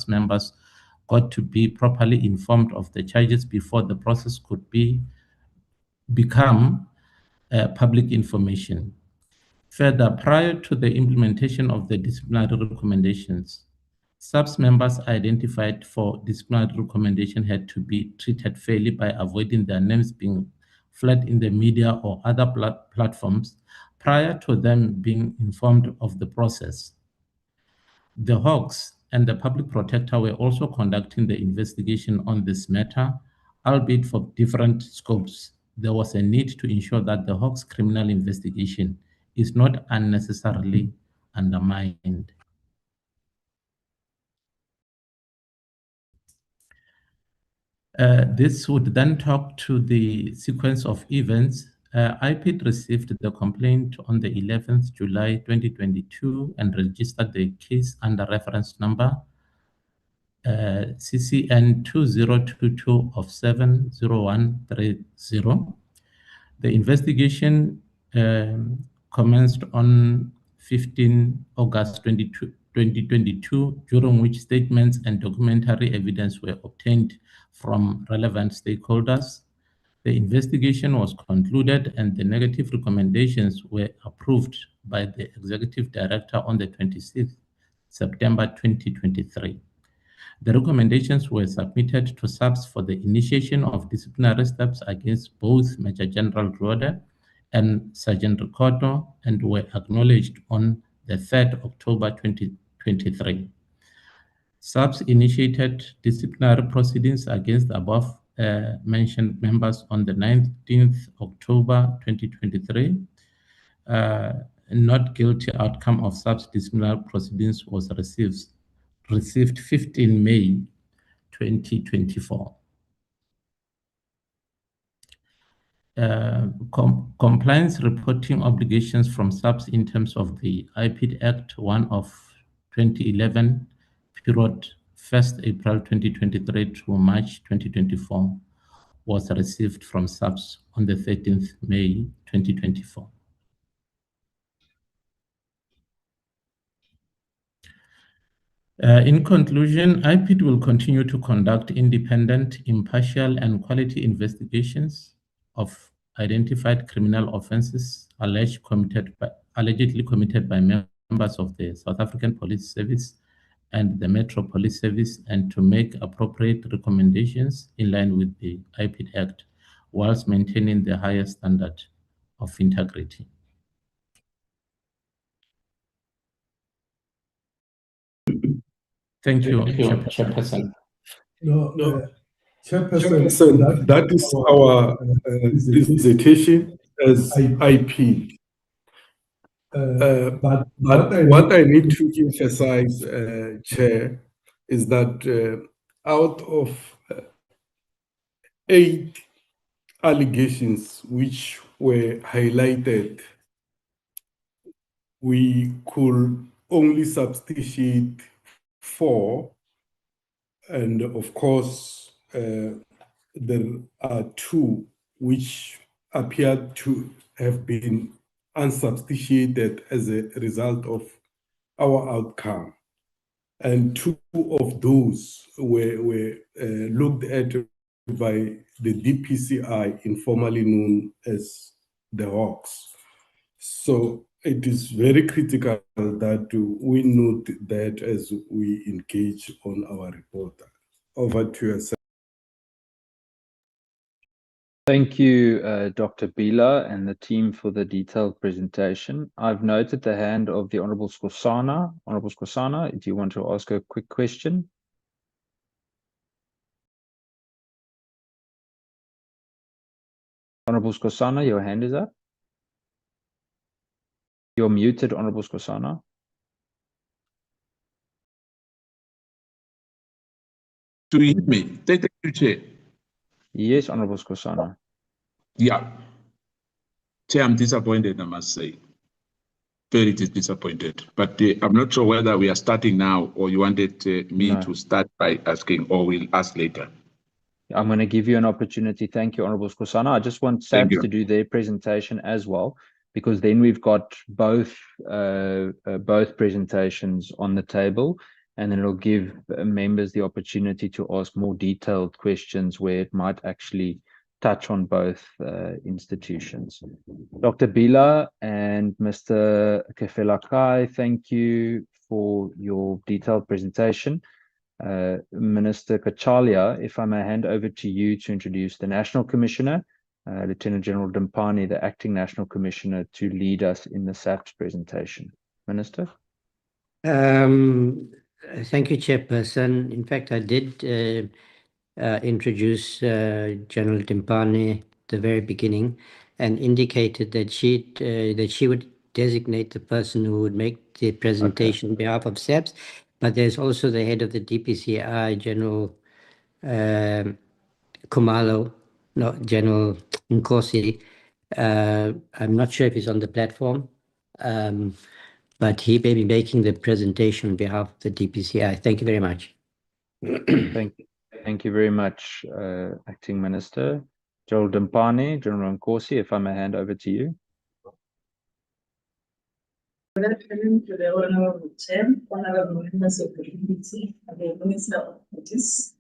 SAPS members got to be properly informed of the charges before the process could become public information. Further, prior to the implementation of the disciplinary recommendations, SAPS members identified for disciplinary recommendation had to be treated fairly by avoiding their names being flagged in the media or other platforms prior to them being informed of the process. The Hawks and the Public Protector were also conducting the investigation on this matter, albeit for different scopes. There was a need to ensure that the Hawks criminal investigation is not unnecessarily undermined. This would then talk to the sequence of events. IPID received the complaint on the 11th July 2022 and registered the case under reference number CCN 2022 of 70130. The investigation commenced on 15 August 2022, during which statements and documentary evidence were obtained from relevant stakeholders. The investigation was concluded and the negative recommendations were approved by the Executive Director on the 26th September 2023. The recommendations were submitted to SAPS for the initiation of disciplinary steps against both Major General Rode and Sergeant Ricoto and were acknowledged on the 3rd October 2023. SAPS initiated disciplinary proceedings against above mentioned members on the 19th October 2023. Not guilty outcome of SAPS disciplinary proceedings was received 15 May 2024. Compliance reporting obligations from SAPS in terms of the IPID Act 1 of 2011 period 1st April 2023 to March 2024 was received from SAPS on the 13th May 2024. In conclusion, IPID will continue to conduct independent, impartial, and quality investigations of identified criminal offences allegedly committed by members of the South African Police Service and the Metro Police Service, and to make appropriate recommendations in line with the IPID Act, whilst maintaining the highest standard of integrity. Thank you, Chairperson. Chairperson, that is our dissertation as IP. But what I need to emphasize, Chair, is that out of 8 allegations which were highlighted, we could only substantiate 4, and of course there are 2 which appear to have been unsubstantiated as a result of our outcome, and 2 of those were looked at by the DPCI, informally known as the Hawks. So it is very critical that we note that as we engage on our report. Over to you, sir. Thank you, Dr. Bila and the team for the detailed presentation. I've noted the hand of the Honourable Skosana. Honourable Skosana, do you want to ask a quick question? Honourable Skosana, your hand is up. You're muted, Honourable Skosana. Do you hear me? Thank you, Chair. Yes, Honourable Skosana. Yeah. Chair, I'm disappointed, I must say. Very disappointed. But I'm not sure whether we are starting now or you wanted me to start by asking, or we'll ask later. I'm going to give you an opportunity. Thank you, Honourable Skosana. I just want SAPS to do their presentation as well, because then we've got both presentations on the table, and then it'll give members the opportunity to ask more detailed questions where it might actually touch on both institutions. Dr. Bila and Mr. Kefelakai, thank you for your detailed presentation. Minister Kachalia, if I may hand over to you to introduce the National Commissioner, Lieutenant General Dimpani, the Acting National Commissioner, to lead us in the SAPS presentation. Minister? Thank you, Chairperson. In fact, I did introduce General Dimpani at the very beginning and indicated that she would designate the person who would make the presentation on behalf of SAPS, but there's also the head of the DPCI, General Khumalo, no, General Nkosi. I'm not sure if he's on the platform, but he may be making the presentation on behalf of the DPCI. Thank you very much. Thank you very much, Acting Minister. General Dimpani, General Nkosi, if I may hand over to you. Good afternoon to the Honorable Chair, Honorable Members of the Committee, and the Minister of Justice,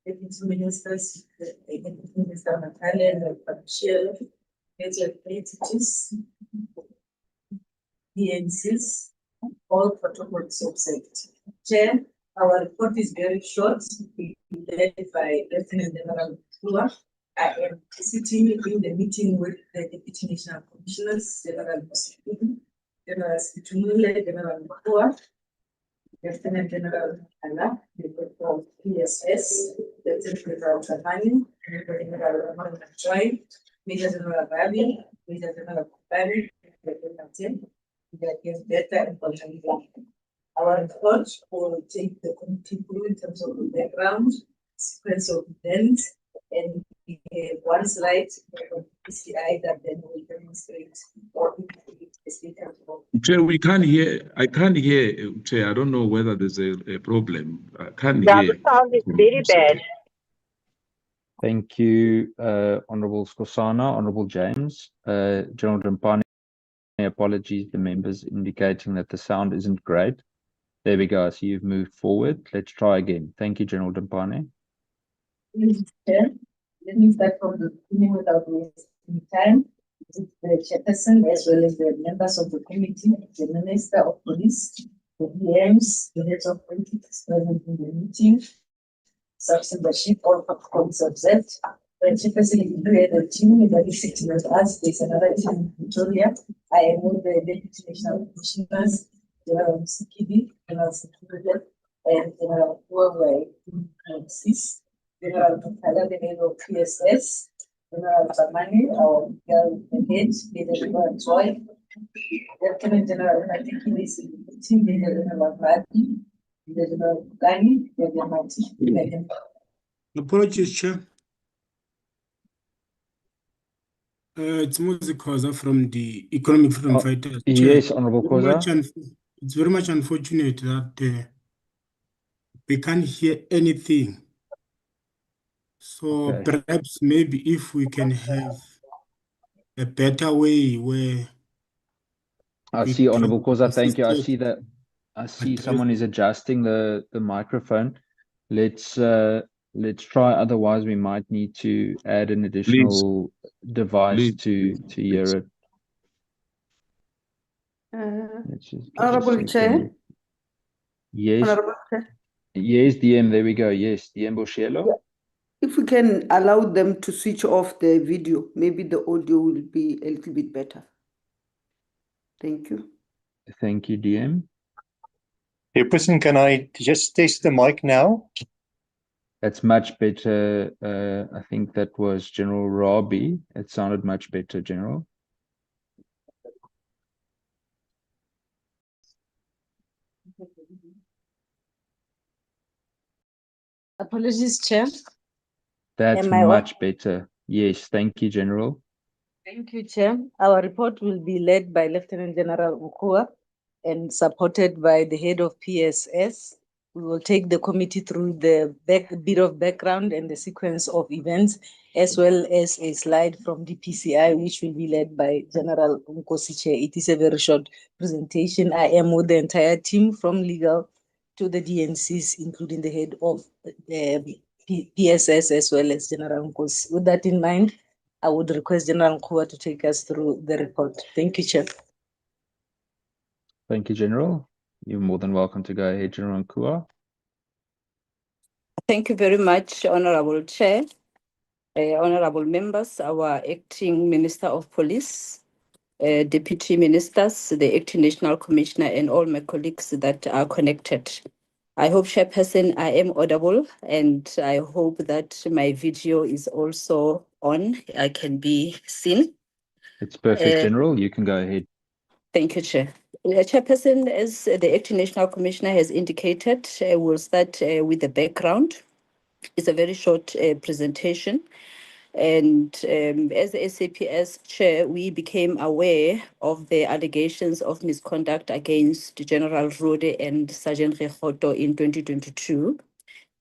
Deputy Ministers, Deputy Minister Natalia and Procedural, major entities, DNCs, all protocols observed. Chair, our report is very short, led by Lieutenant General Kua. I am sitting in the meeting with the Deputy National Commissioners, General Procedural, General Scrutiny, General Kua, Lieutenant General Phala, the Director of PSS, Lieutenant General Tamani, General Ramon, Major General Rabi, Major General Kupari, our report will take the committee through in terms of the background, sequence of events, and one slide from DPCI that then will demonstrate what is the Chair, we can't hear. I can't hear, Chair. I don't know whether there's a problem. I can't hear. The sound is very bad. Thank you, Honorable Skosana, Honorable James. General Dimpani, apologies, the members indicating that the sound isn't great. There we go. I see you've moved forward. Let's try again. Thank you, General Dimpani. Let me start from the beginning without wasting time. The chairperson, as well as the members of the committee, the Minister of Police, the PMs, the heads of entities present in the meeting, substantive all protocols observed. The chairperson is the team that is sitting with us. There's another team in Victoria. I am with the Deputy National Commissioners, General Msikidi, General Secretary, and General Huawei, General Phala, the head of PSS, General Tamani, our girl, the head, Major General Joy, Lieutenant General Hatiki, the team, Major General Radi, Major General Gani, Major Mati. Apologies, Chair. It's Moses Koza from the Economic Freedom Fighters. Yes, Honorable Koza. It's very much unfortunate that we can't hear anything. So perhaps maybe if we can have a better way where I see, Honorable Koza, thank you. I see that someone is adjusting the microphone. Let's try, otherwise we might need to add an additional device to hear it. Honorable Chair. Yes. Honorable Chair. Yes, DM, there we go. Yes, DM Boshielo. Yeah. If we can allow them to switch off the video, maybe the audio will be a little bit better. Thank you. Thank you, DM. Hey, person, can I just test the mic now? That's much better. I think that was General Rabi. It sounded much better, General. Apologies, Chair. That's much better. Yes, thank you, General. Thank you, Chair. Our report will be led by Lieutenant General Ukua and supported by the head of PSS. We will take the committee through the bit of background and the sequence of events, as well as a slide from DPCI, which will be led by General Nkosi. It is a very short presentation. I am with the entire team from legal, to the DNCs, including the head of the PSS as well as General Nkosi. With that in mind, I would request General Nkua to take us through the report. Thank you, Chair. Thank you, General. You're more than welcome to go ahead, General Nkua. Thank you very much, Honorable Chair, honorable members, our Acting Minister of Police, Deputy Ministers, the Acting National Commissioner, and all my colleagues that are connected. I hope, Chairperson, I am audible, and I hope that my video is also on. I can be seen. It's perfect, General. You can go ahead. Thank you, Chair. Chairperson, as the Acting National Commissioner has indicated, we'll start with the background. It's a very short presentation. And as the SAPS chair, we became aware of the allegations of misconduct against General Rode and Sergeant Rekhoto in 2022.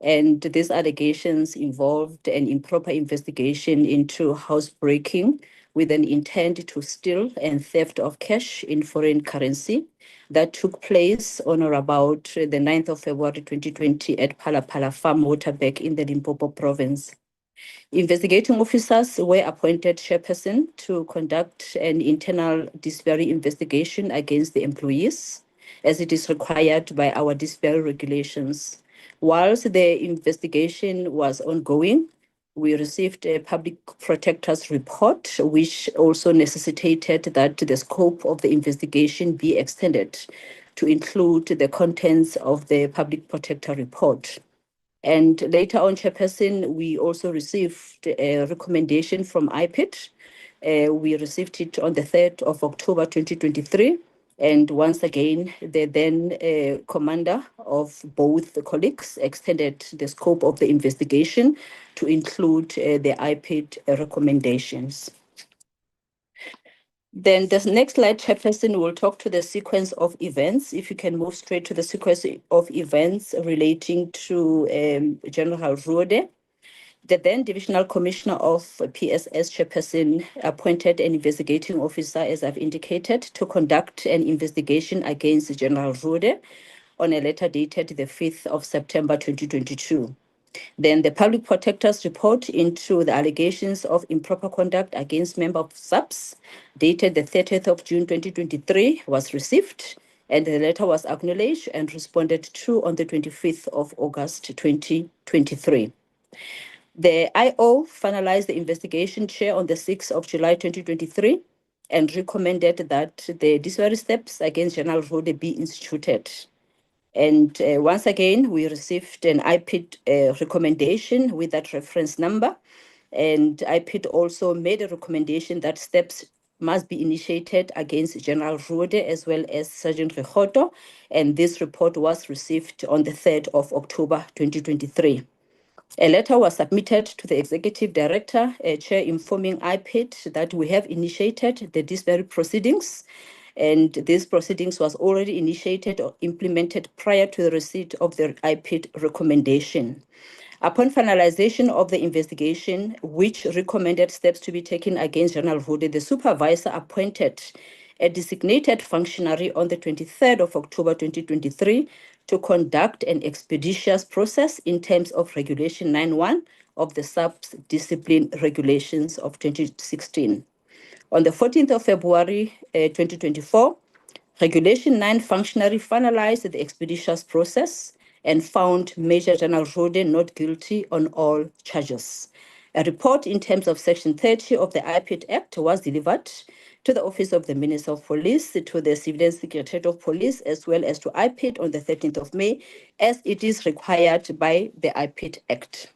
And these allegations involved an improper investigation into housebreaking with an intent to steal and theft of cash in foreign currency that took place on or about the 9th of February 2020 at Phala Phala Farm Waterback in the Limpopo province. Investigating officers were appointed, Chairperson, to conduct an internal disciplinary investigation against the employees, as it is required by our disciplinary regulations. Whilst the investigation was ongoing, we received a public protector's report, which also necessitated that the scope of the investigation be extended to include the contents of the public protector report. And later on, Chairperson, we also received a recommendation from IPID. We received it on the 3rd of October 2023. And once again, the then commander of both the colleagues extended the scope of the investigation to include the IPID recommendations. Then the next slide, Chairperson, will talk to the sequence of events. If you can move straight to the sequence of events relating to General Rode. The then Divisional Commissioner of PSS, Chairperson, appointed an investigating officer, as I've indicated, to conduct an investigation against General Rode on a letter dated the 5th of September 2022. Then the Public Protector's report into the allegations of improper conduct against member of SAPS, dated the 30th of June 2023, was received, and the letter was acknowledged and responded to on the 25th of August 2023. The IO finalized the investigation, Chair, on the 6th of July 2023 and recommended that the disciplinary steps against General Rode be instituted. And once again, we received an IPID recommendation with that reference number. And IPID also made a recommendation that steps must be initiated against General Rode as well as Sergeant Rekhoto. And this report was received on the 3rd of October 2023. A letter was submitted to the Executive Director, Chair, informing IPID that we have initiated the disciplinary proceedings, and these proceedings was already initiated or implemented prior to the receipt of the IPID recommendation. Upon finalization of the investigation, which recommended steps to be taken against General Rode, the supervisor appointed a designated functionary on the 23rd of October 2023 to conduct an expeditious process in terms of Regulation 9.1 of the SAPS Discipline Regulations of 2016. On the 14th of February 2024, Regulation 9 functionary finalized the expeditious process and found Major General Rode not guilty on all charges. A report in terms of Section 30 of the IPID Act was delivered to the Office of the Minister of Police, to the Civilian Secretariat of Police, as well as to IPID on the 13th of May, as it is required by the IPID Act.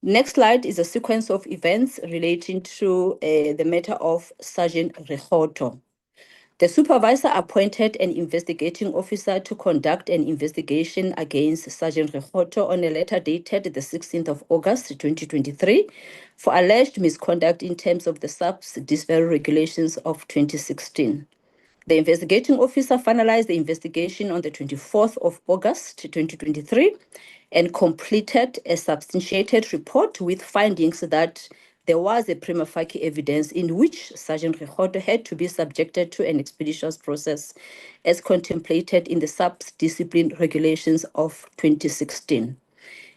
Next slide is a sequence of events relating to the matter of Sergeant Rekhoto. The supervisor appointed an investigating officer to conduct an investigation against Sergeant Rekhoto on a letter dated the 16th of August 2023 for alleged misconduct in terms of the SAPS disciplinary regulations of 2016. The investigating officer finalized the investigation on the 24th of August 2023 and completed a substantiated report with findings that there was a prima facie evidence in which Sergeant Rekhoto had to be subjected to an expeditious process as contemplated in the SAPS discipline regulations of 2016.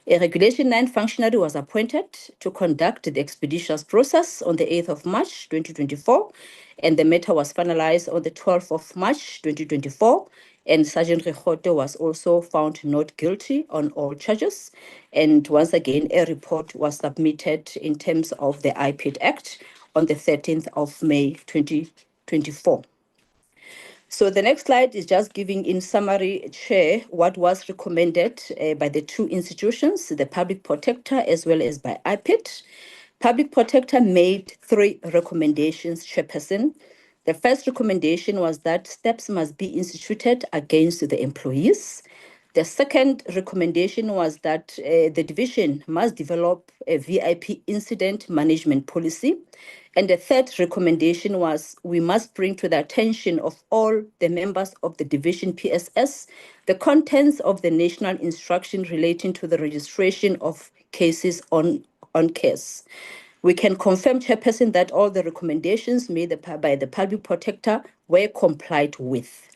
A Regulation 9 functionary was appointed to conduct the expeditious process on the 8th of March 2024, and the matter was finalized on the 12th of March 2024, and Sergeant Rekhoto was also found not guilty on all charges. And once again, a report was submitted in terms of the IPID Act on the 13th of May 2024. So the next slide is just giving in summary, Chair, what was recommended by the two institutions, the Public Protector as well as by IPID. Public Protector made 3 recommendations, Chairperson. The first recommendation was that steps must be instituted against the employees. The second recommendation was that the division must develop a VIP incident management policy. And the third recommendation was we must bring to the attention of all the members of the division PSS the contents of the national instruction relating to the registration of cases on case. We can confirm, Chairperson, that all the recommendations made by the Public Protector were complied with.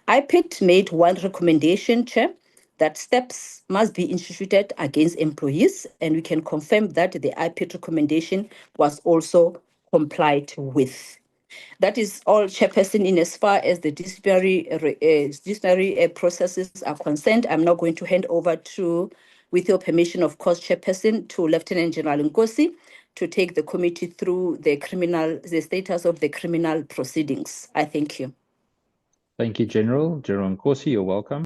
IPID made one recommendation, Chair, that steps must be instituted against employees, and we can confirm that the IPID recommendation was also complied with. That is all, Chairperson, in as far as the disciplinary processes are concerned. I'm now going to hand over to, with your permission, of course, Chairperson, to Lieutenant General Nkosi to take the committee through the status of the criminal proceedings. I thank you. Thank you, General. General Nkosi, you're welcome.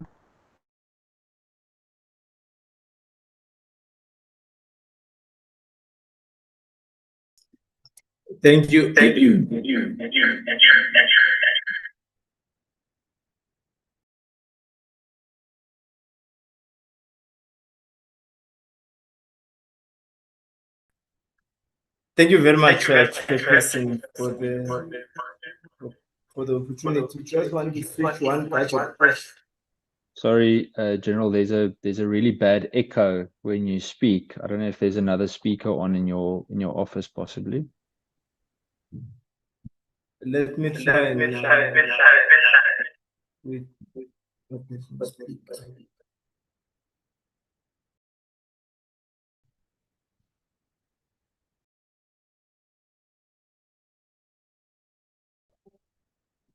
Thank you. Thank you very much, Chairperson, for the opportunity. Just want to switch one budget. Sorry, General, there's a really bad echo when you speak. I don't know if there's another speaker on in your office, possibly. Let me try.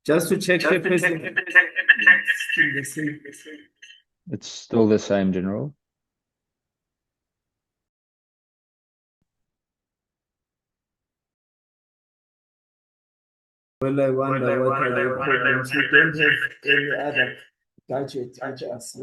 Just to check, Chairperson. It's still the same, General. Well, I wonder what are the problems. We don't have any other gadget which us.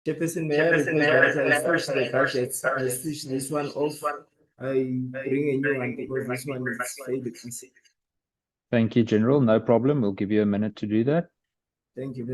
Chairperson, may I request that I switch the gadgets? I switch this one off. I bring a new one because this one is faded. Thank you, General. No problem. We'll give you a minute to do that. Thank you.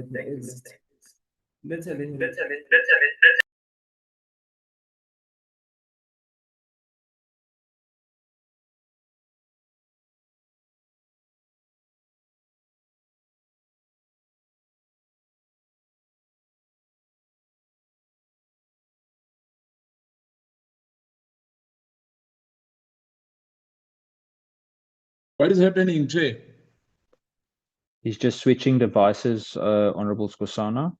What is happening, Chair? He's just switching devices, Honorable Skosana.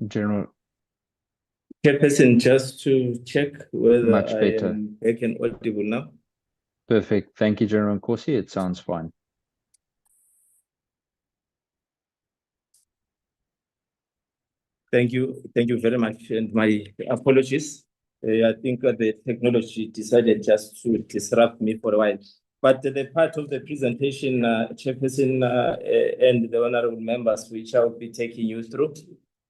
General Chairperson, just to check whether Much I better. am back and audible now. Perfect. Thank you, General Nkosi. It sounds fine. Thank you very much, and my apologies. I think the technology decided just to disrupt me for a while. But the part of the presentation, Chairperson and the honorable members, which I will be taking you through,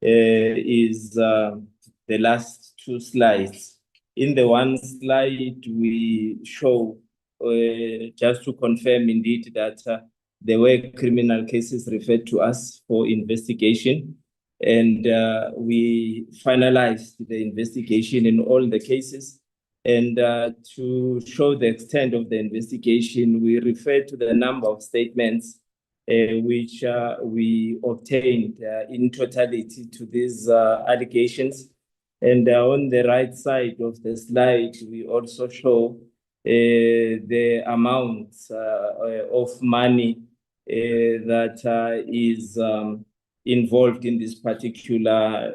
is the last two slides. In the one slide, we show, just to confirm indeed that there were criminal cases referred to us for investigation. And we finalized the investigation in all the cases. And to show the extent of the investigation, we refer to the number of statements which we obtained in totality to these allegations. And on the right side of the slide, we also show the amount of money that is involved in these particular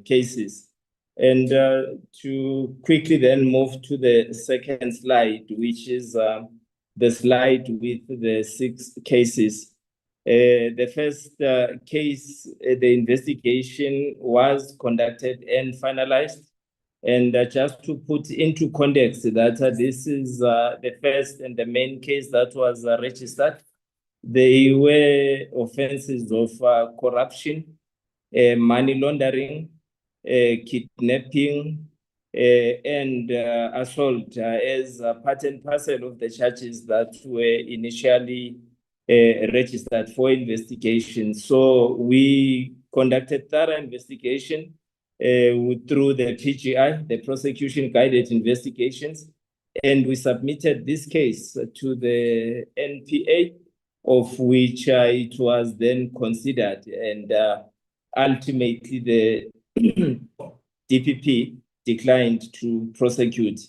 cases. And to quickly then move to the second slide, which is the slide with the 6 cases. The first case, the investigation was conducted and finalized. And just to put into context that this is the first and the main case that was registered. They were offenses of corruption, money laundering, kidnapping, and assault as part and parcel of the charges that were initially registered for investigation. So we conducted thorough investigation through the PGI, the prosecution guided investigations, and we submitted this case to the NPA, of which it was then considered, and ultimately the DPP declined to prosecute.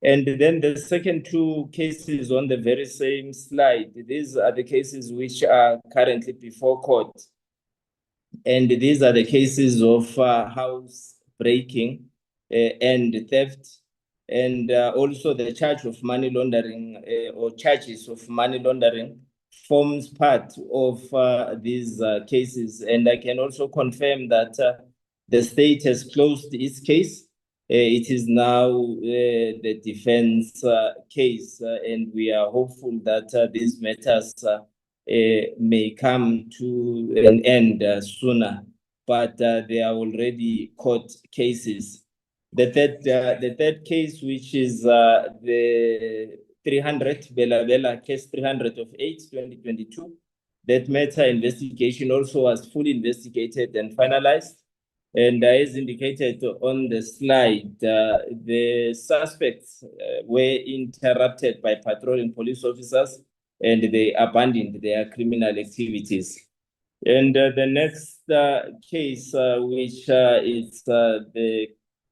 And then the second 2 cases on the very same slide, these are the cases which are currently before court. And these are the cases of house breaking and theft, and also the charge of money laundering or charges of money laundering forms part of these cases. And I can also confirm that the state has closed its case. It is now the defense case, and we are hopeful that these matters may come to an end sooner, but they are already court cases. The third case, which is the 300 Bela case 300 of 8/2022, that matter investigation also was fully investigated and finalized. And as indicated on the slide, the suspects were interrupted by patrolling police officers, and they abandoned their criminal activities. And the next case, which is the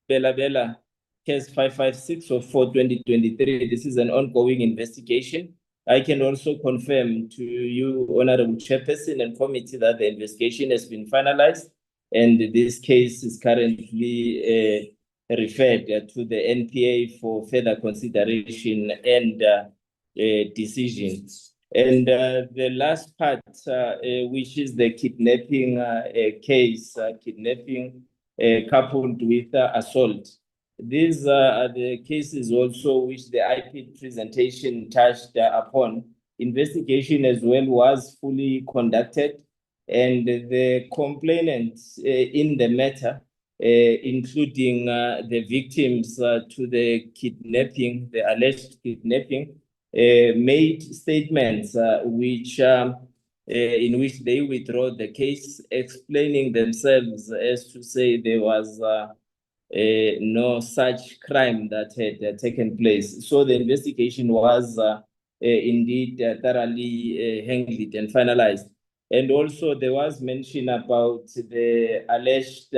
Bela case 556 of 4/2023, this is an ongoing investigation. I can also confirm to you, Honorable Chairperson and Committee, that the investigation has been finalized, and this case is currently referred to the NPA for further consideration and decision. And the last part, which is the kidnapping case, kidnapping coupled with assault. These are the cases also which the IPID presentation touched upon. Investigation as well was fully conducted, and the complainants in the matter, including the victims to the kidnapping, the alleged kidnapping, made statements which in which they withdraw the case, explaining themselves as to say there was no such crime that had taken place. So the investigation was indeed thoroughly handled and finalized. And also there was mention about the alleged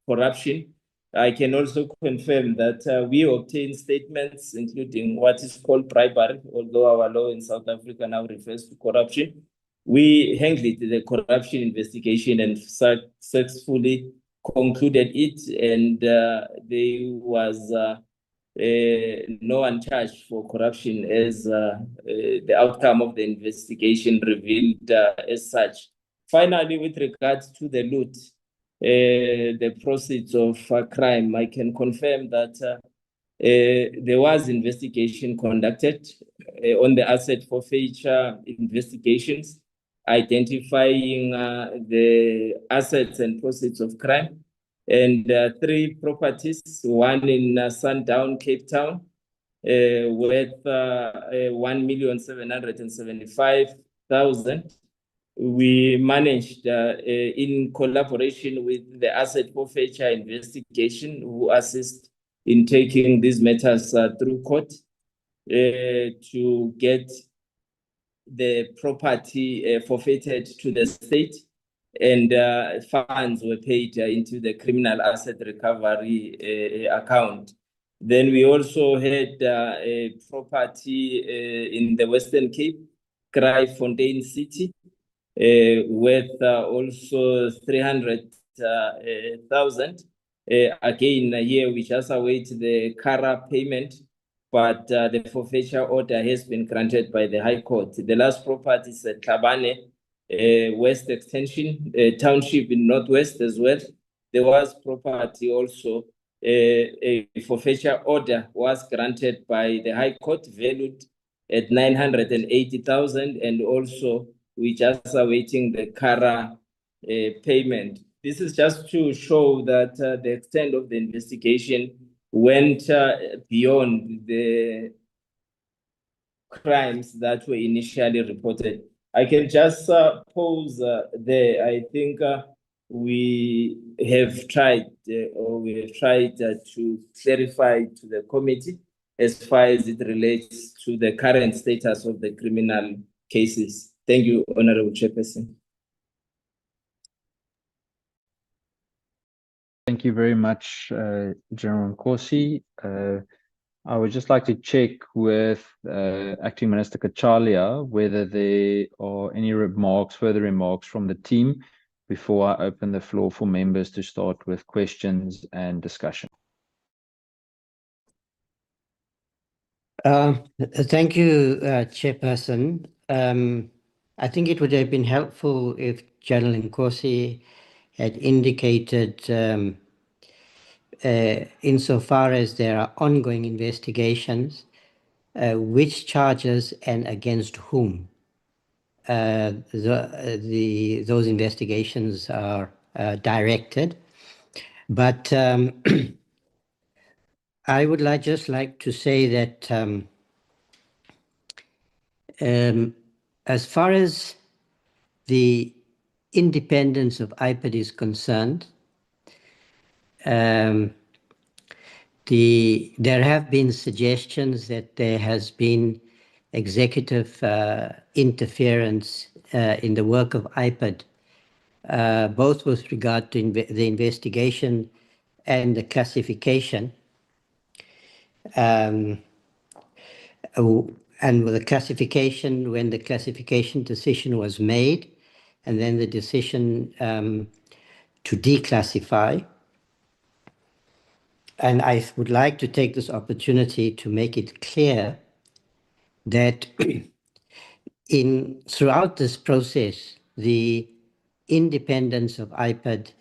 corruption. I can also confirm that we obtained statements, including what is called bribery, although our law in South Africa now refers to corruption. We handled the corruption investigation and successfully concluded it, and there was no one charged for corruption, as the outcome of the investigation revealed as such. Finally, with regards to the loot, the proceeds of crime, I can confirm that there was investigation conducted on the asset forfeiture investigations, identifying the assets and proceeds of crime, and 3 properties, one in Sundown, Cape Town, worth 1,775,000. We managed, in collaboration with the asset forfeiture investigation, who assist in taking these matters through court, to get the property forfeited to the state, and funds were paid into the criminal asset recovery account. Then we also had a property in the Western Cape, Kraaifontein City, worth also 300,000. Again, here we just await the CARA payment, but the forfeiture order has been granted by the High Court. The last property is at Tlhabane, West Extension, Township in Northwest as well. There was property also, a forfeiture order was granted by the High Court, valued at 980,000, and also we just awaiting the CARA payment. This is just to show that the extent of the investigation went beyond the crimes that were initially reported. I can just pause there. I think we have tried to clarify to the committee as far as it relates to the current status of the criminal cases. Thank you, Honorable Chairperson. Thank you very much, General Nkosi. I would just like to check with Acting Minister Kachalia whether there are any further remarks from the team before I open the floor for members to start with questions and discussion. Thank you, Chairperson. I think it would have been helpful if General Nkosi had indicated, insofar as there are ongoing investigations, which charges and against whom those investigations are directed. But I would just like to say that as far as the independence of IPID is concerned, there have been suggestions that there has been executive interference in the work of IPID, both with regard to the investigation and the classification. And with the classification, when the classification decision was made, and then the decision to declassify. And I would like to take this opportunity to make it clear that throughout this process, the independence of IPID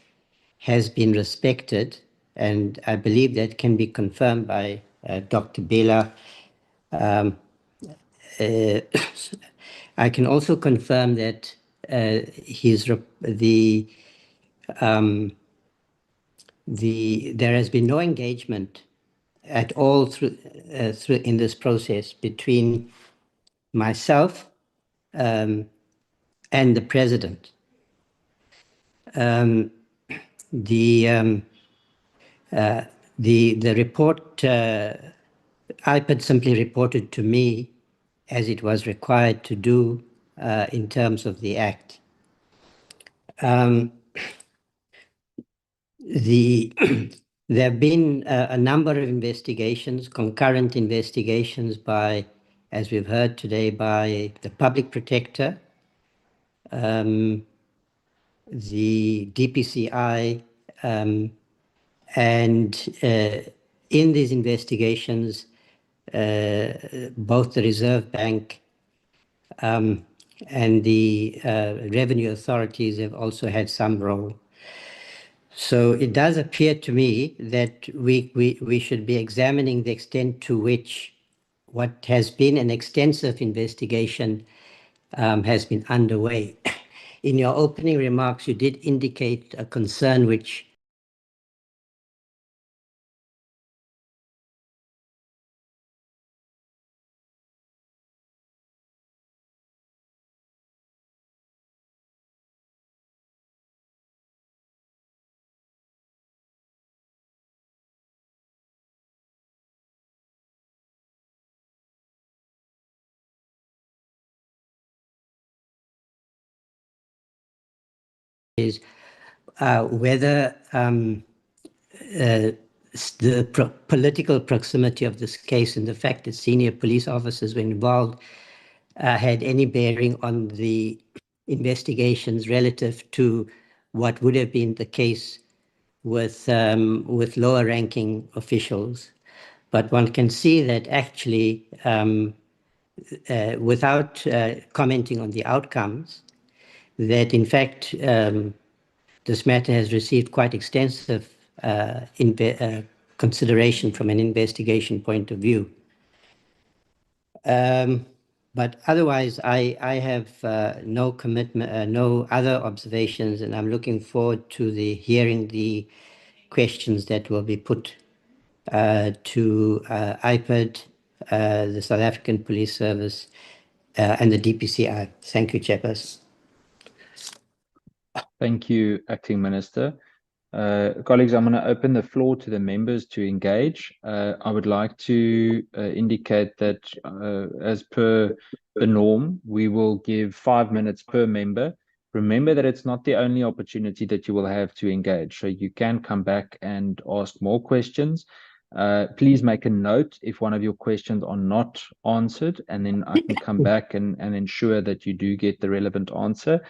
has been respected, and I believe that can be confirmed by Dr. Bela. I can also confirm that there has been no engagement at all through in this process between myself and the president. The report, IPID simply reported to me as it was required to do in terms of the Act. There have been a number of investigations, concurrent investigations by, as we've heard today, by the Public Protector, the DPCI, in these investigations, both the Reserve Bank and the revenue authorities have also had some role. So it does appear to me that we should be examining the extent to which what has been an extensive investigation has been underway. In your opening remarks, you did indicate a concern which is whether the political proximity of this case and the fact that senior police officers were involved had any bearing on the investigations relative to what would have been the case with lower-ranking officials. But one can see that actually, without commenting on the outcomes, that in fact this matter has received quite extensive consideration from an investigation point of view. But otherwise, I have no commitment, no other observations, and I'm looking forward to hearing the questions that will be put to IPID, the South African Police Service, and the DPCI. Thank you, Chairperson. Thank you, Acting Minister. Colleagues, I'm going to open the floor to the members to engage. I would like to indicate that as per the norm, we will give 5 minutes per member. Remember that it's not the only opportunity that you will have to engage. So you can come back and ask more questions. Please make a note if one of your questions are not answered, and then I can come back and ensure that you do get the relevant answer.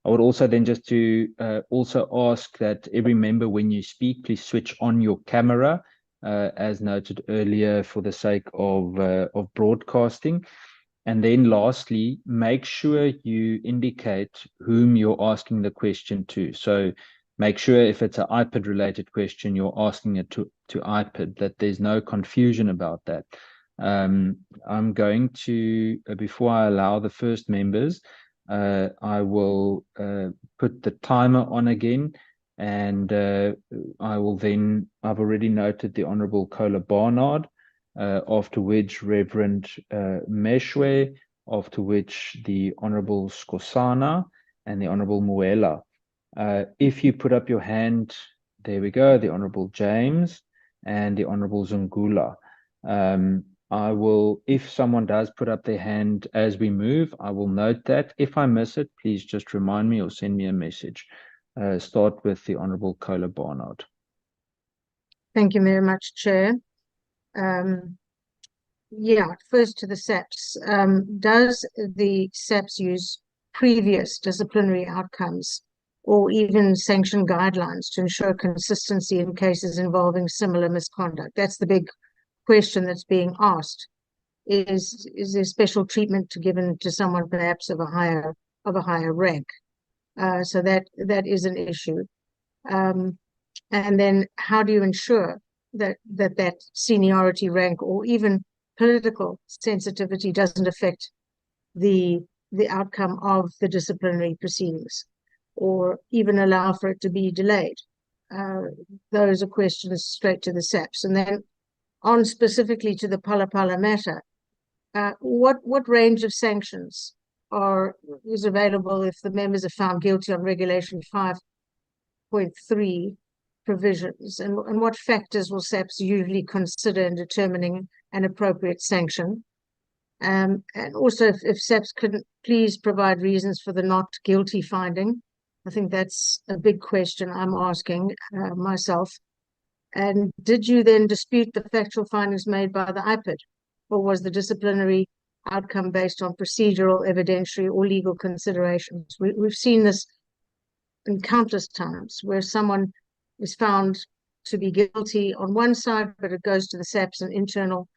I would also then just to also ask that every member, when you speak, please switch on your camera, as noted earlier, for the sake of broadcasting. And then lastly, make sure you indicate whom you're asking the question to. So make sure if it's an IPID related question, you're asking it to IPID, that there's no confusion about that. I'm going to, before I allow the first members, I will put the timer on again, and I will then, I've already noted the Honourable Kola Barnard, after which Reverend Meshwe, after which the Honourable Skosana and the Honourable Muela. If you put up your hand, there we go, the Honourable James and the Honourable Zungula. I will, if someone does put up their hand as we move, I will note that. If I miss it, please just remind me or send me a message. Start with the Honourable Kola Barnard. Thank you very much, Chair. Yeah, first to the SAPS. Does the SAPS use previous disciplinary outcomes or even sanction guidelines to ensure consistency in cases involving similar misconduct? That's the big question that's being asked. Is there special treatment given to someone perhaps of a higher rank? So that is an issue. And then how do you ensure that seniority, rank, or even political sensitivity doesn't affect the outcome of the disciplinary proceedings, or even allow for it to be delayed? Those are questions straight to the SAPS. And then on specifically to the Phala Phala matter, what range of sanctions is available if the members are found guilty on Regulation 5.3 provisions, and what factors will SAPS usually consider in determining an appropriate sanction? And also, if SAPS could please provide reasons for the not guilty finding. I think that's a big question I'm asking myself. And did you then dispute the factual findings made by the IPID, or was the disciplinary outcome based on procedural, evidentiary, or legal considerations? We've seen this in countless times where someone is found to be guilty on one side, but it goes to the SAPS and internal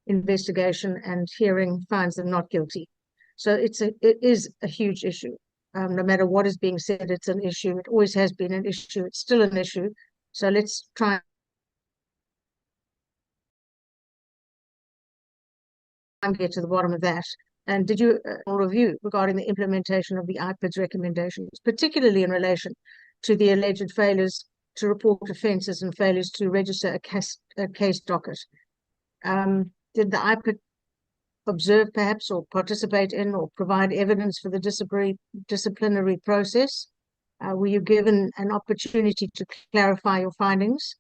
investigation and hearing finds them not guilty. So it is a huge issue. No matter what is being said, it's an issue. It always has been an issue. It's still an issue. So let's try and get to the bottom of that. And did you review regarding the implementation of the IPID's recommendations, particularly in relation to the alleged failures to report offences and failures to register a case docket? Did the IPID observe perhaps or participate in or provide evidence for the disciplinary process? Were you given an opportunity to clarify your findings?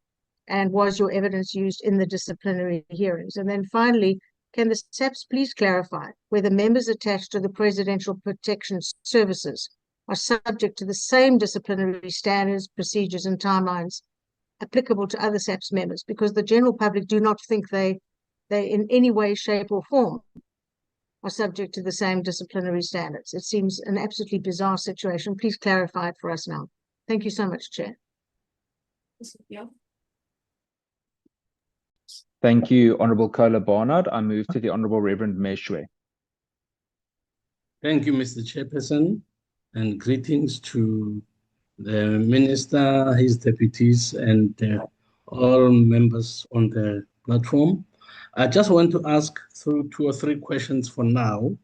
And was your evidence used in the disciplinary hearings? And then finally, can the SAPS please clarify whether members attached to the Presidential Protection Services are subject to the same disciplinary standards, procedures, and timelines applicable to other SAPS members? Because the general public do not think they in any way, shape, or form are subject to the same disciplinary standards. It seems an absolutely bizarre situation. Please clarify it for us now. Thank you so much, Chair. Yeah. Thank you, Honourable Kola Barnard. I move to the Honourable Reverend Meshwe. Thank you, Mr. Chairperson, and greetings to the Minister, his deputies, and all members on the platform. I just want to ask through 2 or 3 questions for now.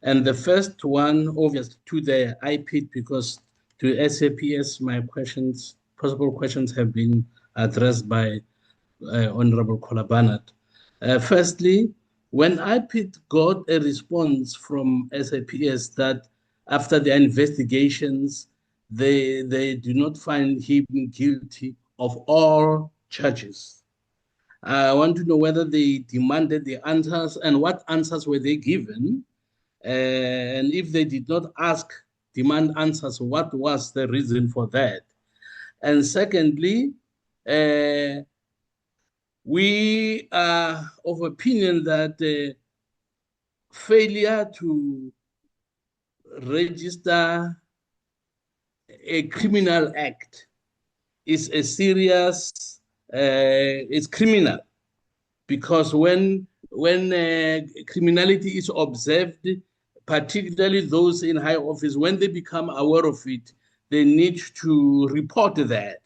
And the first one, obviously, to the IPID, because to SAPS, my questions, possible questions have been addressed by Honorable Kola Barnard. Firstly, when IPID got a response from SAPS that after their investigations, they do not find him guilty of all charges. I want to know whether they demanded the answers and what answers were they given. And if they did not demand answers, what was the reason for that? And secondly, we are of opinion that failure to register a criminal act is a serious, it's criminal, because when criminality is observed, particularly those in high office, when they become aware of it, they need to report that.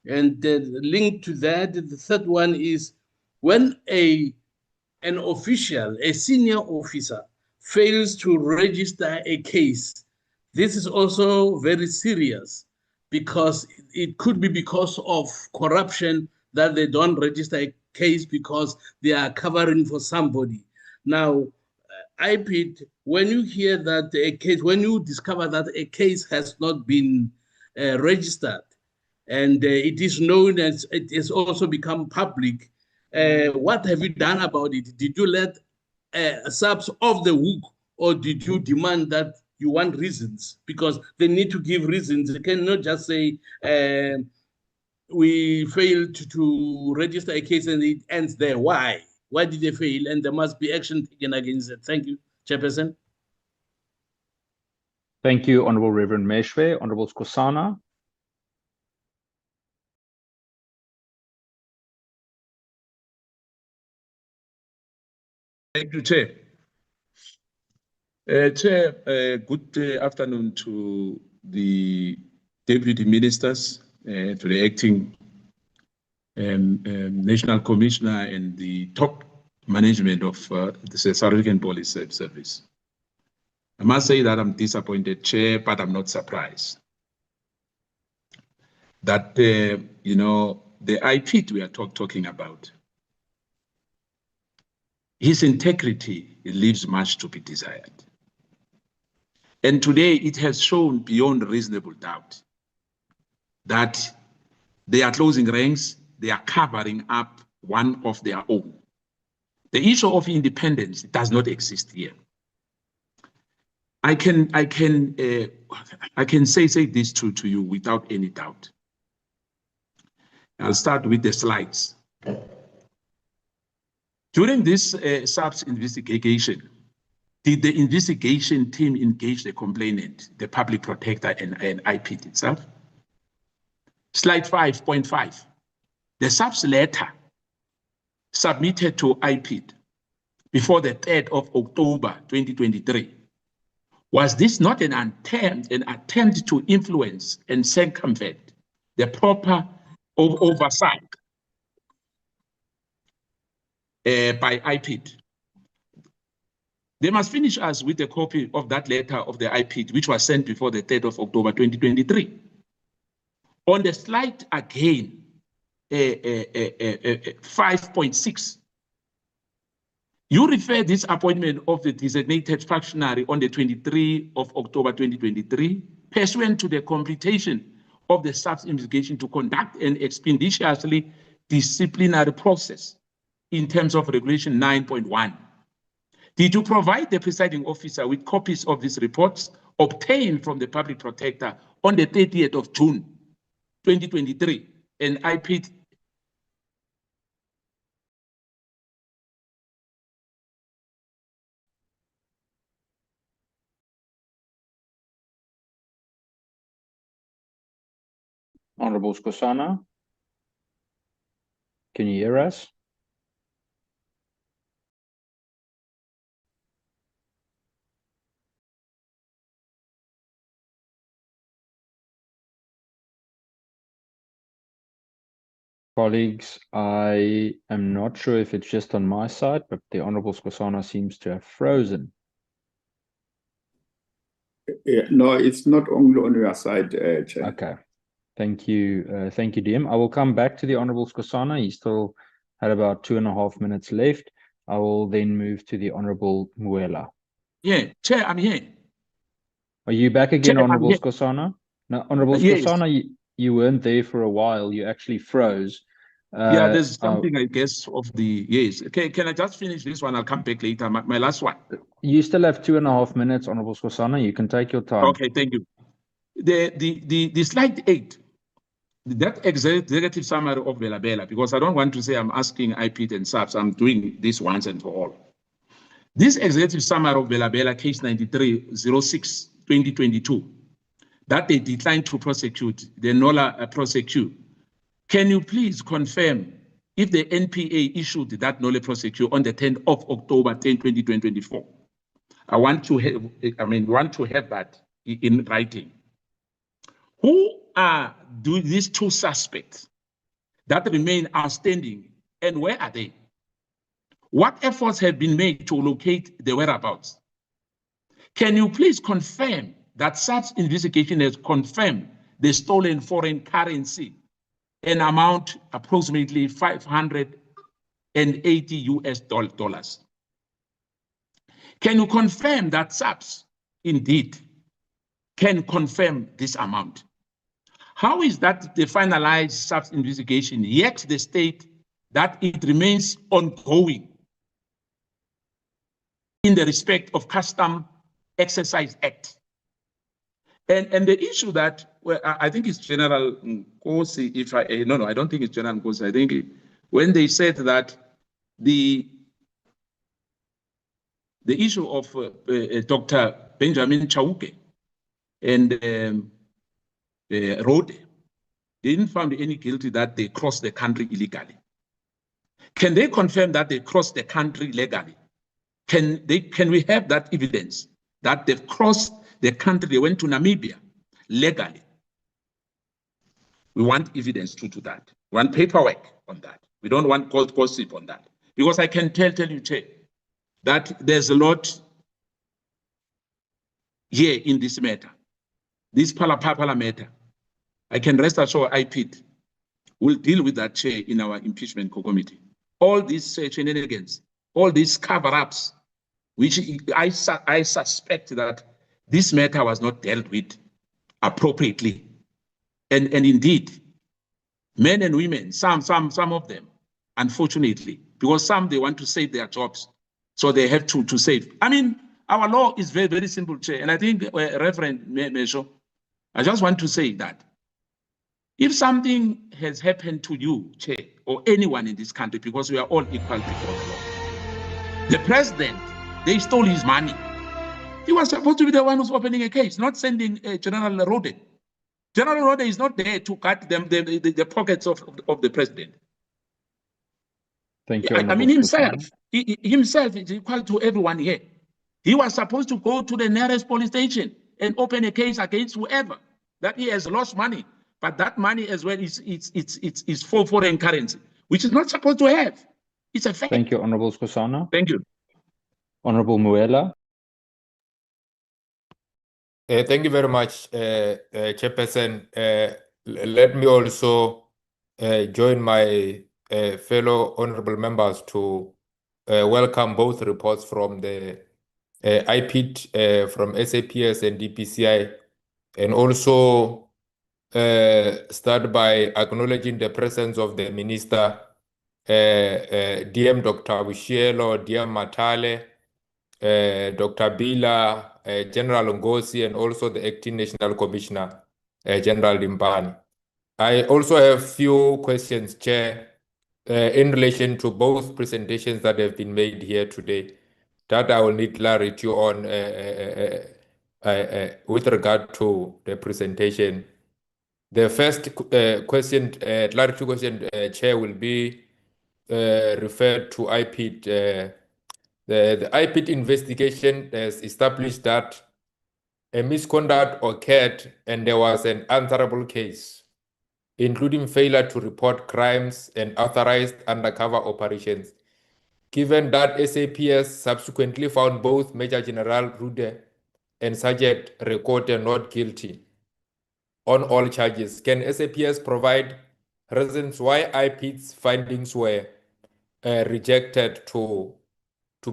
And linked to that, the third one is when an official, a senior officer, fails to register a case, this is also very serious, because it could be because of corruption that they don't register a case because they are covering for somebody. Now, IPID, when you hear that a case, when you discover that a case has not been registered, and it is known as it has also become public, what have you done about it? Did you let SAPS off the hook, or did you demand that you want reasons? Because they need to give reasons. They cannot just say, we failed to register a case and it ends there. Why? Why did they fail? And there must be action taken against it. Thank you, Chairperson. Thank you, Honourable Reverend Meshwe. Honourable Skosana. Thank you, Chair. Chair, good afternoon to the Deputy Ministers, to the Acting National Commissioner and the top management of the South African Police Service. I must say that I'm disappointed, Chair, but I'm not surprised that, you know, the IPID we are talking about, his integrity leaves much to be desired. And today it has shown beyond reasonable doubt that they are closing ranks, they are covering up one of their own. The issue of independence does not exist here. I can say this to you without any doubt. I'll start with the slides. During this SAPS investigation, did the investigation team engage the complainant, the public protector, and IPID itself? Slide 5.5. The SAPS letter submitted to IPID before the 3rd of October 2023. Was this not an attempt to influence and circumvent the proper oversight by IPID? They must finish us with a copy of that letter of the IPID, which was sent before the 3rd of October 2023. On the slide again, 5.6, you refer this appointment of the designated functionary on the 23rd of October 2023, pursuant to the completion of the SAPS investigation to conduct an expeditiously disciplinary process in terms of Regulation 9.1. Did you provide the presiding officer with copies of these reports obtained from the public protector on the 30th of June 2023 and IPID? Honorable Skosana, can you hear us? Colleagues, I am not sure if it's just on my side, but the Honorable Skosana seems to have frozen. No, it's not only on your side, Chair. Okay. Thank you, DM. I will come back to the Honorable Skosana. He still had about 2.5 minutes left. I will then move to the Honorable Muela. Yeah, Chair, I'm here. Are you back again, Chair, Honorable Skosana? No, Honorable Skosana, Yes. you weren't there for a while. You actually froze. Yeah, there's something, I guess, of the, yes. Okay, can I just finish this one? I'll come back later. My last one. You still have 2.5 minutes, Honorable Skosana. You can take your time. Okay, thank you. The slide 8, that executive summary of Bela Bela, because I don't want to say I'm asking IPID and SAPS, I'm doing this once and for all. This executive summary of Bela Bela, case 93-06-2022, that they declined to prosecute, they NOLA prosecute. Can you please confirm if the NPA issued that NOLA prosecute on the 10th of October 10, 2024? I want to have that in writing. Who are these two suspects that remain outstanding, and where are they? What efforts have been made to locate the whereabouts? Can you please confirm that SAPS investigation has confirmed the stolen foreign currency, an amount approximately $580 US? Can you confirm that SAPS indeed can confirm this amount? How is that the finalized SAPS investigation, yet they state that it remains ongoing in the respect of Custom Exercise Act? And the issue that, well, I think it's General Nkosi, I don't think it's General Nkosi. I think when they said that the issue of Dr. Benjamin Chauke and Rode, they didn't find any guilty that they crossed the country illegally. Can they confirm that they crossed the country legally? Can we have that evidence that they've crossed the country, they went to Namibia legally? We want evidence to that. We want paperwork on that. We don't want gossip on that. Because I can tell you, Chair, that there's a lot here in this matter, this Phala Phala matter. I can rest assured IPID will deal with that, Chair, in our impeachment committee. All these shenanigans, all these cover-ups, which I suspect that this matter was not dealt with appropriately. And indeed, men and women, some of them, unfortunately, because some, they want to save their jobs, so they have to save. I mean, our law is very, very simple, Chair. And I think, Reverend Mesho, I just want to say that if something has happened to you, Chair, or anyone in this country, because we are all equal before the law, the president, they stole his money. He was supposed to be the one who's opening a case, not sending General Rode. General Rode is not there to cut them the pockets of the president. Thank you. I mean, himself is equal to everyone here. He was supposed to go to the nearest police station and open a case against whoever that he has lost money, but that money as well is for foreign currency, which is not supposed to have. It's a fact. Thank you, Honorable Skosana. Thank you. Honorable Muela. Thank you very much, Chairperson. Let me also join my fellow honorable members to welcome both reports from the IPID from SAPS and DPCI, and also start by acknowledging the presence of the Minister, DM Dr. Bushielo, DM Matale, Dr. Bila, General Ngozi, and also the Acting National Commissioner, General Limbani. I also have few questions, Chair, in relation to both presentations that have been made here today, that I will need clarity on with regard to the presentation. The first question, clarity question, Chair, will be referred to IPID. The IPID investigation has established that a misconduct occurred and there was an answerable case, including failure to report crimes and authorized undercover operations. Given that SAPS subsequently found both Major General Rude and Sergeant Rekote not guilty on all charges, can SAPS provide reasons why IPID's findings were rejected to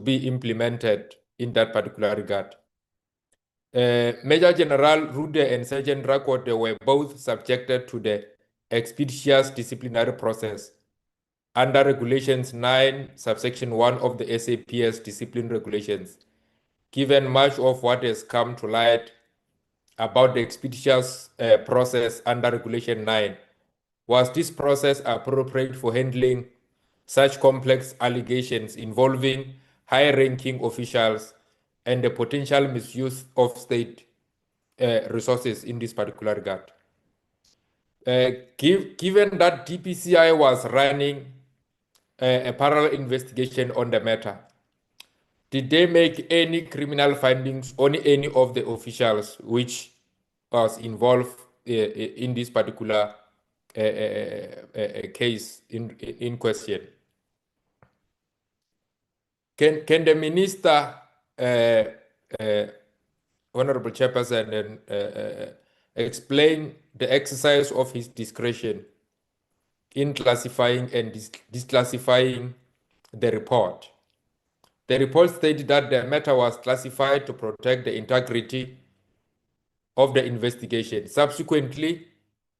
be implemented in that particular regard? Major General Rude and Sergeant Rekote were both subjected to the expeditious disciplinary process under Regulations 9, subsection 1 of the SAPS discipline regulations. Given much of what has come to light about the expeditious process under Regulation 9, was this process appropriate for handling such complex allegations involving high-ranking officials and the potential misuse of state resources in this particular regard? Given that DPCI was running a parallel investigation on the matter, did they make any criminal findings on any of the officials which was involved in this particular case in question? Can the minister, Honorable Chairperson, explain the exercise of his discretion in classifying and disclassifying the report? The report stated that the matter was classified to protect the integrity of the investigation. Subsequently,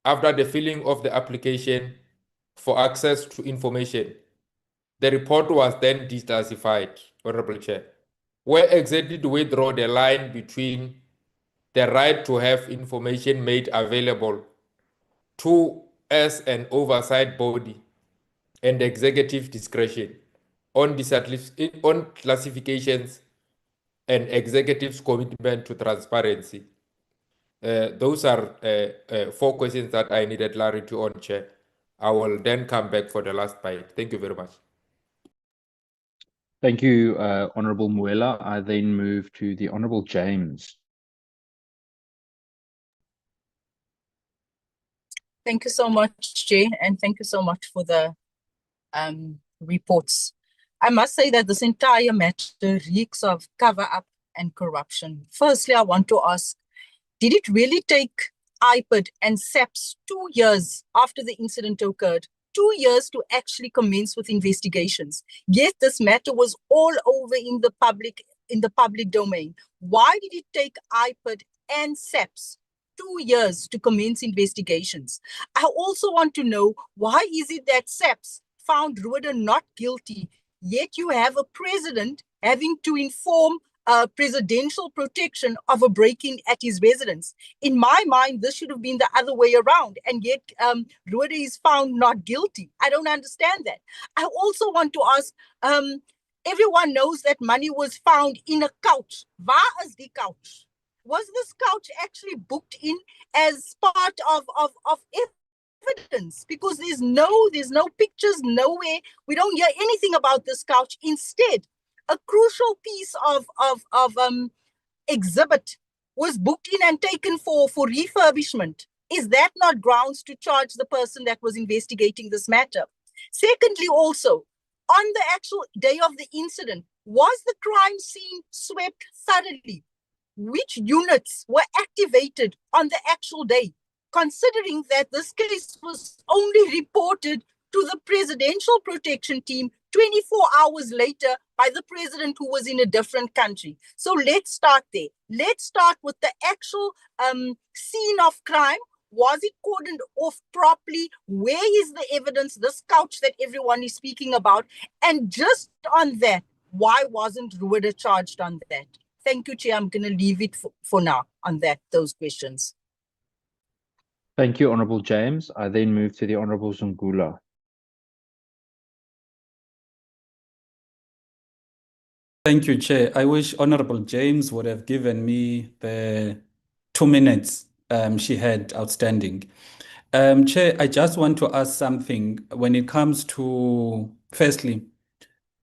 after the filling of the application for access to information, the report was then declassified, Honorable Chair. Where exactly do we draw the line between the right to have information made available to as an oversight body and executive discretion on classifications and executive's commitment to transparency? Those are 4 questions that I needed clarity on, Chair. I will then come back for the last bite. Thank you very much. Thank you, Honorable Muela. I then move to the Honorable James. Thank you so much, Jay, and thank you so much for the reports. I must say that this entire matter reeks of cover-up and corruption. Firstly, I want to ask, did it really take IPID and SAPS 2 years after the incident occurred, 2 years to actually commence with investigations? Yet this matter was all over in the public domain. Why did it take IPID and SAPS 2 years to commence investigations? I also want to know, why is it that SAPS found Rueda not guilty, yet you have a president having to inform presidential protection of a break-in at his residence? In my mind, this should have been the other way around, and yet Rueda is found not guilty. I don't understand that. I also want to ask, everyone knows that money was found in a couch. Waar is die couch? was this couch actually booked in as part of evidence? Because there's no pictures, nowhere. We don't hear anything about this couch. Instead, a crucial piece of exhibit was booked in and taken for refurbishment. Is that not grounds to charge the person that was investigating this matter? Secondly, also, on the actual day of the incident, was the crime scene swept thoroughly? Which units were activated on the actual day? Considering that this case was only reported to the Presidential Protection Team 24 hours later by the president who was in a different country. So let's start there. Let's start with the actual scene of crime. Was it cordoned off properly? Where is the evidence, this couch that everyone is speaking about? And just on that, why wasn't Rueda charged on that? Thank you, Chair. I'm going to leave it for now on those questions. Thank you, Honourable James. I then move to the Honourable Zungula. Thank you, Chair. I wish Honourable James would have given me the 2 minutes she had outstanding. Chair, I just want to ask something when it comes to, firstly,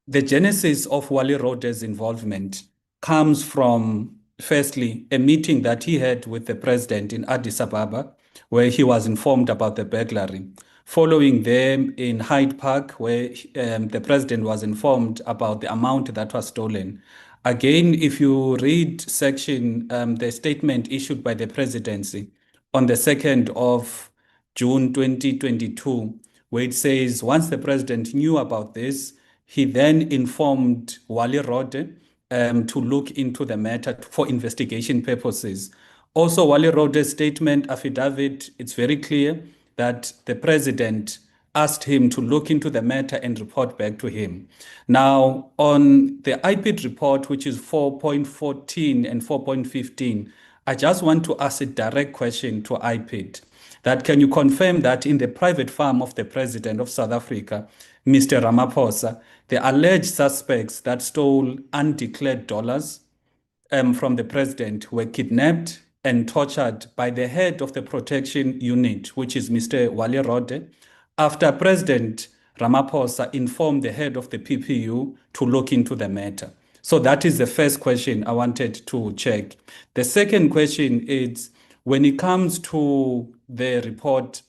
the genesis of Wally Rode's involvement comes from, firstly, a meeting that he had with the president in Addis Ababa, where he was informed about the burglary. Following them in Hyde Park, where the president was informed about the amount that was stolen. Again, if you read the statement issued by the presidency on the 2nd of June 2022, where it says, once the president knew about this, he then informed Wally Rode to look into the matter for investigation purposes. Also, Wally Rode's statement affidavit, it's very clear that the president asked him to look into the matter and report back to him. Now, on the IPID report, which is 4.14 and 4.15, I just want to ask a direct question to IPID. That can you confirm that in the private farm of the president of South Africa, Mr. Ramaphosa, the alleged suspects that stole undeclared dollars from the president were kidnapped and tortured by the head of the protection unit, which is Mr. Wally Rode, after President Ramaphosa informed the head of the PPU to look into the matter? So that is the first question I wanted to check. The second question is, when it comes to the report,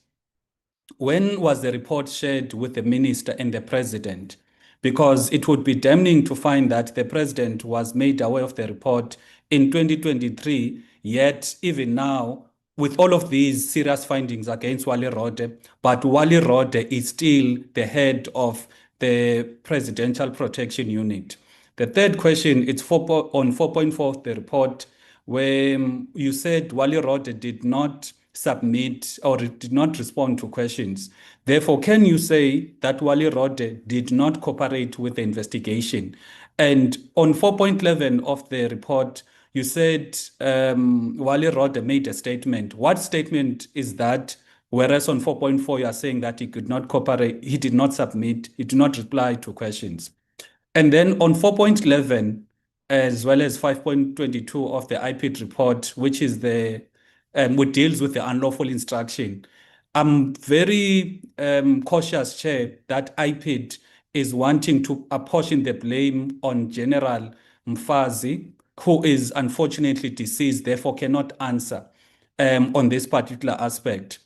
when was the report shared with the minister and the president? Because it would be damning to find that the president was made aware of the report in 2023, yet even now, with all of these serious findings against Wally Rode, but Wally Rode is still the head of the Presidential Protection Unit. The third question is on 4.4 of the report, where you said Wally Rode did not submit or did not respond to questions. Therefore, can you say that Wally Rode did not cooperate with the investigation? And on 4.11 of the report, you said Wally Rode made a statement. What statement is that? Whereas on 4.4, you are saying that he could not cooperate, he did not submit, he did not reply to questions. And then on 4.11, as well as 5.22 of the IPID report, which is which deals with the unlawful instruction, I'm very cautious, Chair, that IPID is wanting to apportion the blame on General Mfazi, who is unfortunately deceased, therefore cannot answer on this particular aspect.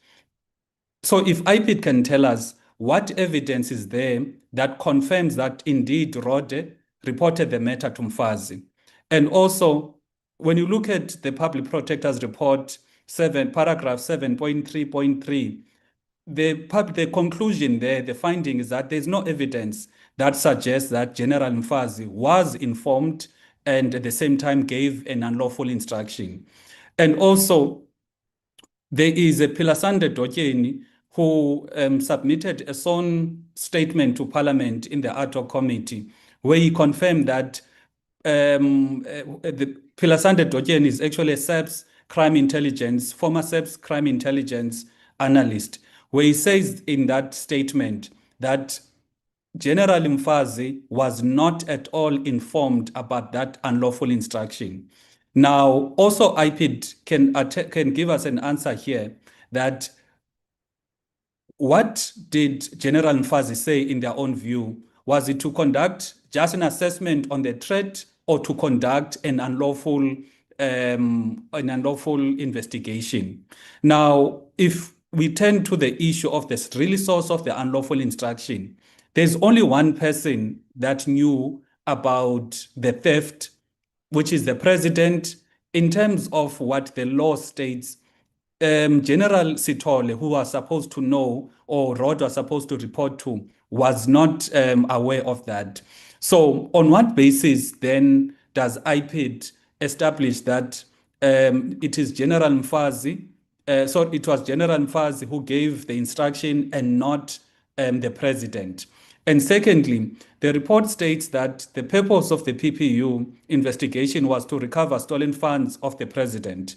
So if IPID can tell us what evidence is there that confirms that indeed Rode reported the matter to Mfazi. And also, when you look at the Public Protector's report, paragraph 7.3.3, the conclusion there, the finding is that there's no evidence that suggests that General Mfazi was informed and at the same time gave an unlawful instruction. And also, there is a Philasande Dotyeni who submitted a sworn statement to Parliament in the ad hoc committee, where he confirmed that the Philasande Dotyeni is actually a SAPS former SAPS crime intelligence analyst, where he says in that statement that General Mfazi was not at all informed about that unlawful instruction. Now, also IPID can give us an answer here that what did General Mfazi say in their own view? Was it to conduct just an assessment on the threat or to conduct an unlawful investigation? Now, if we turn to the issue of the real source of the unlawful instruction, there's only one person that knew about the theft, which is the president. In terms of what the law states, General Sithole, who was supposed to know, or Rod was supposed to report to, was not aware of that. So on what basis then does IPID establish that it is General Mfazi, so it was General Mfazi who gave the instruction and not the president? And secondly, the report states that the purpose of the PPU investigation was to recover stolen funds of the president.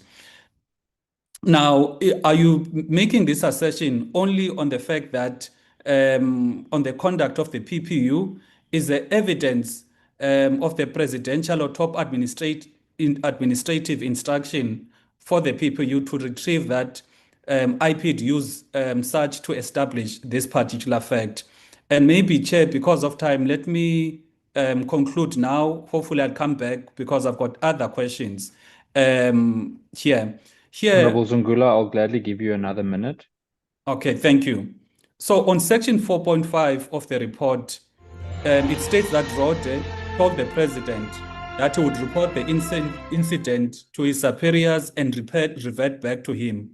Now, are you making this assertion only on the fact that on the conduct of the PPU is the evidence of the presidential or top administrative instruction for the PPU to retrieve that IPID use such to establish this particular fact? And maybe, Chair, because of time, let me conclude now. Hopefully I'll come back because I've got other questions here. Honorable Zungula, I'll gladly give you another minute. Okay, thank you. So on section 4.5 of the report, it states that Rode told the president that he would report the incident to his superiors and revert back to him.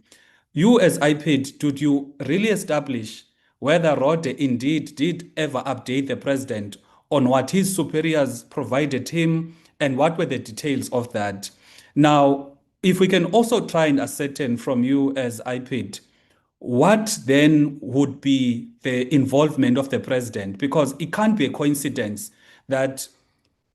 You as IPID, did you really establish whether Rode indeed did ever update the president on what his superiors provided him and what were the details of that? Now, if we can also try and ascertain from you as IPID, what then would be the involvement of the president? Because it can't be a coincidence that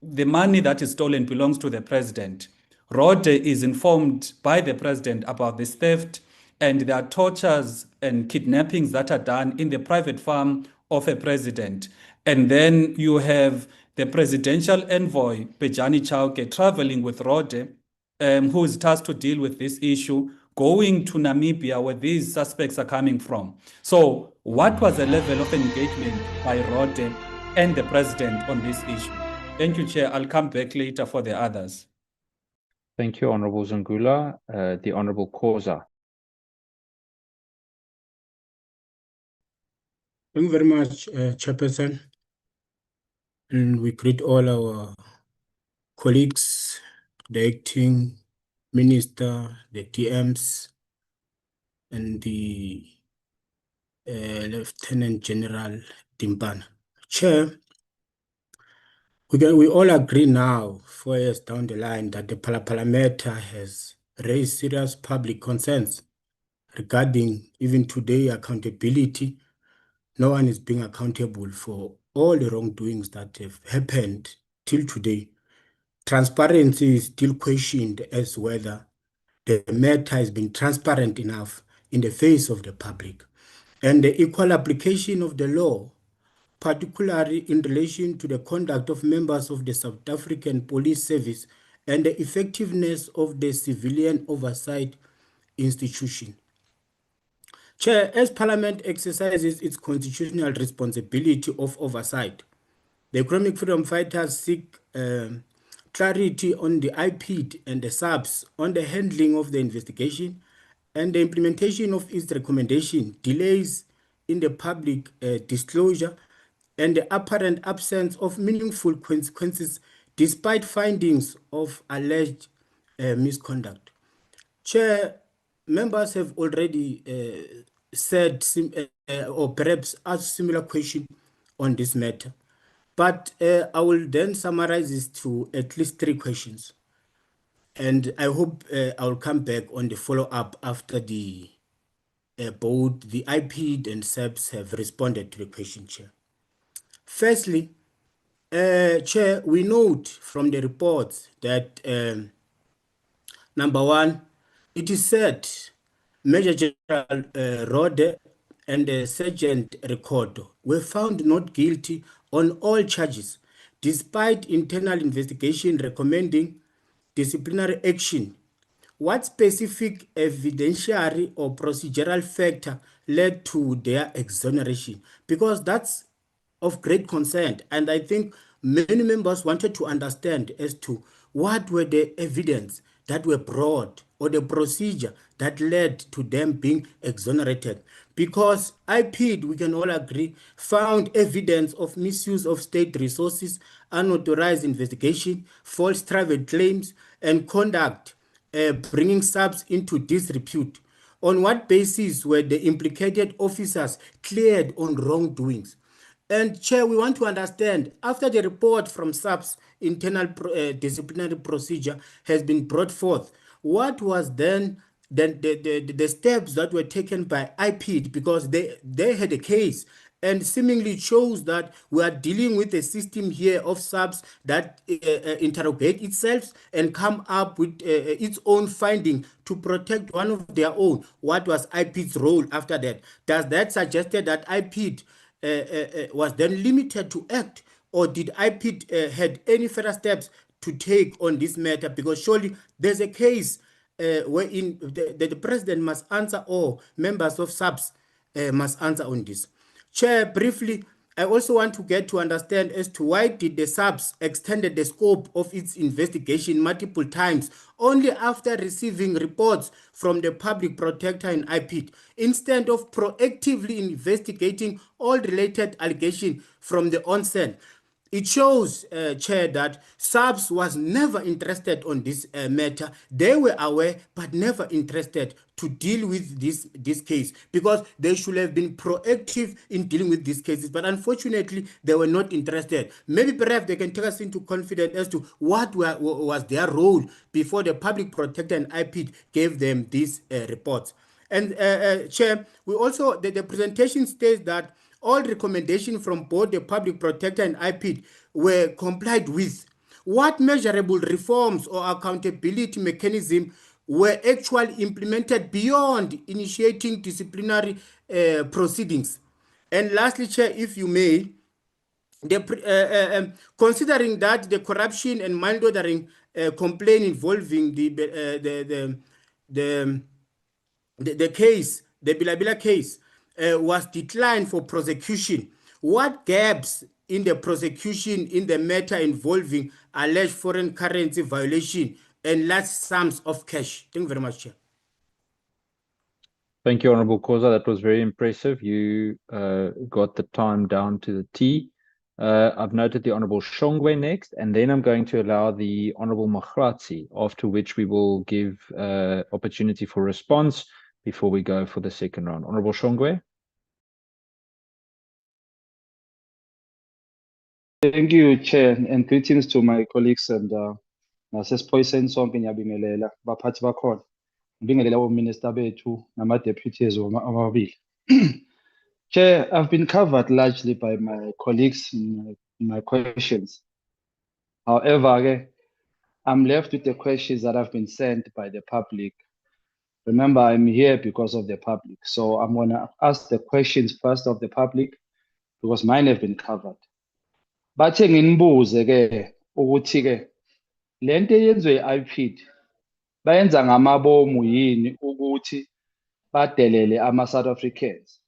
the money that is stolen belongs to the president. Rode is informed by the president about this theft, and there are tortures and kidnappings that are done in the private farm of a president. And then you have the presidential envoy, Bejani Chauke, traveling with Rode, who is tasked to deal with this issue, going to Namibia where these suspects are coming from. So what was the level of engagement by Rode and the president on this issue? Thank you, Chair. I'll come back later for the others. Thank you, Honorable Zungula. The Honorable Khoza. Thank you very much, Chairperson. And we greet all our colleagues, the acting minister, the TMs, and the Lieutenant General Timpana. Chair, we all agree now, 4 years down the line, that the Phala Phala matter has raised serious public concerns regarding, even today, accountability. No one is being accountable for all the wrongdoings that have happened till today. Transparency is still questioned as whether the matter has been transparent enough in the face of the public. And the equal application of the law, particularly in relation to the conduct of members of the South African Police Service and the effectiveness of the civilian oversight institution. Chair, as Parliament exercises its constitutional responsibility of oversight, the economic freedom fighters seek clarity on the IPID and the SAPS on the handling of the investigation and the implementation of its recommendation, delays in the public disclosure, and the apparent absence of meaningful consequences despite findings of alleged misconduct. Chair, members have already said or perhaps asked similar question on this matter, but I will then summarize this to at least 3 questions. And I hope I will come back on the follow-up after the both the IPID and SAPS have responded to the question, Chair. Firstly, Chair, we note from the reports that number 1, it is said Major General Rode and Sergeant Ricordo were found not guilty on all charges, despite internal investigation recommending disciplinary action, what specific evidentiary or procedural factor led to their exoneration? Because that's of great concern. And I think many members wanted to understand as to what were the evidence that were brought or the procedure that led to them being exonerated. Because IPID, we can all agree, found evidence of misuse of state resources, unauthorized investigation, false private claims, and conduct bringing SAPS into disrepute. On what basis were the implicated officers cleared on wrongdoings? And Chair, we want to understand, after the report from SAPS internal disciplinary procedure has been brought forth, what was then the steps that were taken by IPID, because they had a case and seemingly shows that we are dealing with a system here of SAPS that interrogate itself and come up with its own finding to protect one of their own. What was IPID's role after that? Does that suggest that IPID was then limited to act, or did IPID had any further steps to take on this matter? Because surely there's a case wherein the president must answer, or members of SAPS must answer on this. Chair, briefly, I also want to get to understand as to why did the SAPS extended the scope of its investigation multiple times only after receiving reports from the public protector in IPID, instead of proactively investigating all related allegations from the onset. It shows, Chair, that SAPS was never interested on this matter. They were aware, but never interested to deal with this case, because they should have been proactive in dealing with these cases. But unfortunately, they were not interested. Maybe perhaps they can take us into confidence as to what was their role before the public protector and IPID gave them these reports. And Chair, we also, the presentation states that all recommendations from both the public protector and IPID were complied with. What measurable reforms or accountability mechanism were actually implemented beyond initiating disciplinary proceedings? And lastly, Chair, if you may, considering that the corruption and money laundering complaint involving the case, the Bila case, was declined for prosecution, what gaps in the prosecution in the matter involving alleged foreign currency violation and large sums of cash? Thank you very much, Chair. Thank you, Honorable Khoza. That was very impressive. You got the time down to the T. I've noted the Honorable Shongwe next, and then I'm going to allow the Honorable Mahratsi, after which we will give opportunity for response before we go for the second round. Honorable Shongwe. Thank you, Chair, and greetings to my colleagues and nasesiphoyiseni sonke ngiyabingelela baphathi bakhona. Ngibingelela ominister bethu nama-deputies amabili. Chair, I've been covered largely by my colleagues in my questions. However, I'm left with the questions that have been sent by the public. Remember, I'm here because of the public. So I'm going to ask the questions first of the public, because mine have been covered. Bathe nginibuze ke ukuthi ke lento yenziwe iPID bayenza ngamabomu yini ukuthi badelele ama-South Africans?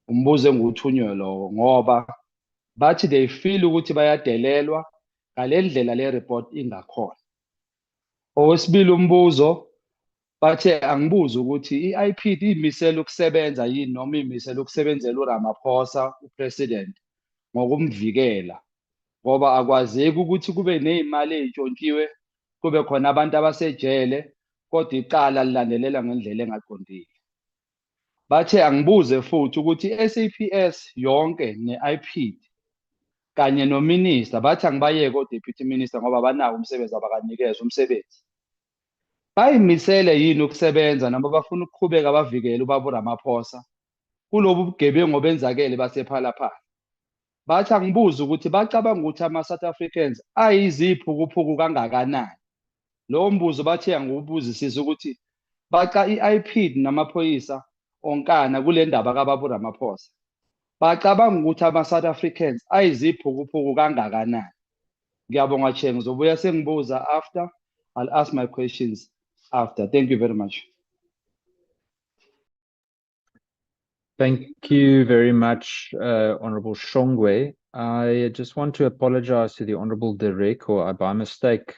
Umbuzo enguthunywe lowo, ngoba bathi they feel ukuthi bayadelelwa ngale ndlela le report ingakhona. Owesibili umbuzo, bathe angibuze ukuthi i-IPID imisela ukusebenza yini noma imisela ukusebenzela uRamaphosa upresident ngokumvikela, ngoba akwazeki ukuthi kube nezimali ezintshontshiwe kube khona abantu abasejele kodwa icala lilandelela ngendlela engaqondile. Bathe angibuze futhi ukuthi SAPS yonke ne-IPID kanye nominister, bathi angibayeke o-deputy minister ngoba banawo umsebenzi abakanikezwa umsebenzi. Bayimisele yini ukusebenza noma bafuna ukuqhubeka bavikele ubaba uRamaphosa kulobu bugebengu obenzakele basePhala Phala? Bathi angibuze ukuthi bacabanga ukuthi ama-South Africans ayiziphukuphuku kangakanani. Lowo mbuzo bathe angiwubuzisisa ukuthi baca i-IPID namaphoyisa onkana kule ndaba kababa uRamaphosa bacabanga ukuthi ama-South Africans ayiziphukuphuku kangakanani. Ngiyabonga Chair, ngizobuya sengibuza after I'll ask my questions after. Thank you very much. Thank you very much, Honorable Shongwe. I just want to apologize to the Honorable Dereko. I, by mistake,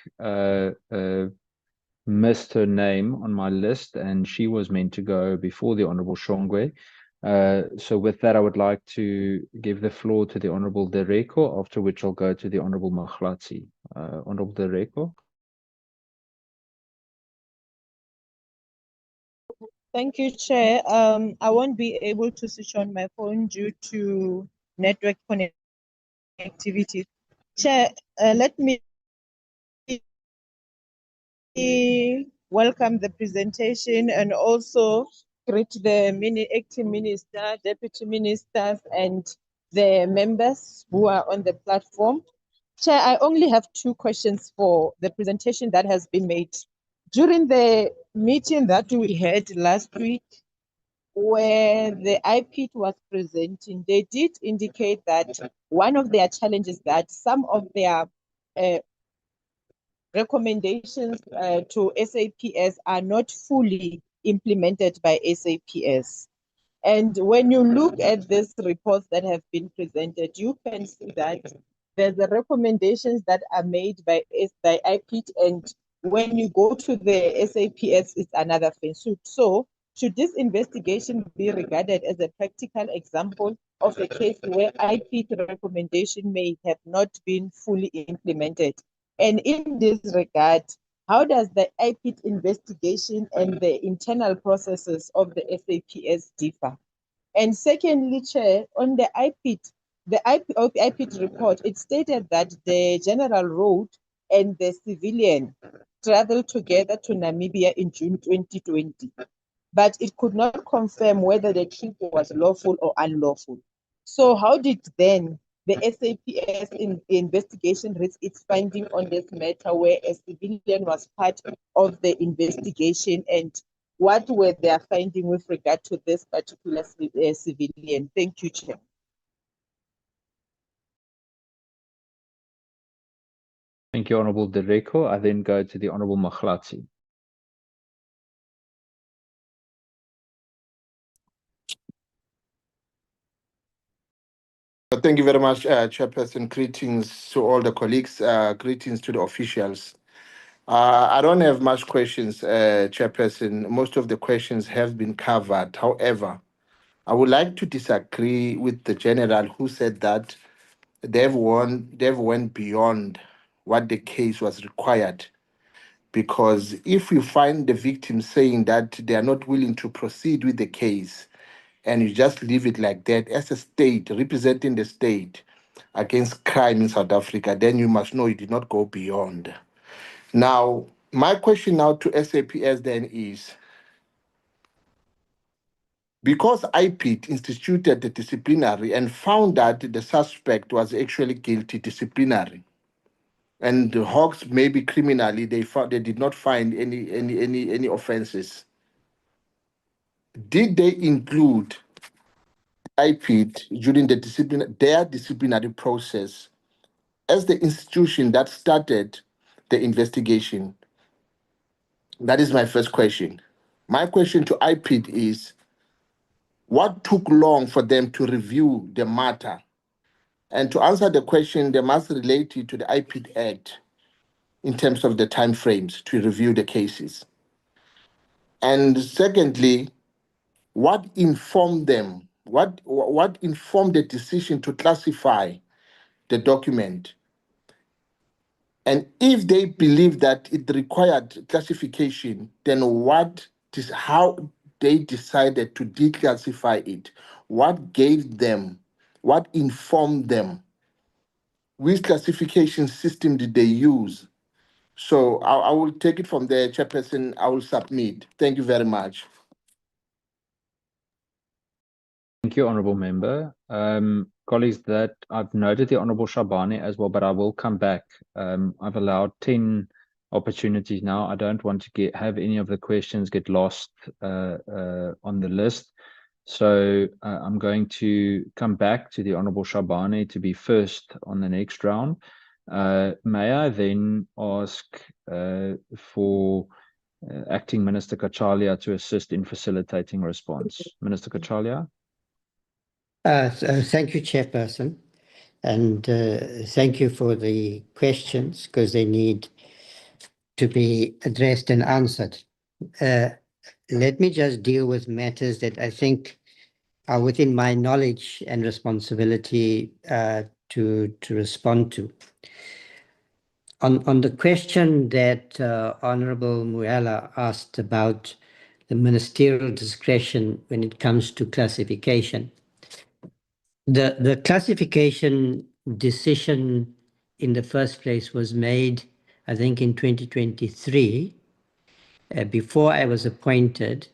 missed her name on my list, and she was meant to go before the Honorable Shongwe. So with that, I would like to give the floor to the Honorable Dereko, after which I'll go to the Honorable Mahlatsi. Honorable Dereko. Thank you, Chair. I won't be able to switch on my phone due to network connectivity. Chair, let me welcome the presentation and also greet the acting minister, deputy ministers, and the members who are on the platform. Chair, I only have 2 questions for the presentation that has been made. During the meeting that we had last week, where the IPID was presenting, they did indicate that one of their challenges that some of their recommendations to SAPS are not fully implemented by SAPS. And when you look at these reports that have been presented, you can see that there's the recommendations that are made by IPID, and when you go to the SAPS, it's another thing. So should this investigation be regarded as a practical example of a case where IPID recommendation may have not been fully implemented? And in this regard, how does the IPID investigation and the internal processes of the SAPS differ? And secondly, Chair, on the IPID report, it stated that the general road and the civilian traveled together to Namibia in June 2020, but it could not confirm whether the trip was lawful or unlawful. So how did then the SAPS investigation reach its finding on this matter where a civilian was part of the investigation, and what were their findings with regard to this particular civilian? Thank you, Chair. Thank you, Honorable Dereko. I then go to the Honorable Mahlatsi. Thank you very much, Chairperson. Greetings to all the colleagues. Greetings to the officials. I don't have much questions, Chairperson. Most of the questions have been covered. However, I would like to disagree with the general who said that they've went beyond what the case was required. Because if you find the victim saying that they are not willing to proceed with the case, and you just leave it like that as a state, representing the state against crime in South Africa, then you must know you did not go beyond. Now, my question now to SAPS then is, because IPID instituted the disciplinary and found that the suspect was actually guilty disciplinary, and the Hawks maybe criminally, they did not find any offenses. Did they include IPID during their disciplinary process as the institution that started the investigation? That is my first question. My question to IPID is, what took long for them to review the matter? And to answer the question, they must relate it to the IPID Act in terms of the timeframes to review the cases. And secondly, what informed them? What informed the decision to classify the document? And if they believe that it required classification, then how they decided to declassify it? What gave them? What informed them? Which classification system did they use? So I will take it from there, Chairperson. I will submit. Thank you very much. Thank you, Honourable Member. Colleagues, that I've noted the Honourable Shabani as well, but I will come back. I've allowed 10 opportunities now. I don't want to have any of the questions get lost on the list. So I'm going to come back to the Honourable Shabani to be first on the next round. May I then ask for Acting Minister Kachalia to assist in facilitating response? Minister Kachalia? Thank you, Chairperson. And thank you for the questions, because they need to be addressed and answered. Let me just deal with matters that I think are within my knowledge and responsibility to respond to. On the question that Honorable Muela asked about the ministerial discretion when it comes to classification, the classification decision in the first place was made, I think, in 2023, before I was appointed.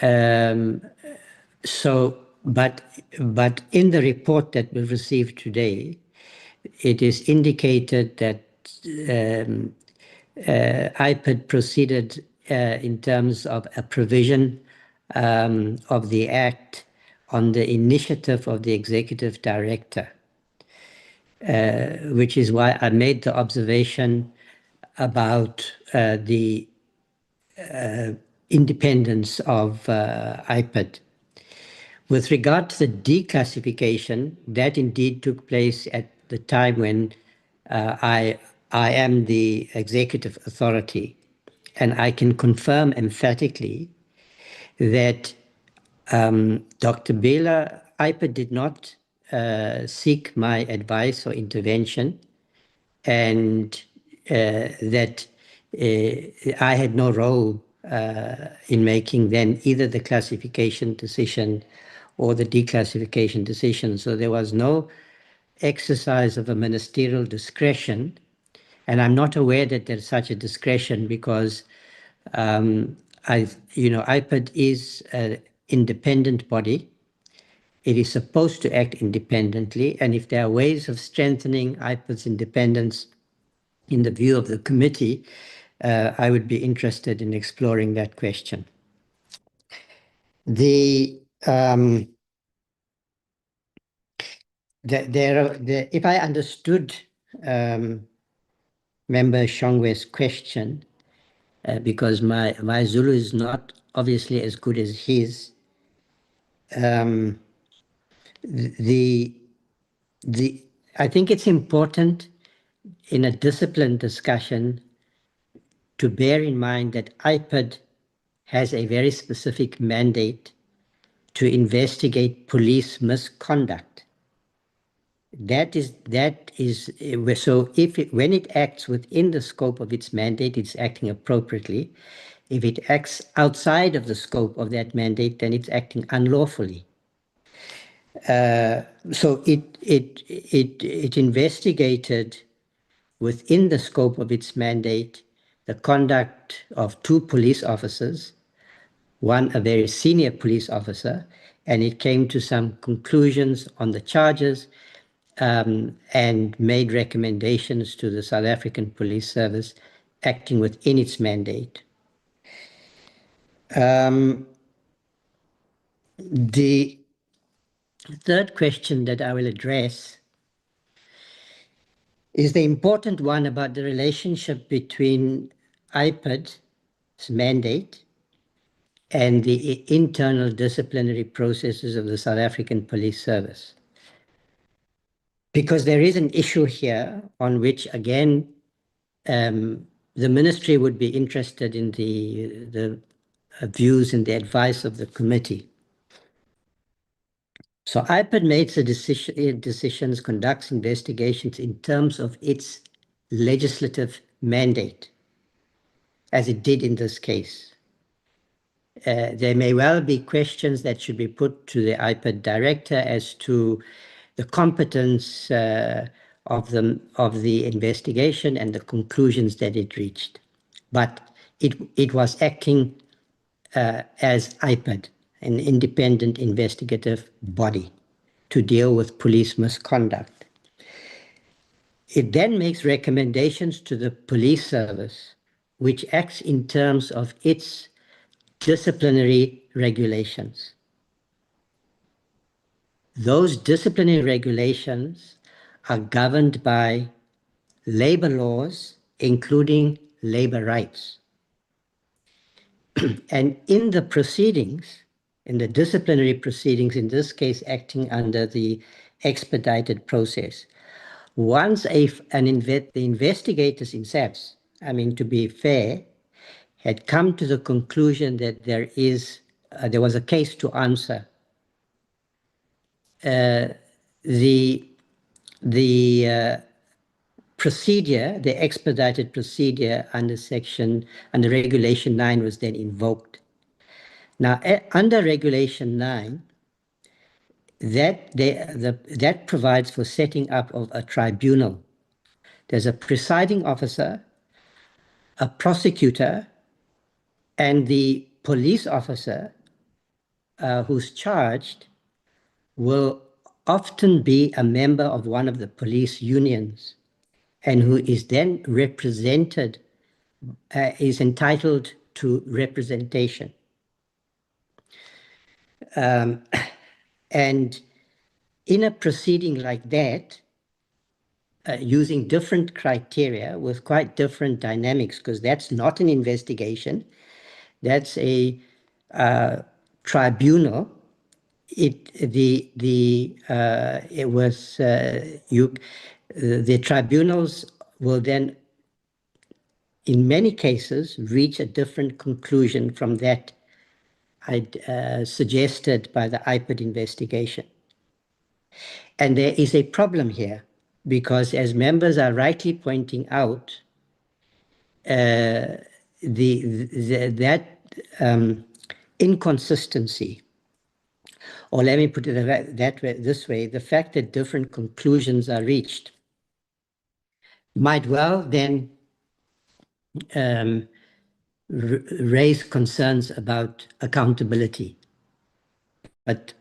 But in the report that we received today, it is indicated that IPID proceeded in terms of a provision of the Act on the initiative of the Executive Director, which is why I made the observation about the independence of IPID. With regard to the declassification, that indeed took place at the time when I am the executive authority, and I can confirm emphatically that Dr. Bela, IPID did not seek my advice or intervention, and that I had no role in making then either the classification decision or the declassification decision. So there was no exercise of a ministerial discretion, and I'm not aware that there's such a discretion, because IPID is an independent body. It is supposed to act independently, and if there are ways of strengthening IPID's independence in the view of the committee, I would be interested in exploring that question. If I understood Member Shongwe's question, because my Zulu is not obviously as good as his, I think it's important in a disciplined discussion to bear in mind that IPID has a very specific mandate to investigate police misconduct. That is so when it acts within the scope of its mandate, it's acting appropriately. If it acts outside of the scope of that mandate, then it's acting unlawfully. So it investigated within the scope of its mandate the conduct of two police officers, one a very senior police officer, and it came to some conclusions on the charges and made recommendations to the South African Police Service acting within its mandate. The third question that I will address is the important one about the relationship between IPID's mandate and the internal disciplinary processes of the South African Police Service. Because there is an issue here on which, again, the ministry would be interested in the views and the advice of the committee. So IPID makes the decisions, conducts investigations in terms of its legislative mandate, as it did in this case. There may well be questions that should be put to the IPID director as to the competence of the investigation and the conclusions that it reached. But it was acting as IPID, an independent investigative body, to deal with police misconduct. It then makes recommendations to the police service, which acts in terms of its disciplinary regulations. Those disciplinary regulations are governed by labor laws, including labor rights. And in the proceedings, in the disciplinary proceedings, in this case acting under the expedited process, once the investigators in SAPS, I mean, to be fair, had come to the conclusion that there was a case to answer, the procedure, the expedited procedure under Regulation 9 was then invoked. Now, under Regulation 9, that provides for setting up of a tribunal. There's a presiding officer, a prosecutor, and the police officer who's charged will often be a member of one of the police unions and who is then represented, is entitled to representation. And in a proceeding like that, using different criteria with quite different dynamics, because that's not an investigation, that's a tribunal. The tribunals will then, in many cases, reach a different conclusion from that suggested by the IPID investigation. And there is a problem here, because as members are rightly pointing out, that inconsistency, or let me put it this way, the fact that different conclusions are reached might well then raise concerns about accountability. But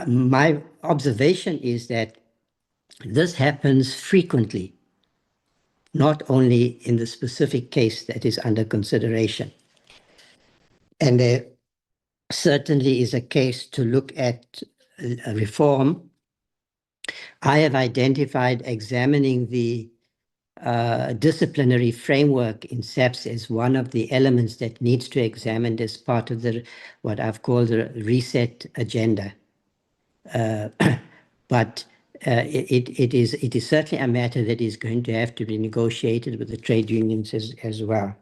my observation is that this happens frequently, not only in the specific case that is under consideration. And there certainly is a case to look at a reform. I have identified examining the disciplinary framework in SAPS as one of the elements that needs to be examined as part of what I've called the reset agenda. But it is certainly a matter that is going to have to be negotiated with the trade unions as well.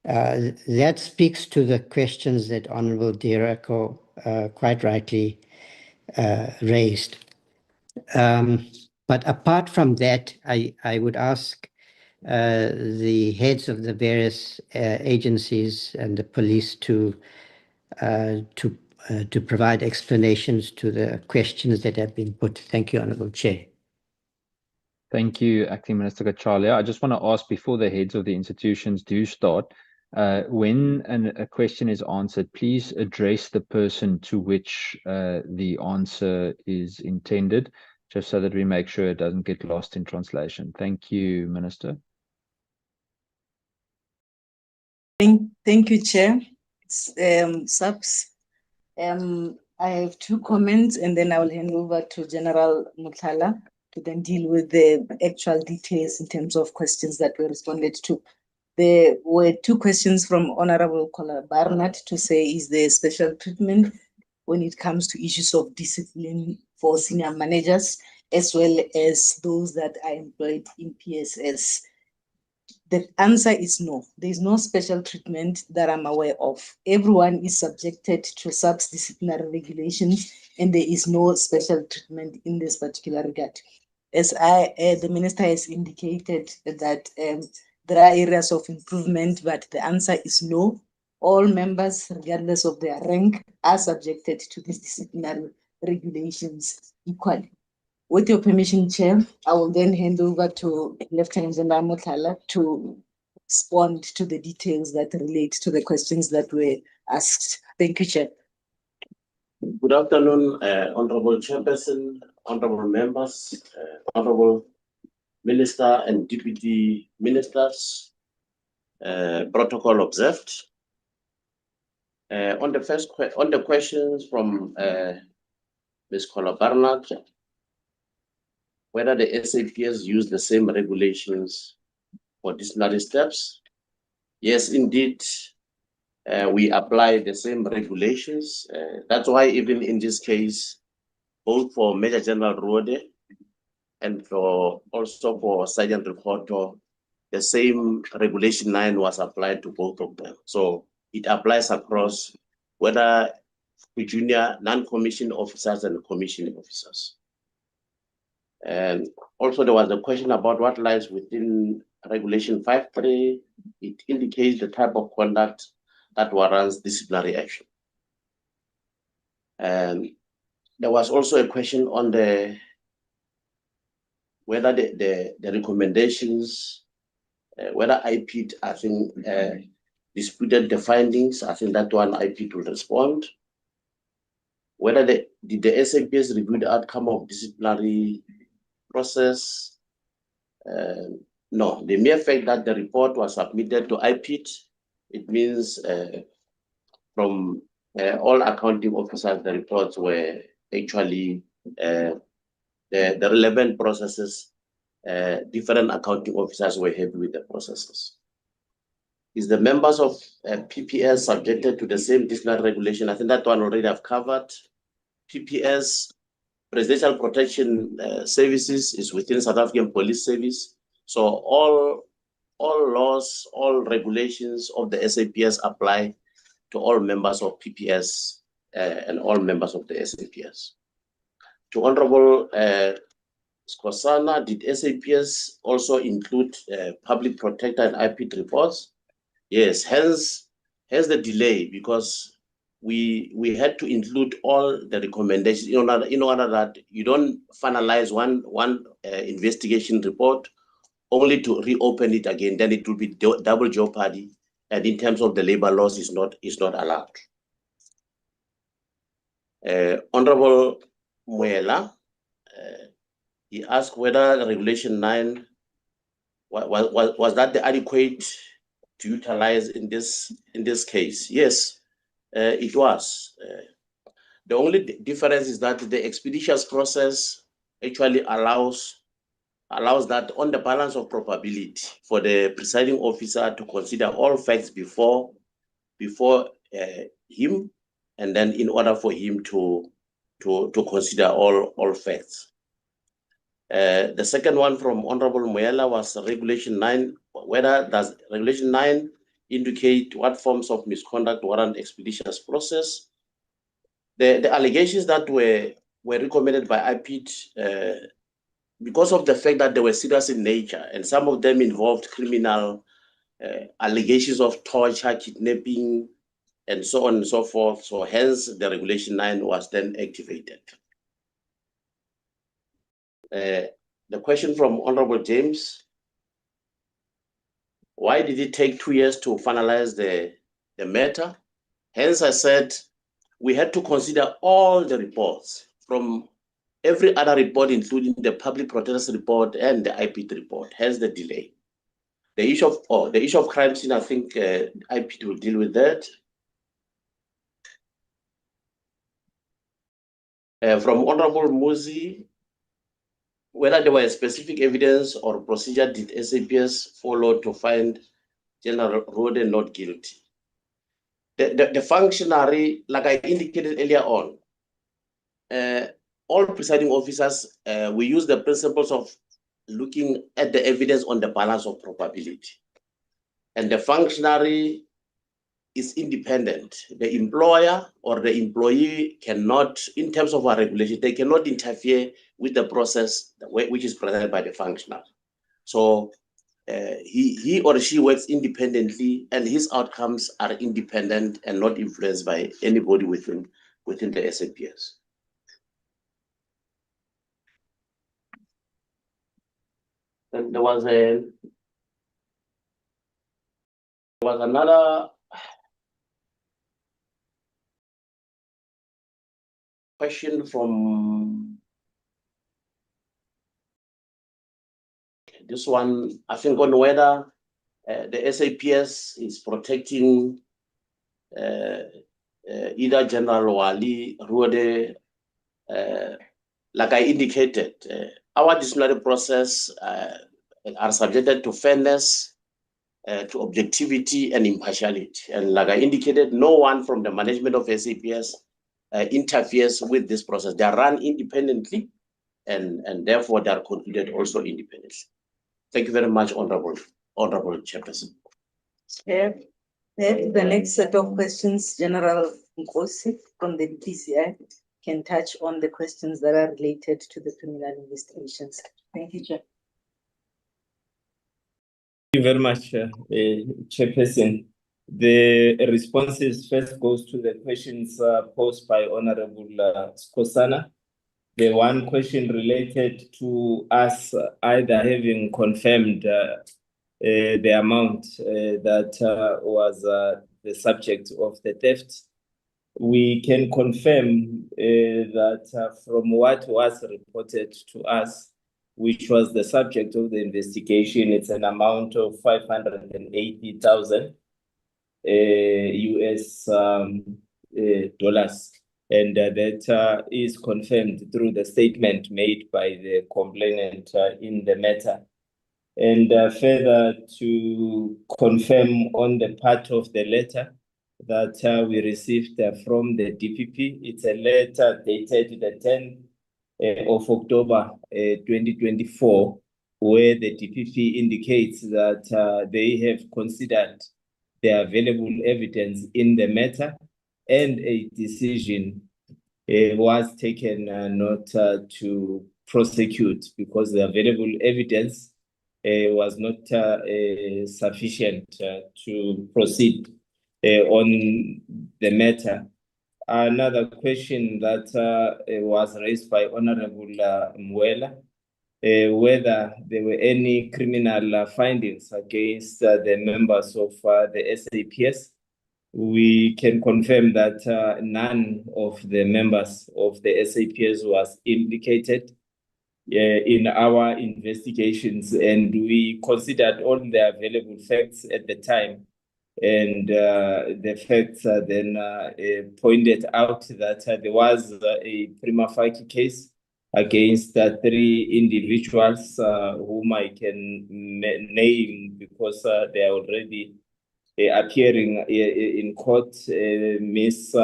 That speaks to the questions that Honorable Dirako quite rightly raised. But apart from that, I would ask the heads of the various agencies and the police to provide explanations to the questions that have been put. Thank you, Honourable Chair. Thank you, Acting Minister Gachalia. I just want to ask, before the heads of the institutions do start, when a question is answered, please address the person to which the answer is intended, just so that we make sure it doesn't get lost in translation. Thank you, Minister. Thank you, Chair. It's SAPS. I have two comments, and then I will hand over to General Muthala to then deal with the actual details in terms of questions that were responded to. There were two questions from Honorable Kola Barnard to say, is there special treatment when it comes to issues of discipline for senior managers, as well as those that are employed in PSS? The answer is no. There is no special treatment that I'm aware of. Everyone is subjected to SAPS disciplinary regulations, and there is no special treatment in this particular regard. As the Minister has indicated that there are areas of improvement, but the answer is no. All members, regardless of their rank, are subjected to these disciplinary regulations equally. With your permission, Chair, I will then hand over to Lieutenant General Muthala to respond to the details that relate to the questions that were asked. Thank you, Chair. Good afternoon, Honorable Chairperson, Honorable members, Honorable Minister and Deputy Ministers. Protocol observed. On the questions from Ms. Kola Barnard, whether the SAPS use the same regulations for disciplinary steps. Yes, indeed, we apply the same regulations. That's why even in this case, both for Major General Rode and also for Sergeant Reporter, the same Regulation 9 was applied to both of them. So it applies across whether junior, non-commissioned officers and commissioned officers. And also there was a question about what lies within Regulation 5.3. It indicates the type of conduct that warrants disciplinary action. And there was also a question on whether the recommendations, whether IPID, I think, disputed the findings. I think that one IPID will respond. Whether did the SAPS review the outcome of disciplinary process? No, the mere fact that the report was submitted to IPID, it means from all accounting officers, the reports were actually the relevant processes. Different accounting officers were happy with the processes. Is the members of PPS subjected to the same disciplinary regulation? I think that one already I've covered. PPS, Presidential Protection Services, is within South African Police Service. So all laws, all regulations of the SAPS apply to all members of PPS and all members of the SAPS. To Honorable Skosana, did SAPS also include public protector and IPID reports? Yes, hence the delay, because we had to include all the recommendations in order that you don't finalize one investigation report only to reopen it again. Then it will be double jeopardy, and in terms of the labor laws, is not allowed. Honorable Muela, he asked whether Regulation 9 was that the adequate to utilize in this case. Yes, it was. The only difference is that the expeditious process actually allows that on the balance of probability for the presiding officer to consider all facts before him, and then in order for him to consider all facts. The second one from Honorable Moyela was Regulation 9. Whether does Regulation 9 indicate what forms of misconduct warrant expeditious process? The allegations that were recommended by IPID, because of the fact that they were serious in nature, and some of them involved criminal allegations of torture, kidnapping, and so on and so forth. So hence the Regulation 9 was then activated. The question from Honorable James: why did it take 2 years to finalize the matter? Hence I said we had to consider all the reports, from every other report, including the public protest report and the IPID report, hence the delay. The issue of crime scene, I think IPID will deal with that. From Honorable Muzi, whether there was specific evidence or procedure did SAPS follow to find General Rode not guilty? The functionary, like I indicated earlier on, all presiding officers, we use the principles of looking at the evidence on the balance of probability. And the functionary is independent. The employer or the employee cannot, in terms of our regulation, they cannot interfere with the process which is presented by the functionary. So he or she works independently, and his outcomes are independent and not influenced by anybody within the SAPS. And there was another question from this one, I think, on whether the SAPS is protecting either General Wali, Rode. Like I indicated, our disciplinary process are subjected to fairness, to objectivity and impartiality. And like I indicated, no one from the management of SAPS interferes with this process. They are run independently and therefore they are concluded also independently. Thank you very much, Honorable Chairperson. The next set of questions, General Nkosi from the DPCI can touch on the questions that are related to the criminal investigations. Thank you, Chair. Thank you very much, Chairperson. The responses first goes to the questions posed by Honorable Skosana. The one question related to us either having confirmed the amount that was the subject of the theft. We can confirm that from what was reported to us, which was the subject of the investigation, it's an amount of 580,000 US dollars. And that is confirmed through the statement made by the complainant in the matter. And further to confirm on the part of the letter that we received from the DPP, it's a letter dated the 10th of October 2024, where the DPP indicates that they have considered the available evidence in the matter and a decision was taken not to prosecute because the available evidence was not sufficient to proceed on the matter. Another question that was raised by Honorable Mwela, whether there were any criminal findings against the members of the SAPS. We can confirm that none of the members of the SAPS was implicated in our investigations, and we considered all the available facts at the time. And the facts then pointed out that there was a prima facie case against 3 individuals whom I can name because they are already appearing in court. Miss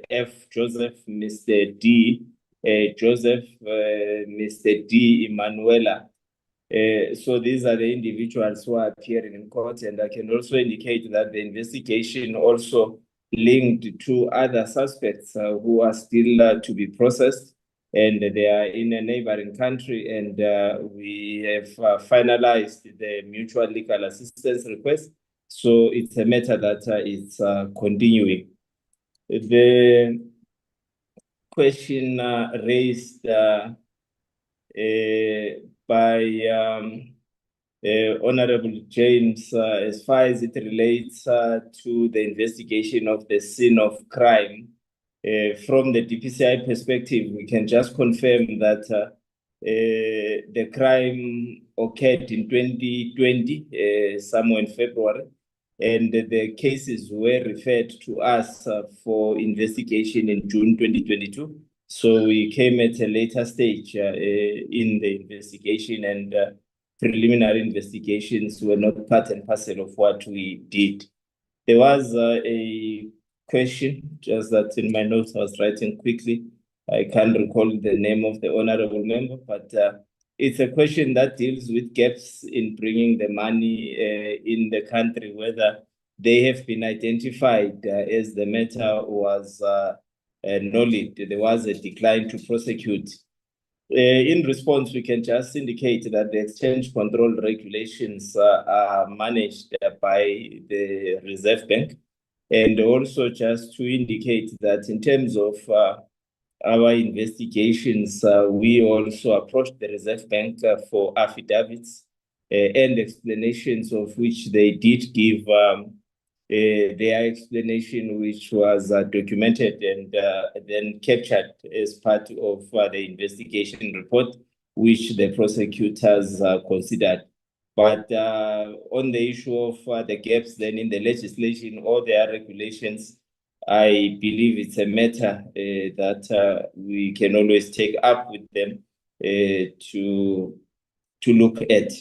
F. Joseph, Mr. D. Joseph, Mr. D. Emanuela. So these are the individuals who are appearing in court, and I can also indicate that the investigation also linked to other suspects who are still to be processed, and they are in a neighboring country, and we have finalized the mutual legal assistance request. So it's a matter that is continuing. The question raised by Honorable James, as far as it relates to the investigation of the scene of crime, from the DPCI perspective, we can just confirm that the crime occurred in 2020, somewhere in February, and the cases were referred to us for investigation in June 2022. So we came at a later stage in the investigation, and preliminary investigations were not part and parcel of what we did. There was a question, just that in my notes I was writing quickly. I can't recall the name of the honorable member, but it's a question that deals with gaps in bringing the money in the country, whether they have been identified as the matter was nulled. There was a decline to prosecute. In response, we can just indicate that the exchange control regulations are managed by the Reserve Bank, and also just to indicate that in terms of our investigations, we also approached the Reserve Bank for affidavits and explanations, of which they did give their explanation, which was documented and then captured as part of the investigation report, which the prosecutors considered. But on the issue of the gaps then in the legislation or their regulations, I believe it's a matter that we can always take up with them to look at.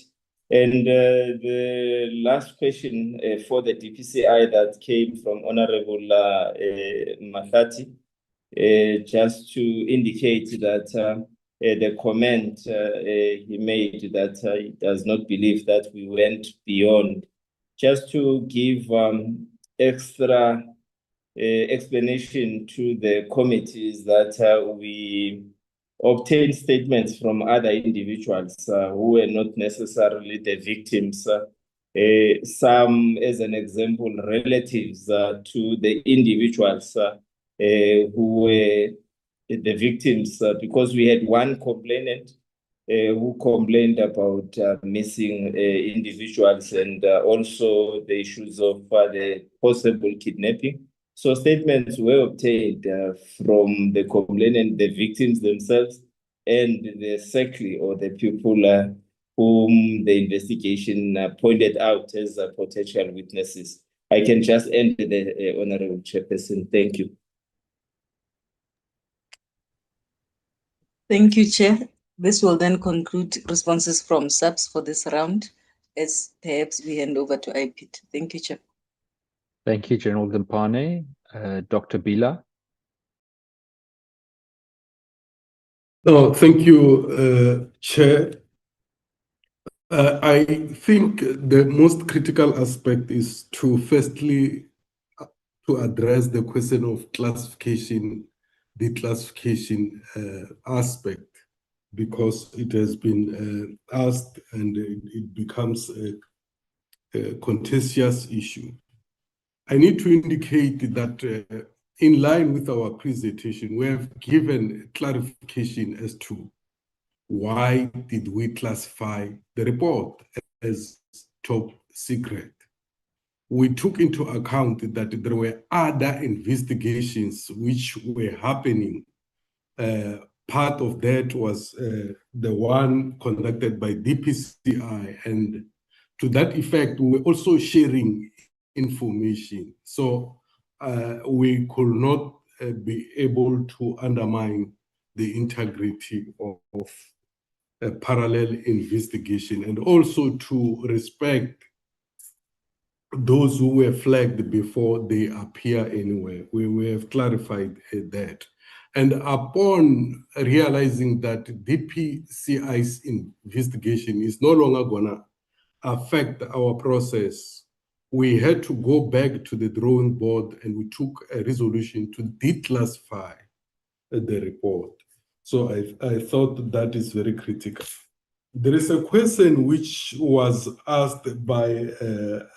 And the last question for the DPCI that came from Honorable Mahati, just to indicate that the comment he made that he does not believe that we went beyond, just to give extra explanation to the committees that we obtain statements from other individuals who were not necessarily the victims. Some, as an example, relatives to the individuals who were the victims, because we had one complainant who complained about missing individuals and also the issues of the possible kidnapping. So statements were obtained from the complainant, the victims themselves, and the SECLI, or the people whom the investigation pointed out as potential witnesses. I can just end the Honorable Chairperson. Thank you. Thank you, Chair. This will then conclude responses from SAPS for this round, as perhaps we hand over to IPID. Thank you, Chair. Thank you, General Dimpane. Dr. Bila. No, thank you, Chair. I think the most critical aspect is to firstly to address the question of classification, the classification aspect, because it has been asked and it becomes a contentious issue. I need to indicate that in line with our presentation, we have given clarification as to why did we classify the report as top secret. We took into account that there were other investigations which were happening. Part of that was the one conducted by DPCI, and to that effect, we were also sharing information. So we could not be able to undermine the integrity of a parallel investigation, and also to respect those who were flagged before they appear anywhere. We have clarified that. And upon realizing that DPCI's investigation is no longer gonna affect our process, we had to go back to the drawing board and we took a resolution to declassify the report. So I thought that is very critical. There is a question which was asked by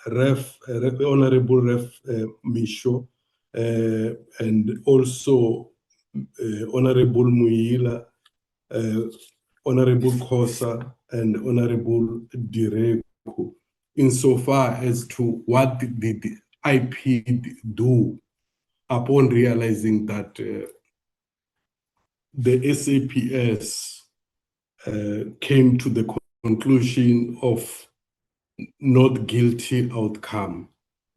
Honorable Ref Misho and also Honorable Muila, Honorable Kosa, and Honorable Direko, insofar as to what did IPID do upon realizing that the SAPS came to the conclusion of not guilty outcome.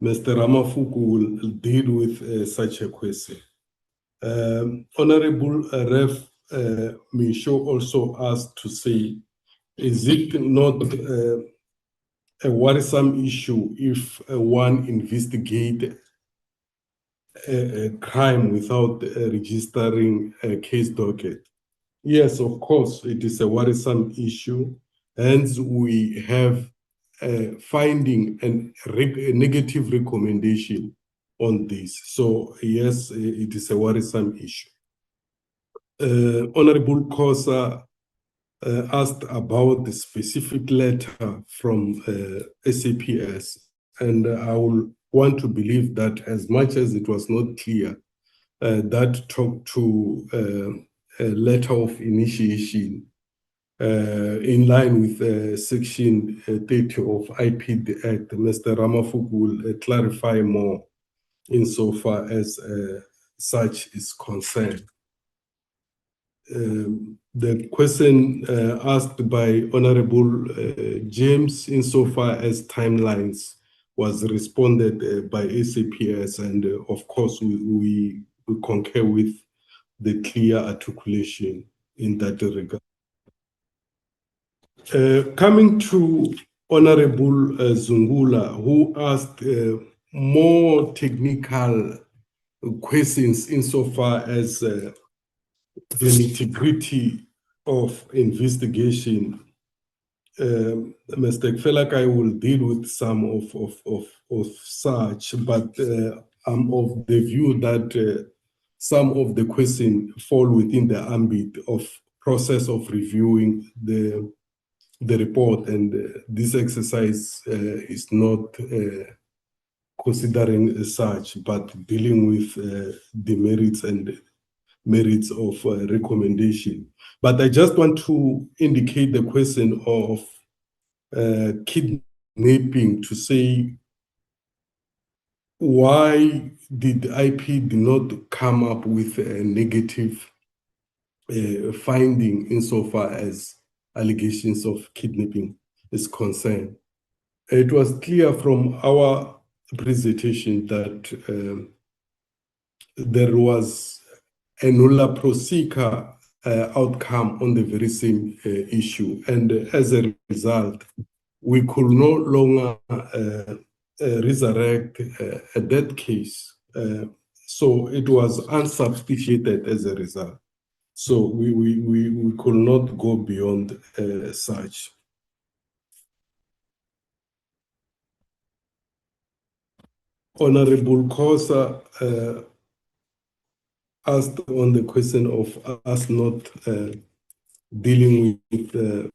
Mr. Ramafuku will deal with such a question. Honorable Ref Misho also asked to say, is it not a worrisome issue if one investigates a crime without registering a case docket? Yes, of course, it is a worrisome issue. Hence, we have a finding and a negative recommendation on this. So, yes, it is a worrisome issue. Honorable Kosa asked about the specific letter from SAPS, and I will want to believe that as much as it was not clear, that talked to a letter of initiation in line with Section 30 of IPID Act. Mr. Ramafuku will clarify more insofar as such is concerned. The question asked by Honorable James insofar as timelines was responded by SAPS, and of course we concur with the clear articulation in that regard. Coming to Honorable Zungula, who asked more technical questions insofar as the nitty-gritty of investigation. Mr. Kfelaka will deal with some of such, but I'm of the view that some of the questions fall within the ambit of process of reviewing the report, and this exercise is not considering such, but dealing with the merits of recommendation. But I just want to indicate the question of kidnapping, to say, why did IPID not come up with a negative finding insofar as allegations of kidnapping is concerned? It was clear from our presentation that there was a nulla prosequi outcome on the very same issue, and as a result, we could no longer resurrect a dead case. So it was unsubstantiated as a result. So we could not go beyond such. Honorable Kosa asked on the question of us not dealing with the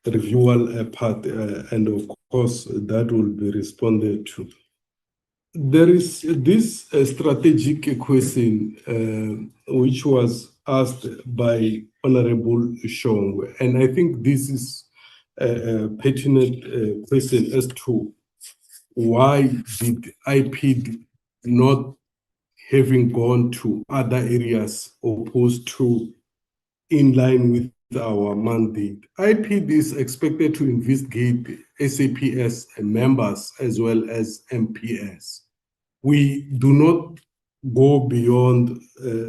reviewal part, and of course that will be responded to. There is this strategic question which was asked by Honorable Shongwe, and I think this is a pertinent question as to why did IPID not, having gone to other areas opposed to in line with our mandate. IPID is expected to investigate SAPS members as well as MPS. We do not go beyond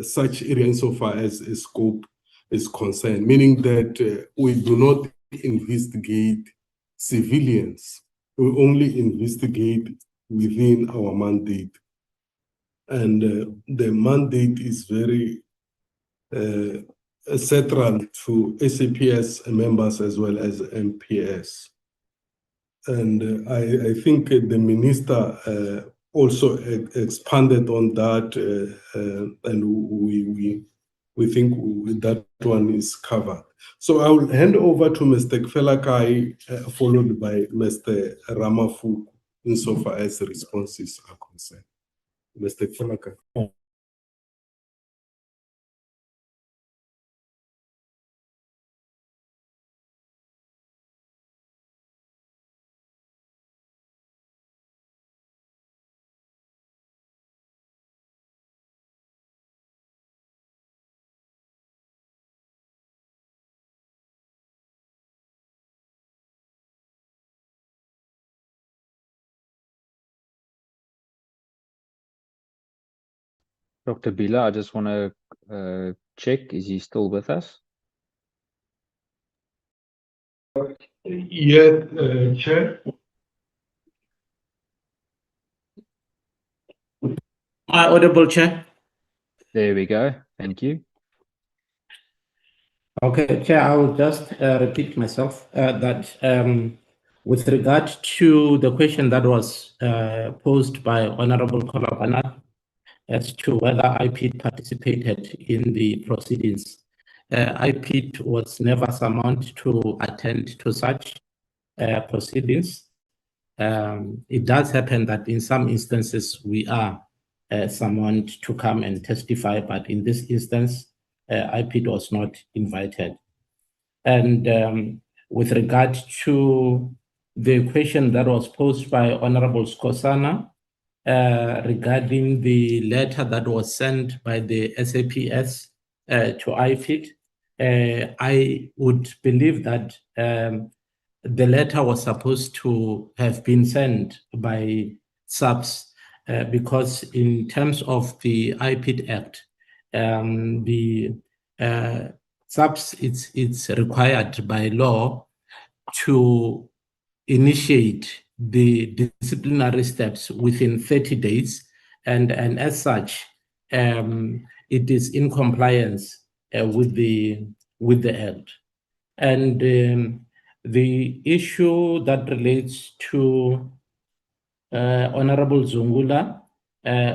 such area insofar as scope is concerned, meaning that we do not investigate civilians. We only investigate within our mandate. And the mandate is very central to SAPS members as well as MPS. And I think the minister also expanded on that, and we think that one is covered. So I will hand over to Mr. Kfelakai, followed by Mr. Ramafu, insofar as the responses are concerned. Mr. Kfelakai. Dr. Bila, I just want to check, is he still with us? Yes, Chair. Audible, Chair. There we go. Thank you. Okay, Chair, I will just repeat myself that with regard to the question that was posed by Honorable Kolabana as to whether IPID participated in the proceedings, IPID was never summoned to attend to such proceedings. It does happen that in some instances we are summoned to come and testify, but in this instance, IPID was not invited. And with regard to the question that was posed by Honorable Skosana regarding the letter that was sent by the SAPS to IPID, I would believe that the letter was supposed to have been sent by SAPS because in terms of the IPID Act, the SAPS, it's required by law to initiate the disciplinary steps within 30 days, and as such, it is in compliance with the Act. And the issue that relates to Honorable Zungula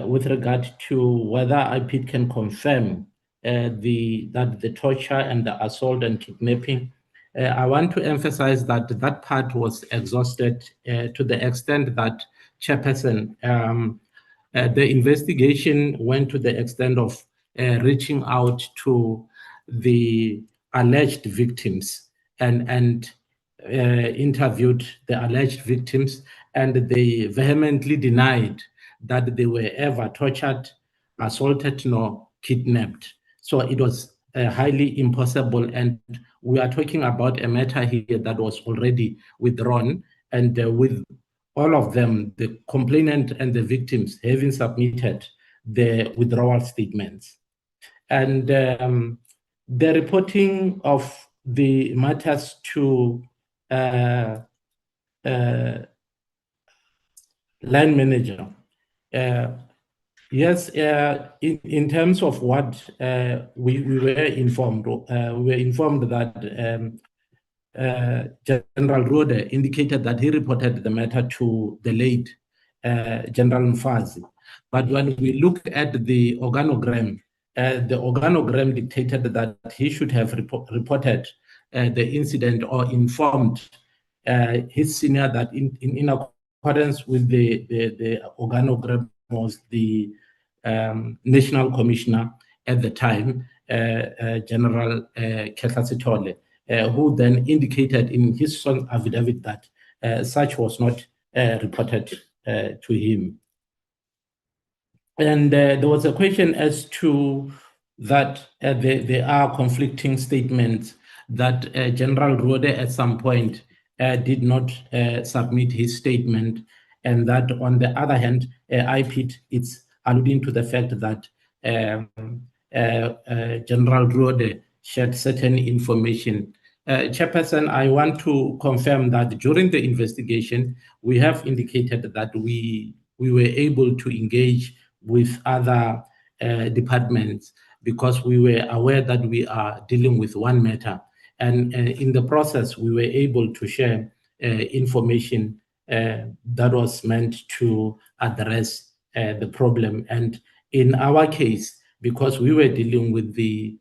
with regard to whether IPID can confirm that the torture and the assault and kidnapping, I want to emphasize that that part was exhausted to the extent that, Chairperson, the investigation went to the extent of reaching out to the alleged victims and interviewed the alleged victims, and they vehemently denied that they were ever tortured, assaulted, nor kidnapped. So it was highly impossible, and we are talking about a matter here that was already withdrawn, and with all of them, the complainant and the victims, having submitted the withdrawal statements. And the reporting of the matters to line manager. Yes, in terms of what we were informed, that General Rode indicated that he reported the matter to the late General Mfazi. But when we look at the organogram dictated that he should have reported the incident or informed his senior that in accordance with the organogram was the National Commissioner at the time, General Khetla Sithole, who then indicated in his son affidavit that such was not reported to him. And there was a question as to that there are conflicting statements that General Rode at some point did not submit his statement, and that on the other hand, IPID, it's alluding to the fact that General Rode shared certain information. Chairperson, I want to confirm that during the investigation, we have indicated that we were able to engage with other departments because we were aware that we are dealing with one matter. And in the process, we were able to share information that was meant to address the problem. And in our case, because we were dealing with the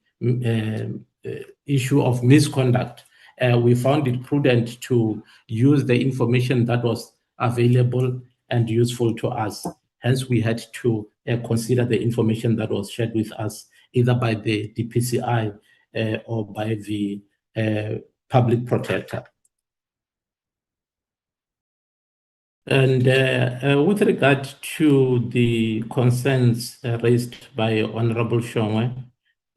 issue of misconduct, we found it prudent to use the information that was available and useful to us. Hence, we had to consider the information that was shared with us either by the DPCI or by the public protector. And with regard to the concerns raised by Honorable Shongwe,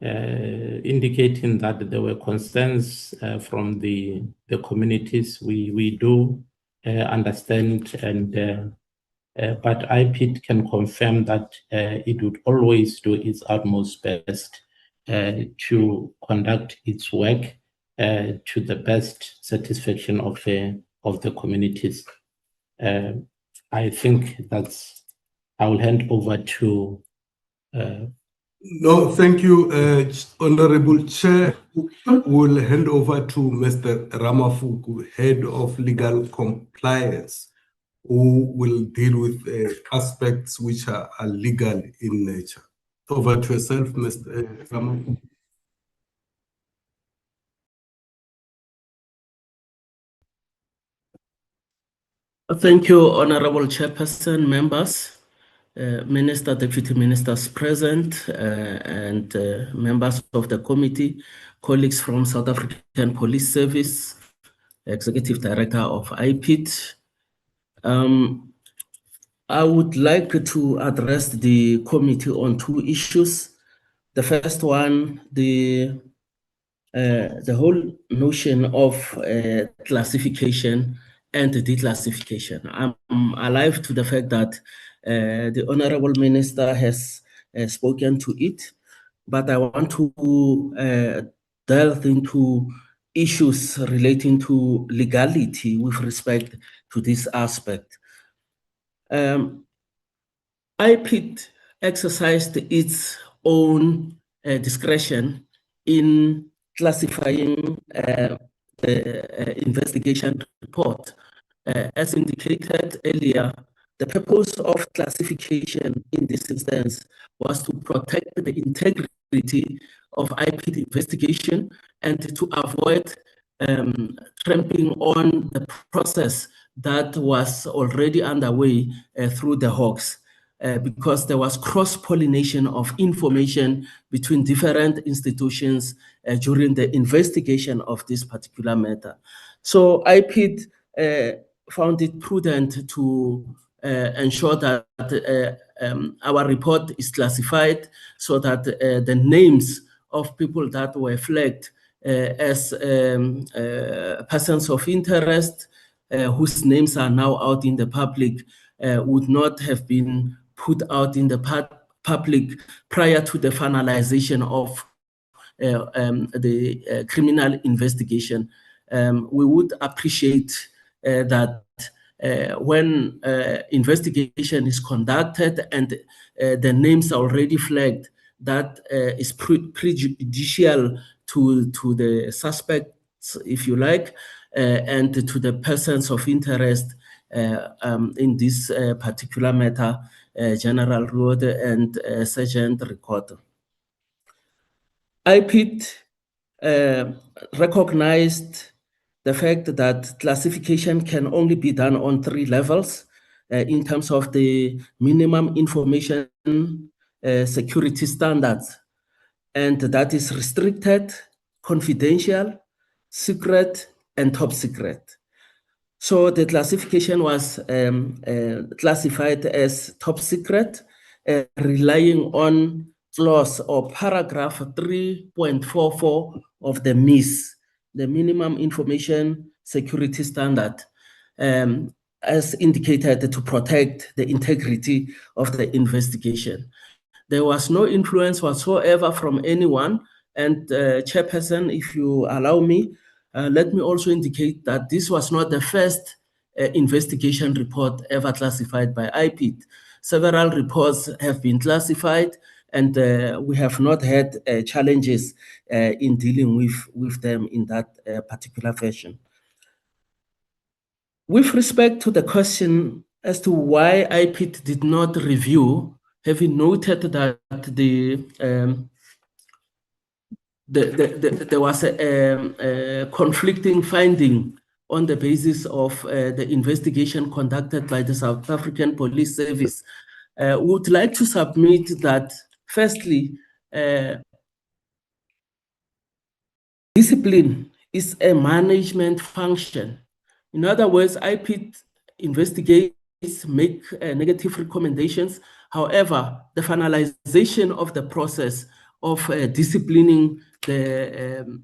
indicating that there were concerns from the communities, we do understand, and but IPID can confirm that it would always do its utmost best to conduct its work to the best satisfaction of the communities. I think I will hand over to. No, thank you, Honorable Chair. We'll hand over to Mr. Ramafuku, Head of Legal Compliance, who will deal with aspects which are legal in nature. Over to yourself, Mr. Ramafuku. Thank you, Honorable Chairperson, members, Minister, Deputy Ministers present, and members of the committee, colleagues from South African Police Service, Executive Director of IPID. I would like to address the committee on two issues. The first one, the whole notion of classification and declassification. I'm alive to the fact that the Honorable Minister has spoken to it, but I want to delve into issues relating to legality with respect to this aspect. IPID exercised its own discretion in classifying the investigation report. As indicated earlier, the purpose of classification in this instance was to protect the integrity of IPID investigation and to avoid trampling on the process that was already underway through the Hawks. Because there was cross-pollination of information between different institutions during the investigation of this particular matter. So IPID found it prudent to ensure that our report is classified so that the names of people that were flagged as persons of interest, whose names are now out in the public, would not have been put out in the public prior to the finalization of the criminal investigation. We would appreciate that when investigation is conducted and the names are already flagged, that is prejudicial to the suspects, if you like, and to the persons of interest in this particular matter, General Rode and Sergeant Ricotta. IPID recognized the fact that classification can only be done on 3 levels in terms of the minimum information security standards, and that is restricted, confidential, secret, and top secret. So the classification was classified as top secret, relying on clause or paragraph 3.44 of the MIS, the Minimum Information Security Standard, as indicated to protect the integrity of the investigation. There was no influence whatsoever from anyone. And Chairperson, if you allow me, let me also indicate that this was not the first investigation report ever classified by IPID. Several reports have been classified, and we have not had challenges in dealing with them in that particular fashion. With respect to the question as to why IPID did not review, having noted that there was a conflicting finding on the basis of the investigation conducted by the South African Police Service, would like to submit that, firstly, discipline is a management function. In other words, IPID investigates, make negative recommendations. However, the finalization of the process of disciplining the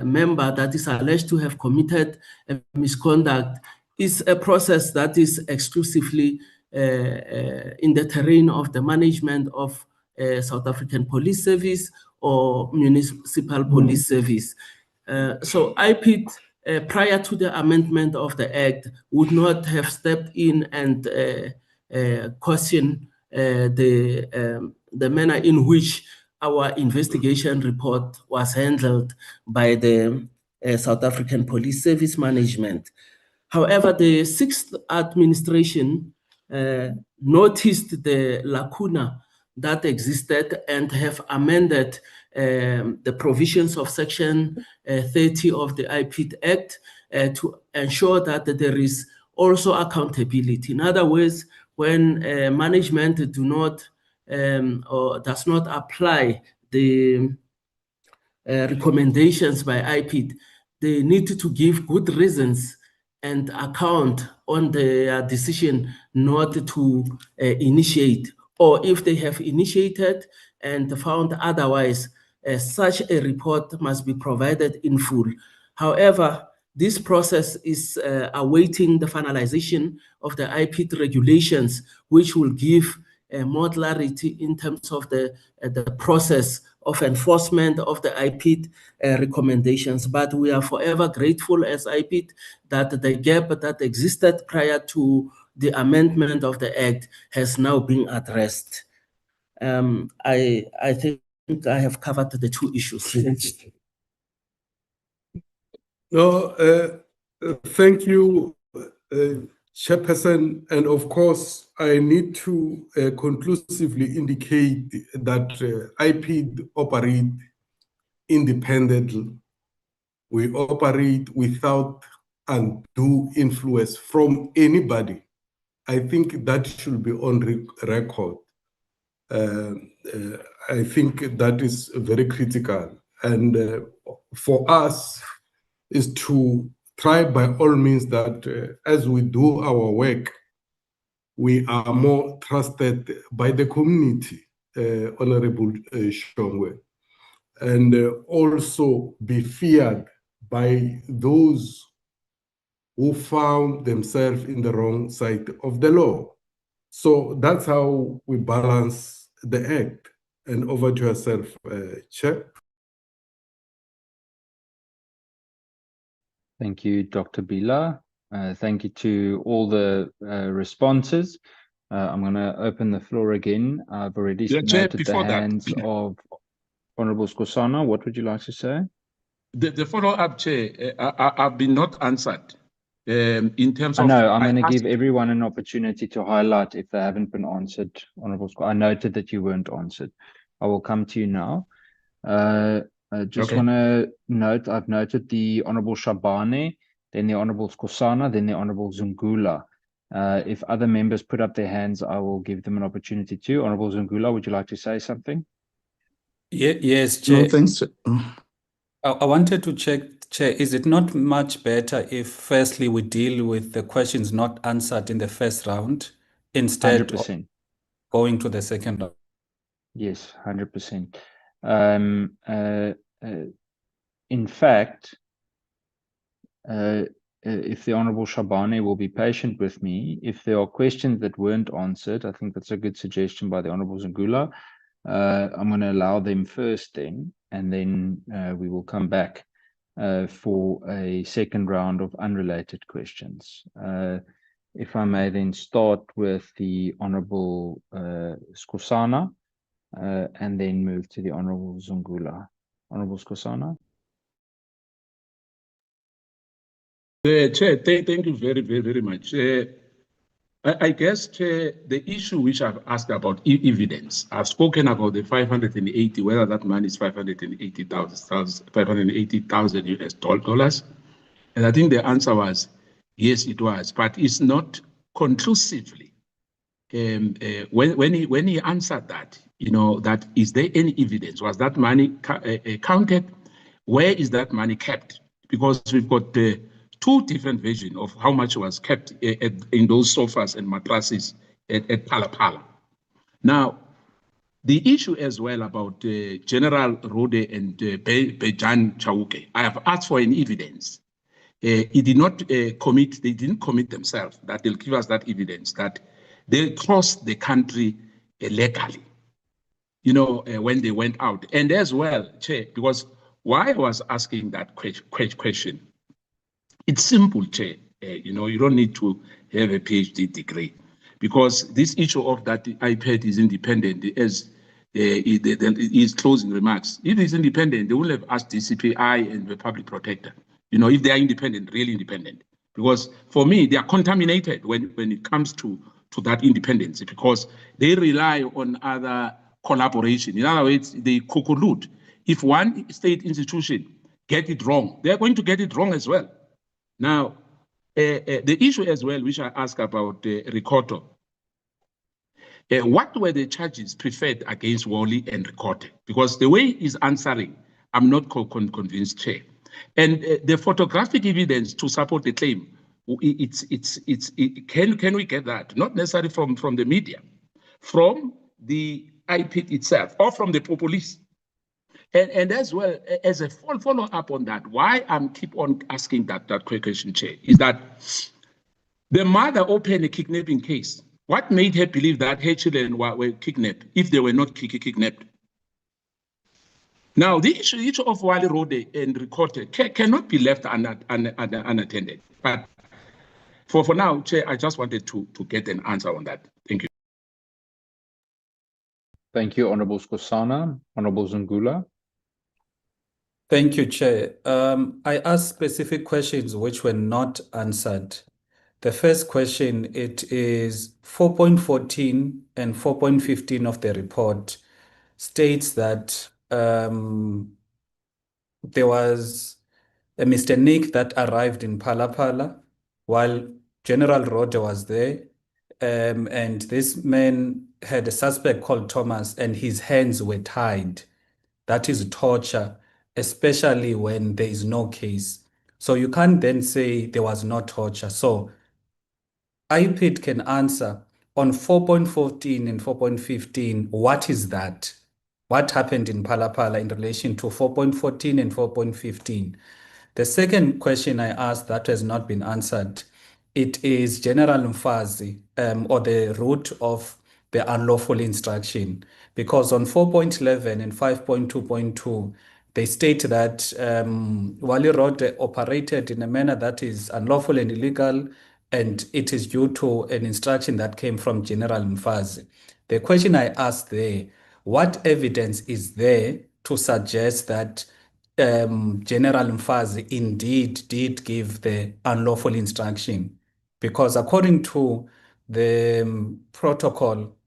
member that is alleged to have committed a misconduct is a process that is exclusively in the terrain of the management of South African Police Service or Municipal Police Service. So IPID, prior to the amendment of the Act, would not have stepped in and question the manner in which our investigation report was handled by the South African Police Service management. However, the 6th administration noticed the lacuna that existed and have amended the provisions of Section 30 of the IPID Act to ensure that there is also accountability. In other words, when management do not or does not apply the recommendations by IPID, they need to give good reasons and account on their decision not to initiate, or if they have initiated and found otherwise, such a report must be provided in full. However, this process is awaiting the finalization of the IPID regulations, which will give more clarity in terms of the process of enforcement of the IPID recommendations. But we are forever grateful as IPID that the gap that existed prior to the amendment of the Act has now been addressed. I think I have covered the two issues. No, thank you, Chairperson. And of course, I need to conclusively indicate that IPID operate independently. We operate without undue influence from anybody. I think that should be on record. I think that is very critical. And for us, is to try by all means that as we do our work, we are more trusted by the community, Honorable Shongwe, and also be feared by those who found themselves in the wrong side of the law. So that's how we balance the act. And over to yourself, Chair. Thank you, Dr. Bila. Thank you to all the responses. I'm going to open the floor again. I've already noted the hands of Honorable Skosana. What would you like to say? The follow-up, Chair, have been not answered. In terms of, I'm going to give asked... everyone an opportunity to highlight if they haven't been answered. Honorable Skosana, I noted that you weren't answered. I will come to you now. I just want to note, I've noted the Honorable Shabane, then the Honorable Skosana, then the Honorable Zungula. If other members put up their hands, I will give them an opportunity too. Honorable Zungula, would you like to say something? Yes, Chair. No, thanks. I wanted to check, Chair, is it not much better if firstly we deal with the questions not answered in the first round instead 100%. of going to the second round? Yes, 100%. In fact, if the Honorable Shabane will be patient with me, if there are questions that weren't answered, I think that's a good suggestion by the Honorable Zungula. I'm going to allow them first then, and then we will come back for a second round of unrelated questions. If I may then start with the Honorable Skosana, and then move to the Honorable Zungula. Honorable Skosana. Chair, thank you very much. I guess, Chair, the issue which I've asked about evidence, I've spoken about the 580, whether that money is 580,000 US dollars. And I think the answer was, yes, it was, but it's not conclusively. When he answered that, that is there any evidence? Was that money counted? Where is that money kept? Because we've got two different versions of how much was kept in those sofas and mattresses at Phala Phala. Now, the issue as well about General Rode and Bejan Chauke, I have asked for an evidence. He did not they didn't commit themselves that they'll give us that evidence that they crossed the country legally, when they went out. And as well, Chair, because why I was asking that question, it's simple, Chair. You don't need to have a PhD degree, because this issue of that the IPID is independent, as his closing remarks, if it's independent, they will have asked DCPI and the public protector, if they are independent, really independent. Because for me, they are contaminated when it comes to that independence, because they rely on other collaboration. In other words, they co-collude. If one state institution get it wrong, they're going to get it wrong as well. Now, the issue as well, which I asked about Ricoto, what were the charges preferred against Wally and Ricoto? Because the way he's answering, I'm not convinced, Chair. And the photographic evidence to support the claim, can we get that? Not necessarily from the media, from the IPID itself, or from the police. And as well, as a follow-up on that, why I'm keep on asking that question, Chair, is that the mother opened a kidnapping case What made her believe that her children were kidnapped if they were not kidnapped? Now, the issue of Wale Rode and Ricote cannot be left unattended. But for now, Chair, I just wanted to get an answer on that. Thank you. Thank you, Honorable Skosana. Honorable Zungula. Thank you, Chair. I asked specific questions which were not answered. The first question, it is 4.14 and 4.15 of the report states that there was a Mr. Nick that arrived in Phala Phala while General Rode was there. And this man had a suspect called Thomas and his hands were tied. That is torture, especially when there is no case. So you can't then say there was no torture. So IPID can answer on 4.14 and 4.15, what is that? What happened in Phala Phala in relation to 4.14 and 4.15? The second question I asked that has not been answered, it is General Mfazi, or the root of the unlawful instruction. Because on 4.11 and 5.2.2, they state that Wale Rode operated in a manner that is unlawful and illegal, and it is due to an instruction that came from General Mfazi. The question I asked there, what evidence is there to suggest that General Mfazi indeed did give the unlawful instruction? Because according to the protocol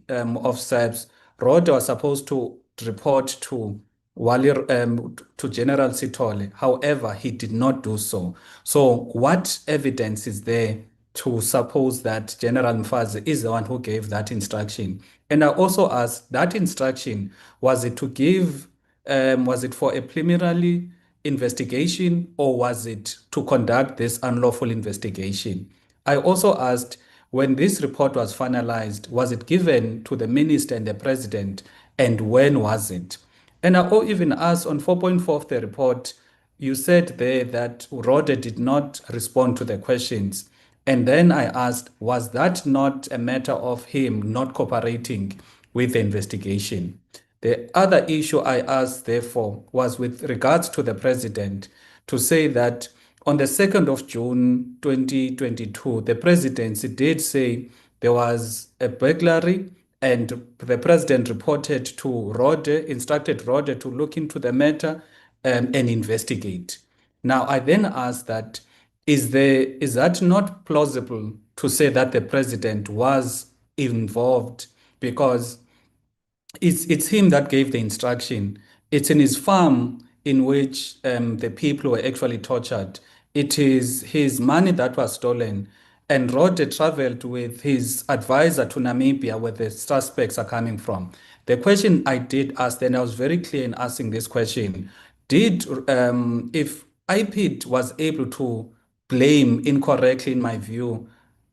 of SAPS, Rode was supposed to report to to General Sithole. However, he did not do so. So what evidence is there to suppose that General Mfazi is the one who gave that instruction? And I also asked, that instruction, was it to give, was it for a preliminary investigation or was it to conduct this unlawful investigation? I also asked, when this report was finalized, was it given to the minister and the president, and when was it? And I even asked on 4.4 of the report, you said there that Rode did not respond to the questions. And then I asked, was that not a matter of him not cooperating with the investigation? The other issue I asked, therefore, was with regards to the president, to say that on the 2nd of June 2022, the presidency did say there was a burglary, and the president reported to Rode, instructed Rode to look into the matter and investigate. Now, I then asked that, is that not plausible to say that the president was involved? Because it's him that gave the instruction. It's in his farm in which the people were actually tortured. It is his money that was stolen. And Rode traveled with his advisor to Namibia, where the suspects are coming from. The question I did ask, and I was very clear in asking this question, if IPID was able to blame incorrectly, in my view,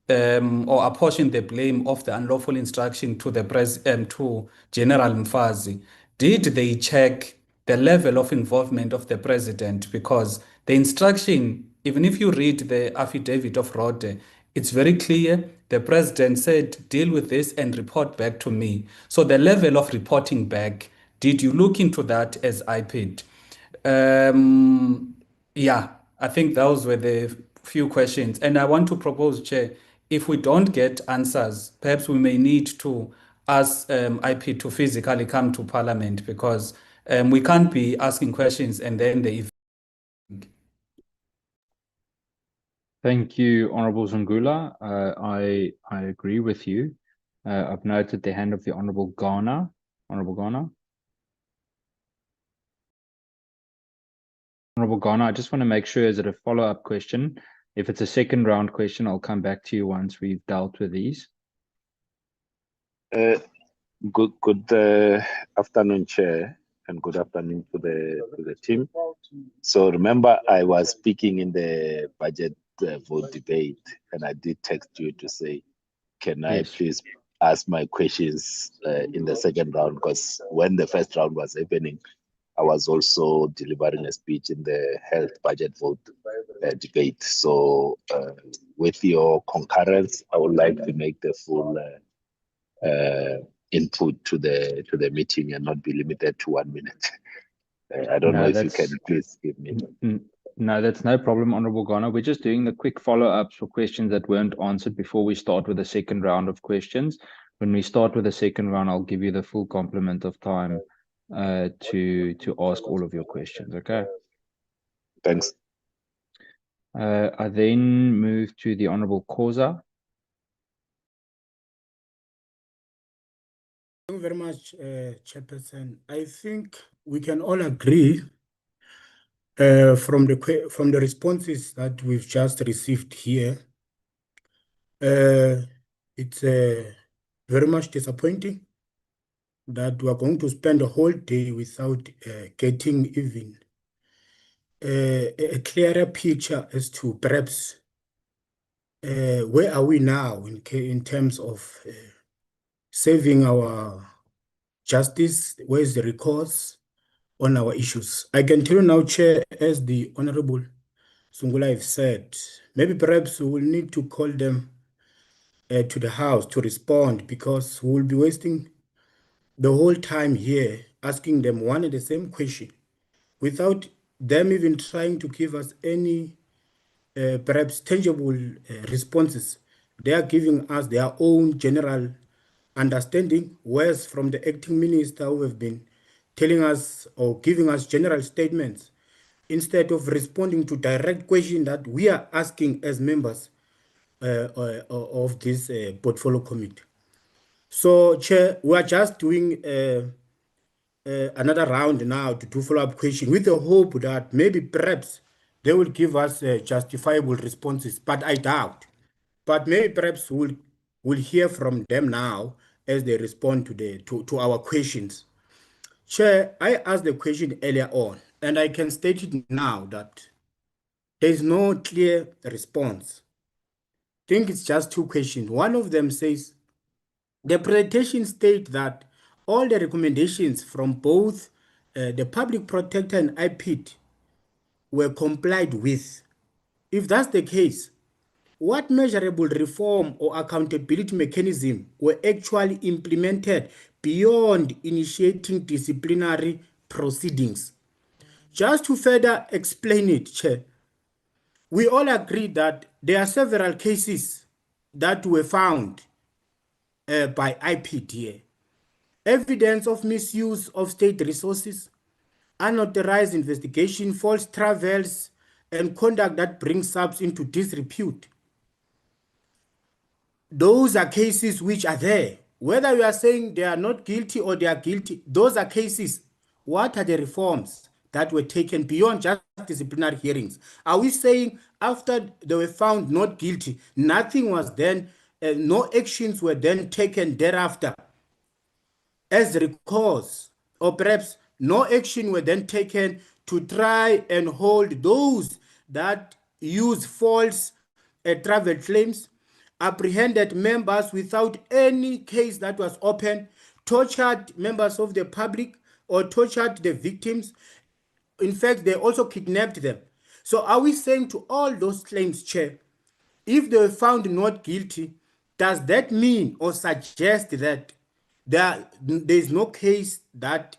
or apportion the blame of the unlawful instruction to to General Mfazi, did they check the level of involvement of the president? Because the instruction, even if you read the affidavit of Rode, it's very clear. The president said, deal with this and report back to me. So the level of reporting back, did you look into that as IPID? Yeah, I think those were the few questions. And I want to propose, Chair, if we don't get answers, perhaps we may need to ask IPID to physically come to Parliament, because we can't be asking questions and then the. Thank you, Honorable Zungula. I agree with you. I've noted the hand of the Honorable Ghana. Honorable Ghana. Honorable Ghana, I just want to make sure, is it a follow-up question? If it's a second round question, I'll come back to you once we've dealt with these. Good afternoon, Chair, and good afternoon to the team. So remember, I was speaking in the budget vote debate, and I did text you to say, can I please ask my questions in the second round? Because when the first round was happening, I was also delivering a speech in the health budget vote debate. So with your concurrence, I would like to make the full input to the meeting and not be limited to 1 minute. I don't know if you can please give me. No, that's no problem, Honorable Ghana. We're just doing the quick follow-ups for questions that weren't answered before we start with the second round of questions. When we start with the second round, I'll give you the full complement of time to ask all of your questions. Okay. Thanks. I then move to the Honorable Khoza. Thank you very much, Chairperson. I think we can all agree from the responses that we've just received here. It's very much disappointing that we are going to spend a whole day without getting even a clearer picture as to perhaps where are we now in terms of saving our justice, where's the recourse on our issues. I can tell you now, Chair, as the Honorable Sungula have said, maybe perhaps we will need to call them to the House to respond, because we will be wasting the whole time here asking them one and the same question without them even trying to give us any perhaps tangible responses. They are giving us their own general understanding, whereas from the acting minister who have been telling us or giving us general statements instead of responding to direct questions that we are asking as members of this portfolio committee. So, Chair, we are just doing another round now to do follow-up questions with the hope that maybe perhaps they will give us justifiable responses, but I doubt. But maybe perhaps we'll hear from them now as they respond to our questions. Chair, I asked the question earlier on, and I can state it now that there is no clear response. I think it's just two questions. One of them says, the presentation states that all the recommendations from both the public protector and IPID were complied with. If that's the case, what measurable reform or accountability mechanism were actually implemented beyond initiating disciplinary proceedings? Just to further explain it, Chair, we all agree that there are several cases that were found by IPID here. Evidence of misuse of state resources, unauthorized investigation, false travels, and conduct that brings SAPS into disrepute. Those are cases which are there. Whether you are saying they are not guilty or they are guilty, those are cases. What are the reforms that were taken beyond just disciplinary hearings? Are we saying after they were found not guilty, nothing was then, no actions were then taken thereafter as recourse, or perhaps no action were then taken to try and hold those that use false travel claims, apprehended members without any case that was open, tortured members of the public or tortured the victims. In fact, they also kidnapped them. So are we saying to all those claims, Chair, if they were found not guilty, does that mean or suggest that there is no case that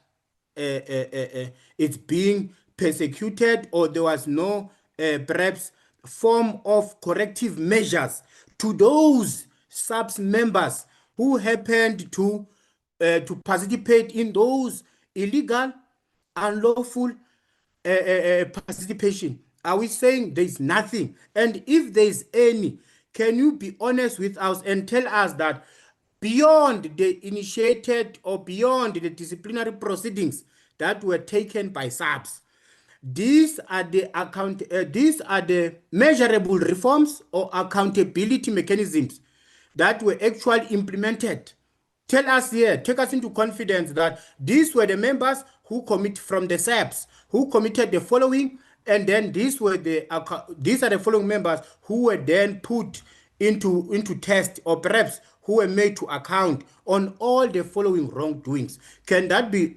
it's being persecuted, or there was no perhaps form of corrective measures to those SAPS members who happened to participate in those illegal, unlawful participation? Are we saying there's nothing? And if there's any, can you be honest with us and tell us that beyond the initiated or beyond the disciplinary proceedings that were taken by SAPS, these are the measurable reforms or accountability mechanisms that were actually implemented? Tell us here, take us into confidence that these were the members who commit from the SAPS, who committed the following, and then these are the following members who were then put into test, or perhaps who were made to account on all the following wrongdoings. Can that be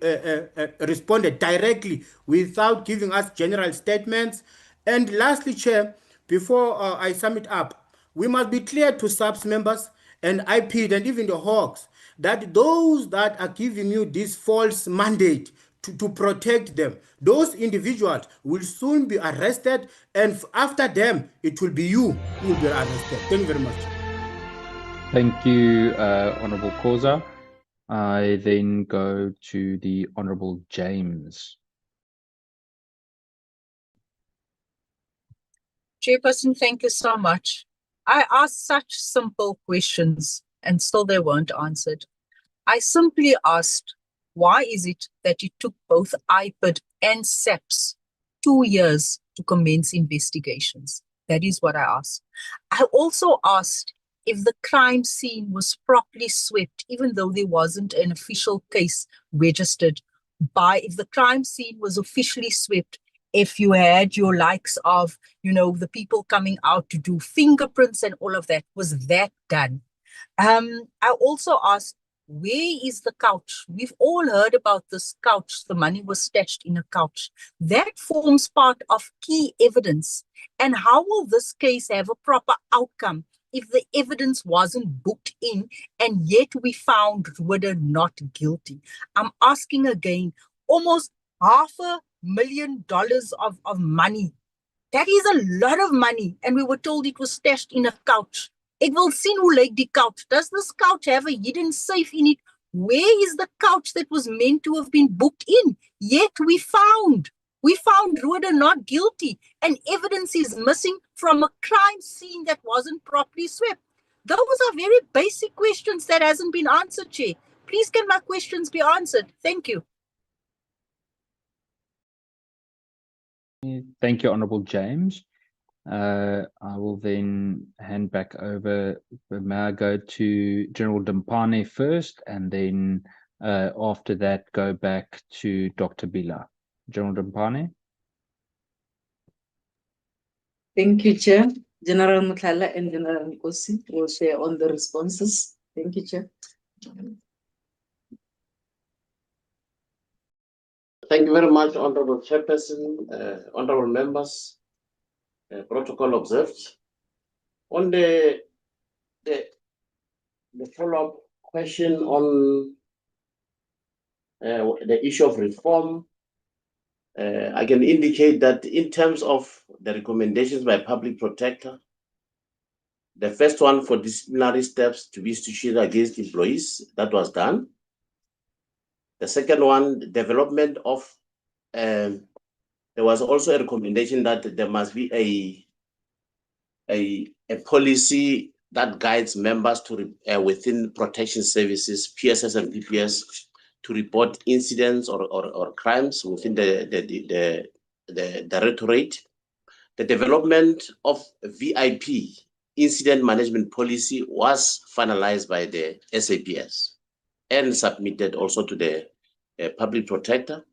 responded directly without giving us general statements And lastly, Chair, before I sum it up, we must be clear to SAPS members and IPID and even the Hawks that those that are giving you this false mandate to protect them, those individuals will soon be arrested, and after them, it will be you who will be arrested. Thank you very much. Thank you, Honourable Khoza. I then go to the Honourable James. Chairperson, thank you so much. I asked such simple questions and still they weren't answered. I simply asked, why is it that it took both IPID and SAPS 2 years to commence investigations? That is what I asked. I also asked if the crime scene was properly swept, even though there wasn't an official case registered, if the crime scene was officially swept, if you had your likes of, the people coming out to do fingerprints and all of that, was that done? I also asked, where is the couch? We've all heard about this couch. The money was stashed in a couch. That forms part of key evidence. And how will this case have a proper outcome if the evidence wasn't booked in and yet we found Rueda not guilty? I'm asking again, almost $500,000 of money. That is a lot of money. And we were told it was stashed in a couch. It will see who like the couch. Does this couch have a hidden safe in it? Where is the couch that was meant to have been booked in? Yet we found Rueda not guilty, and evidence is missing from a crime scene that wasn't properly swept. Those are very basic questions that hasn't been answered, Chair. Please can my questions be answered? Thank you. Thank you, Honourable James. I will then hand back over. May I go to General Dimpane first, and then after that go back to Dr. Bila. General Dimpane. Thank you, Chair. General Muthala and General Nkosi will share on the responses. Thank you, Chair. Thank you very much, Honourable Chairperson, honourable members. Protocol observed. On the follow-up question on the issue of reform, I can indicate that in terms of the recommendations by Public Protector, the first one for disciplinary steps to be instituted against employees, that was done. The second one, development of, there was also a recommendation that there must be a policy that guides members to within protection services, PSS and PPS, to report incidents or crimes within the directorate. The development of VIP incident management policy was finalized by the SAPS and submitted also to the Public Protector.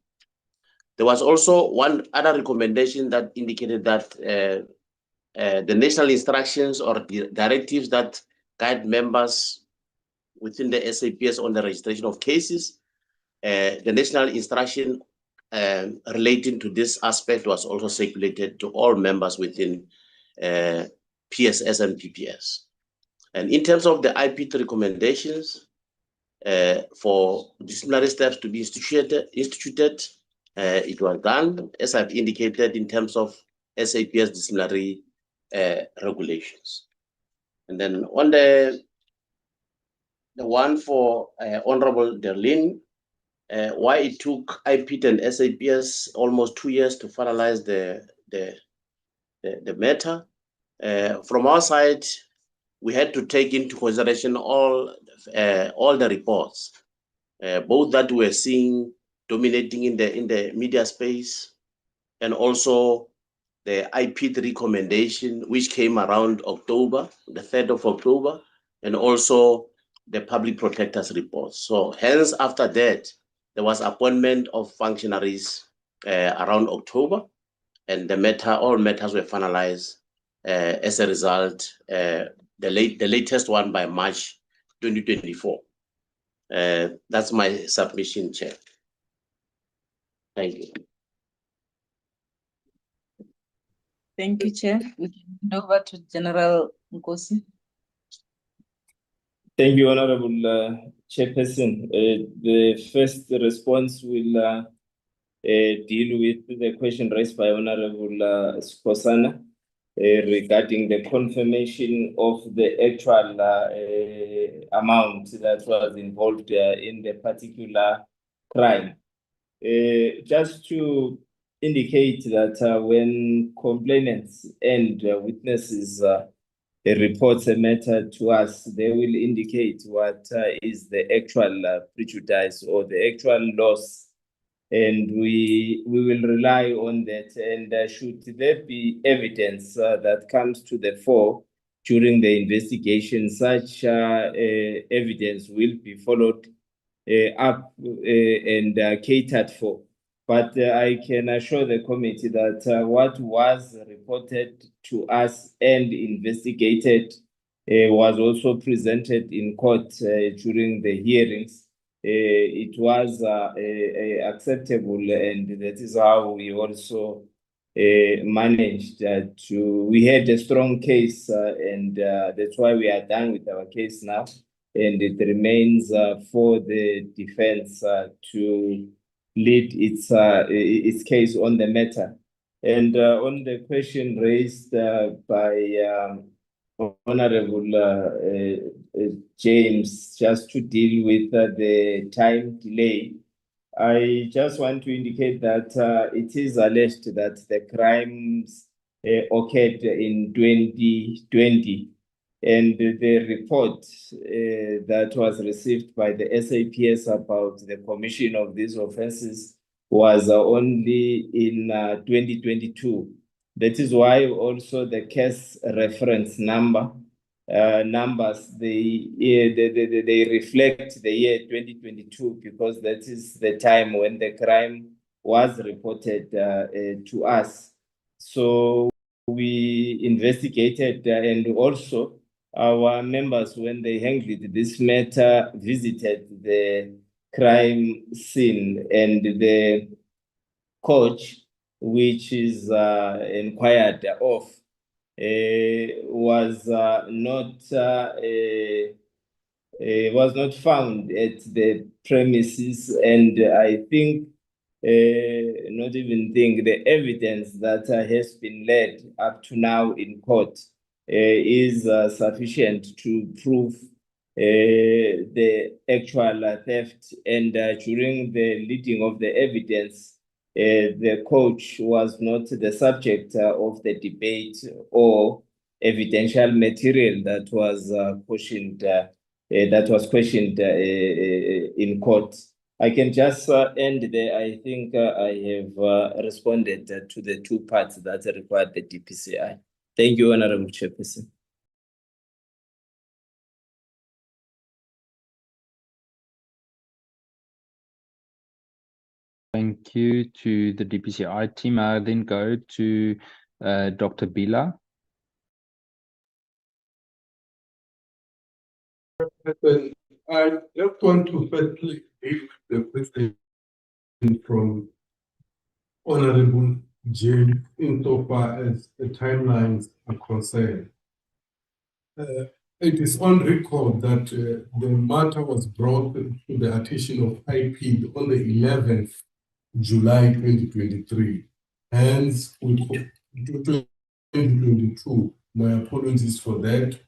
There was also one other recommendation that indicated that the national instructions or directives that guide members within the SAPS on the registration of cases, the national instruction relating to this aspect was also circulated to all members within PSS and PPS. And in terms of the IPID recommendations for disciplinary steps to be instituted, it was done, as I've indicated, in terms of SAPS disciplinary regulations. And then on the one for Honorable Derlin, why it took IPID and SAPS almost 2 years to finalize the matter. From our side, we had to take into consideration all the reports, both that we're seeing dominating in the media space, and also the IPID recommendation, which came around October, the 3rd of October, and also the Public Protector's report. So hence, after that, there was appointment of functionaries around October, and all matters were finalized as a result, the latest one by March 2024. That's my submission, Chair. Thank you. Thank you, Chair. We can hand over to General Nkosi. Thank you, Honorable Chairperson. The first response will deal with the question raised by Honorable Skosana regarding the confirmation of the actual amount that was involved in the particular crime. Just to indicate that when complainants and witnesses reports a matter to us, they will indicate what is the actual prejudice or the actual loss, and we will rely on that. And should there be evidence that comes to the fore during the investigation, such evidence will be followed up and catered for. But I can assure the committee that what was reported to us and investigated was also presented in court during the hearings. It was acceptable, and that is how we also managed to. We had a strong case, and that's why we are done with our case now. And it remains for the defense to lead its case on the matter. And on the question raised by Honorable James, just to deal with the time delay, I just want to indicate that it is alleged that the crimes occurred in 2020. And the report that was received by the SAPS about the commission of these offenses was only in 2022. That is why also the case reference numbers, they reflect the year 2022, because that is the time when the crime was reported to us. So we investigated, and also our members, when they handled this matter, visited the crime scene, and the coach, which is inquired of, was not found at the premises. And I think, not even think, the evidence that has been led up to now in court is sufficient to prove the actual theft. And during the leading of the evidence, the coach was not the subject of the debate or evidential material that was questioned in court. I can just end there. I think I have responded to the two parts that required the DPCI. Thank you, Honorable Chairperson. Thank you to the DPCI team. I then go to Dr. Bila. I just want to firstly deal with the question from Honorable James insofar as the timelines are concerned. It is on record that the matter was brought to the attention of IPID on the 11th July 2023. Hence, with 2022, my apologies for that.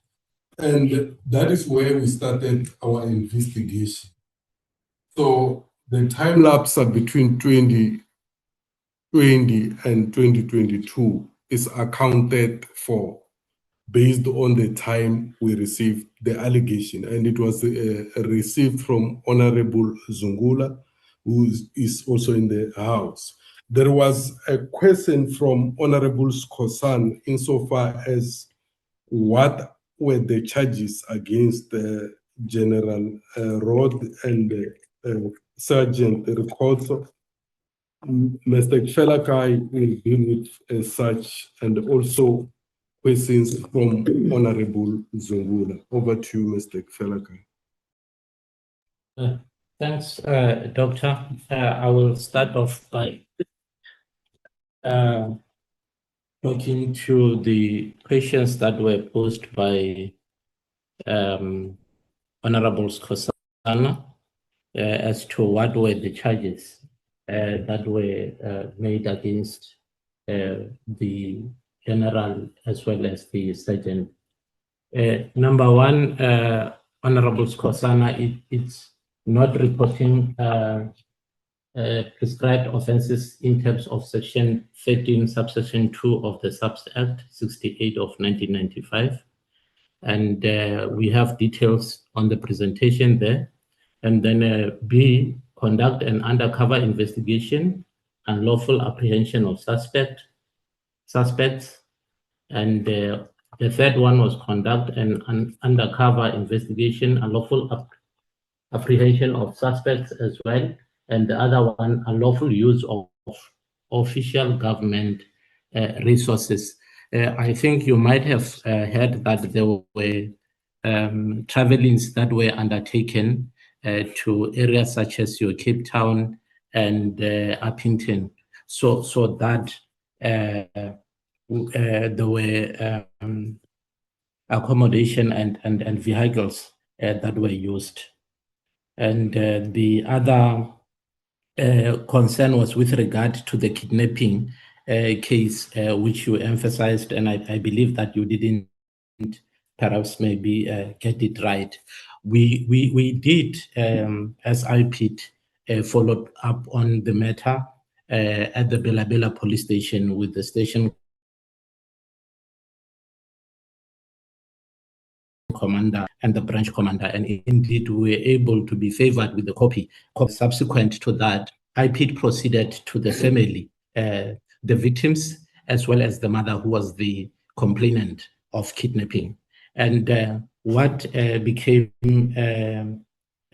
And that is where we started our investigation. So the time lapse between 2020 and 2022 is accounted for based on the time we received the allegation. And it was received from Honorable Zungula, who is also in the House. There was a question from Honorable Skosan insofar as what were the charges against General Rod and Sergeant Ricoto. Mr. Felakai will deal with such, and also questions from Honorable Zungula. Over to you, Mr. Felakai. Thanks, Doctor. I will start off by talking to the questions that were posed by Honorable Skosana as to what were the charges that were made against the general as well as the sergeant. Number one, Honorable Skosana, it's not reporting prescribed offences in terms of Section 13, subsection 2 of the SAPS Act 68 of 1995. And we have details on the presentation there. And then B, conduct an undercover investigation and lawful apprehension of suspects. And the third one was conduct an undercover investigation and lawful apprehension of suspects as well. And the other one, unlawful use of official government resources. I think you might have heard that there were travelings that were undertaken to areas such as your Cape Town and Uppington, so that there were accommodation and vehicles that were used. And the other concern was with regard to the kidnapping case, which you emphasized, and I believe that you didn't perhaps maybe get it right. We did, as IPID, followed up on the matter at the Bela Bela police station with the station commander and the branch commander, and indeed we were able to be favored with the copy. Subsequent to that, IPID proceeded to the family, the victims, as well as the mother who was the complainant of kidnapping. And what became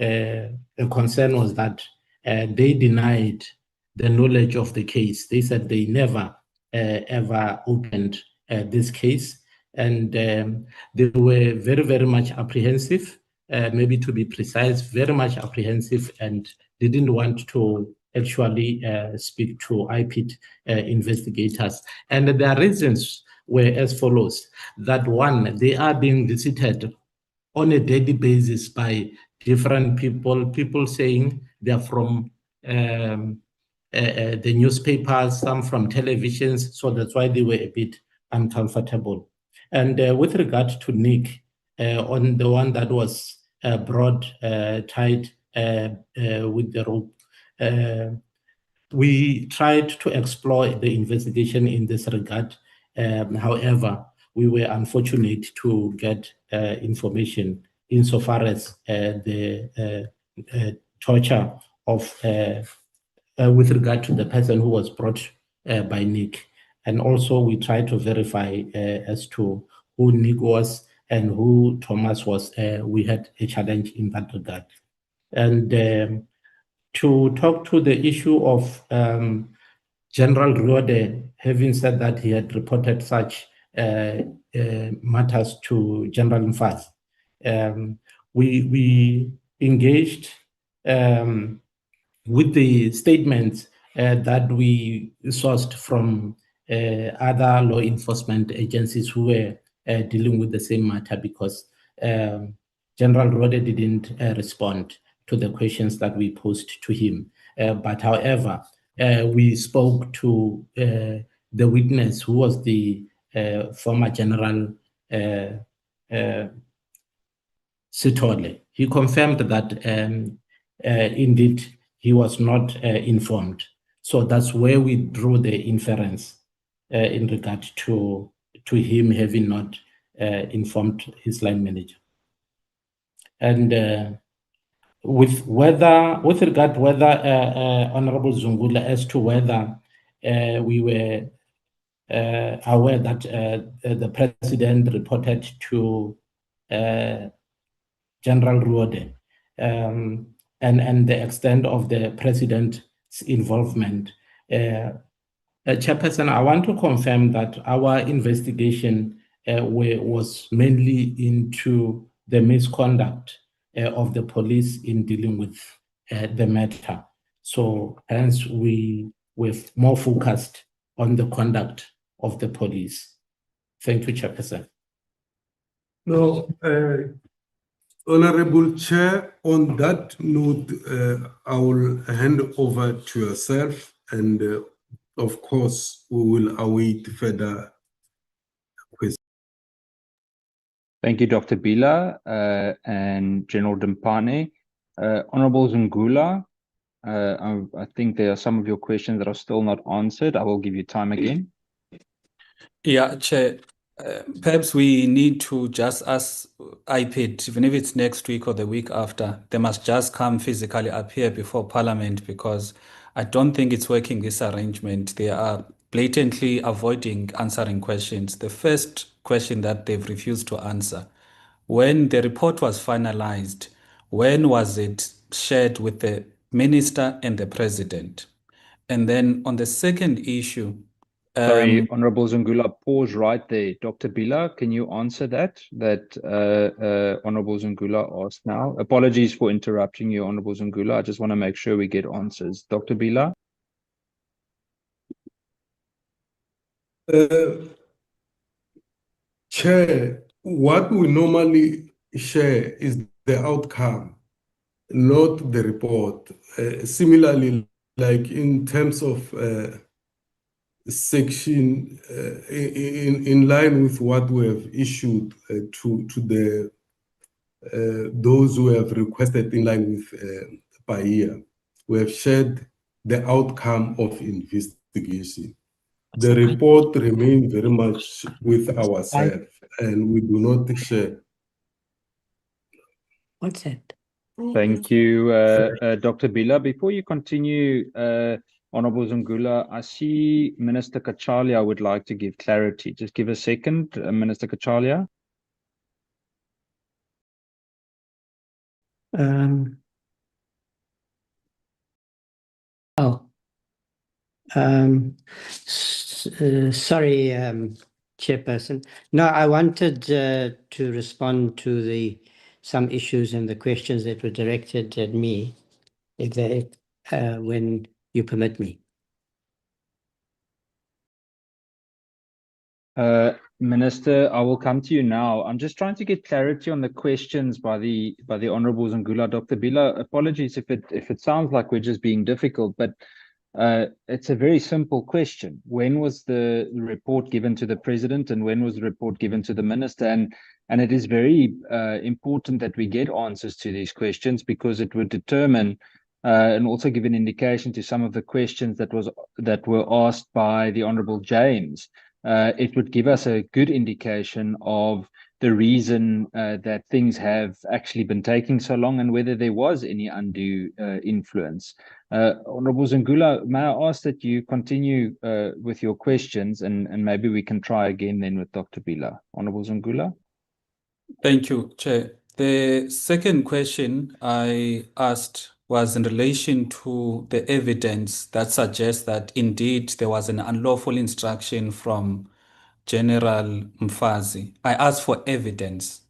a concern was that they denied the knowledge of the case. They said they never ever opened this case. And they were very, very much apprehensive, maybe to be precise, very much apprehensive, and didn't want to actually speak to IPID investigators. And their reasons were as follows: that one, they are being visited on a daily basis by different people saying they're from the newspapers, some from televisions, so that's why they were a bit uncomfortable. And with regard to Nick, on the one that was brought tied with the rope, we tried to explore the investigation in this regard. However, we were unfortunate to get information insofar as the torture of with regard to the person who was brought by Nick. And also we tried to verify as to who Nick was and who Thomas was. We had a challenge in that regard. And to talk to the issue of General Ruode, having said that he had reported such matters to General Mfazi, we engaged with the statements that we sourced from other law enforcement agencies who were dealing with the same matter, because General Ruode didn't respond to the questions that we posed to him. But however, we spoke to the witness, who was the former General Sithole. He confirmed that indeed he was not informed. So that's where we drew the inference in regard to him having not informed his line manager. And with regard whether Honorable Zungula, as to whether we were aware that the president reported to General Ruode, and the extent of the president's involvement. Chairperson, I want to confirm that our investigation was mainly into the misconduct of the police in dealing with the matter. So hence we were more focused on the conduct of the police. Thank you, Chairperson. No, Honorable Chair, on that note, I will hand over to yourself, and of course, we will await further questions. Thank you, Dr. Bila and General Dimpane. Honorable Zungula, I think there are some of your questions that are still not answered. I will give you time again. Yeah, Chair. Perhaps we need to just ask IPID, even if it's next week or the week after, they must just come physically appear before Parliament, because I don't think it's working, this arrangement. They are blatantly avoiding answering questions. The first question that they've refused to answer: when the report was finalized, when was it shared with the Minister and the President? And then on the second issue, sorry, Honorable Zungula, pause right there. Dr. Bila, can you answer that Honorable Zungula asked now? Apologies for interrupting you, Honorable Zungula. I just want to make sure we get answers. Dr. Bila? Chair, what we normally share is the outcome, not the report. Similarly, like in terms of section, in line with what we have issued to the those who have requested in line with PAIA, we have shared the outcome of investigation. The report remains very much with ourselves, and we do not share. What's that? Thank you, Dr. Bila. Before you continue, Honorable Zungula, I see Minister Kachalia would like to give clarity. Just give a second, Minister Kachalia. Sorry, Chairperson. No, I wanted to respond to some issues and the questions that were directed at me, if they, when you permit me. Minister, I will come to you now. I'm just trying to get clarity on the questions by the Honorable Zungula. Dr. Bila, apologies if it sounds like we're just being difficult, but it's a very simple question. When was the report given to the President, and when was the report given to the Minister? And it is very important that we get answers to these questions, because it would determine and also give an indication to some of the questions that were asked by the Honorable James. It would give us a good indication of the reason that things have actually been taking so long, and whether there was any undue influence. Honorable Zungula, may I ask that you continue with your questions, and maybe we can try again then with Dr. Bila. Honorable Zungula. Thank you, Chair. The second question I asked was in relation to the evidence that suggests that indeed there was an unlawful instruction from General Mfazi. I asked for evidence.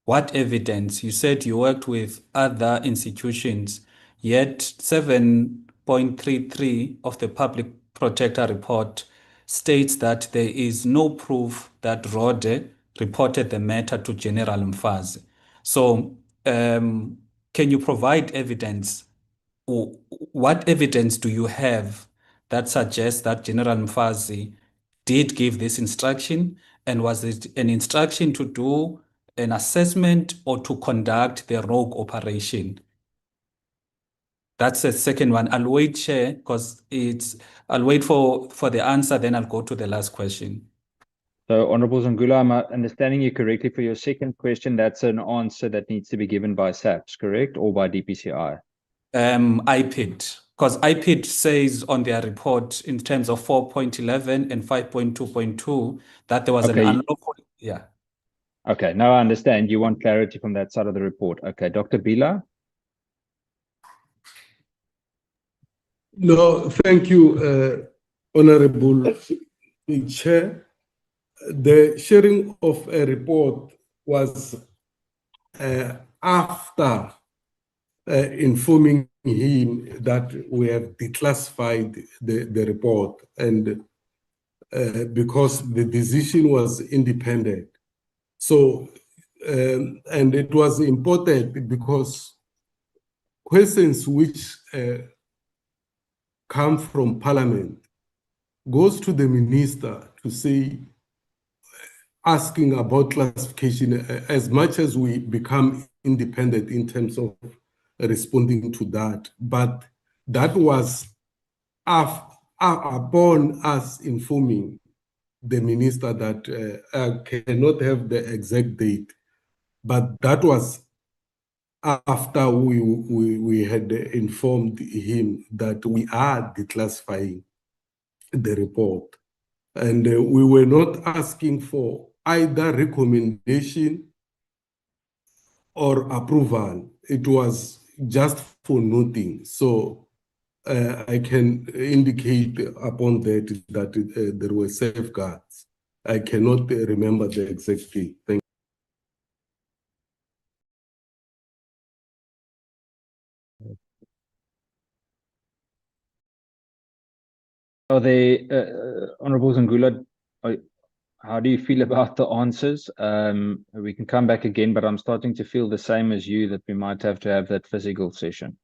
What evidence? You said you worked with other institutions, yet 7.33 of the Public Protector report states that there is no proof that Rode reported the matter to General Mfazi. So can you provide evidence? What evidence do you have that suggests that General Mfazi did give this instruction, and was it an instruction to do an assessment or to conduct the rogue operation? That's the second one. I'll wait, Chair, because I'll wait for the answer, then I'll go to the last question. So, Honorable Zungula, am I understanding you correctly for your second question? That's an answer that needs to be given by SAPS, correct? Or by DPCI? IPID, because IPID says on their report in terms of 4.11 and 5.2.2 that there was an unlawful, yeah. Okay, now I understand. You want clarity from that side of the report. Okay, Dr. Bila? No, thank you, Honorable Chair. The sharing of a report was after informing him that we have declassified the report, and because the decision was independent. So, and it was important because questions which come from Parliament goes to the minister to say, asking about classification as much as we become independent in terms of responding to that. But that was upon us informing the minister that I cannot have the exact date, but that was after we had informed him that we are declassifying the report. And we were not asking for either recommendation or approval. It was just for noting. So I can indicate upon that there were safeguards. I cannot remember the exact date. Thank you. Are they, Honourable Zangula, how do you feel about the answers? We can come back again, but I'm starting to feel the same as you, that we might have to have that physical session.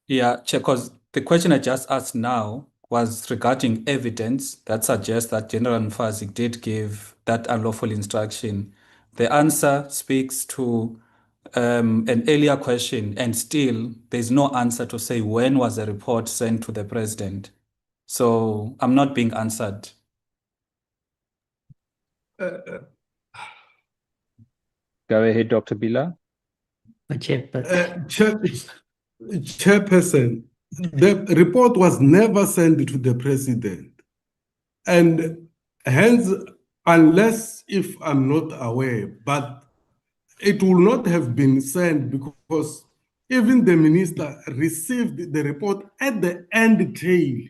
Yeah, Chair, because the question I just asked now was regarding evidence that suggests that General Mfazi did give that unlawful instruction. The answer speaks to an earlier question, and still there's no answer to say when was the report sent to the president. So I'm not being answered. Go ahead, Dr. Bila. Chairperson, the report was never sent to the president. And hence, unless if I'm not aware, but it will not have been sent because even the minister received the report at the end tail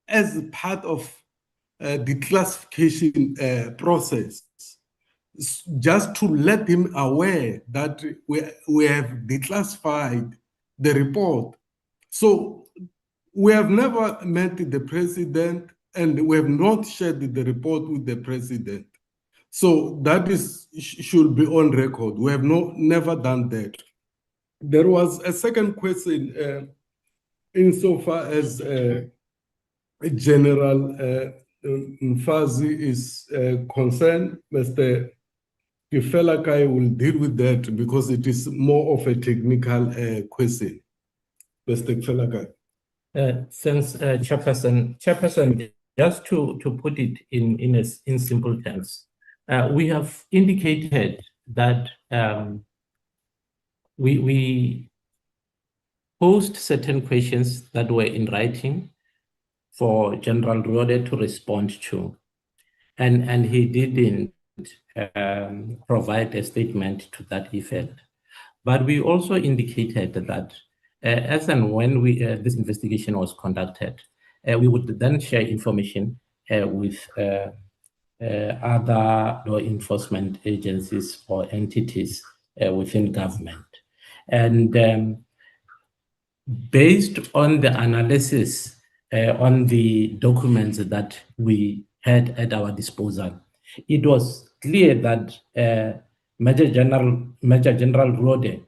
as part of the classification process, just to let him aware that we have declassified the report. So we have never met the president and we have not shared the report with the president. So that should be on record. We have never done that. There was a second question insofar as General Mfazi is concerned. Mr. Phala will deal with that because it is more of a technical question. Mr. Phala. Since Chairperson, just to put it in simple terms, we have indicated that we posed certain questions that were in writing for General Ruode to respond to, and he didn't provide a statement to that effect. But we also indicated that as and when this investigation was conducted, we would then share information with other law enforcement agencies or entities within government. And based on the analysis on the documents that we had at our disposal, it was clear that Major General Ruode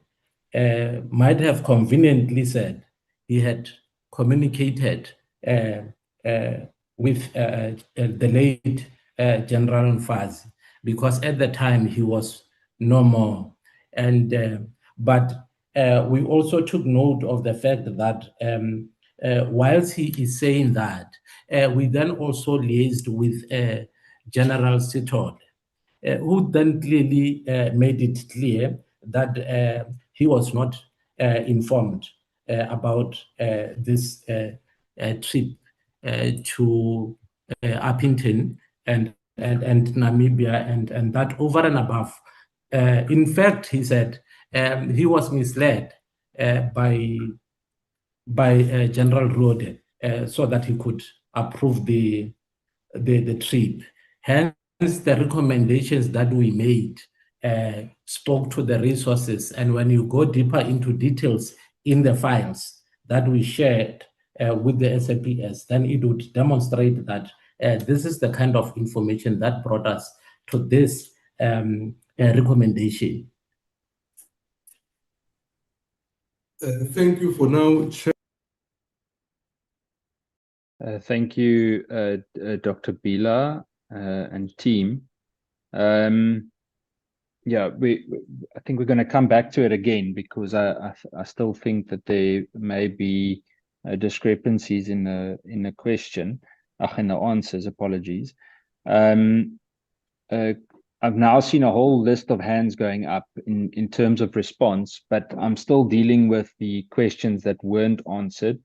might have conveniently said he had communicated with the late General Mfazi, because at the time he was no more. And but we also took note of the fact that whilst he is saying that, we then also liaised with General Sithole, who then clearly made it clear that he was not informed about this trip to Uppington and Namibia, and that over and above. In fact, he said he was misled by General Ruode so that he could approve the trip. Hence, the recommendations that we made spoke to the resources. And when you go deeper into details in the files that we shared with the SAPS, then it would demonstrate that This is the kind of information that brought us to this recommendation. Thank you for now, Chair. Thank you, Dr. Bila and team. Yeah, I think we're going to come back to it again because I still think that there may be discrepancies in the question, in the answers. Apologies. I've now seen a whole list of hands going up in terms of response, but I'm still dealing with the questions that weren't answered.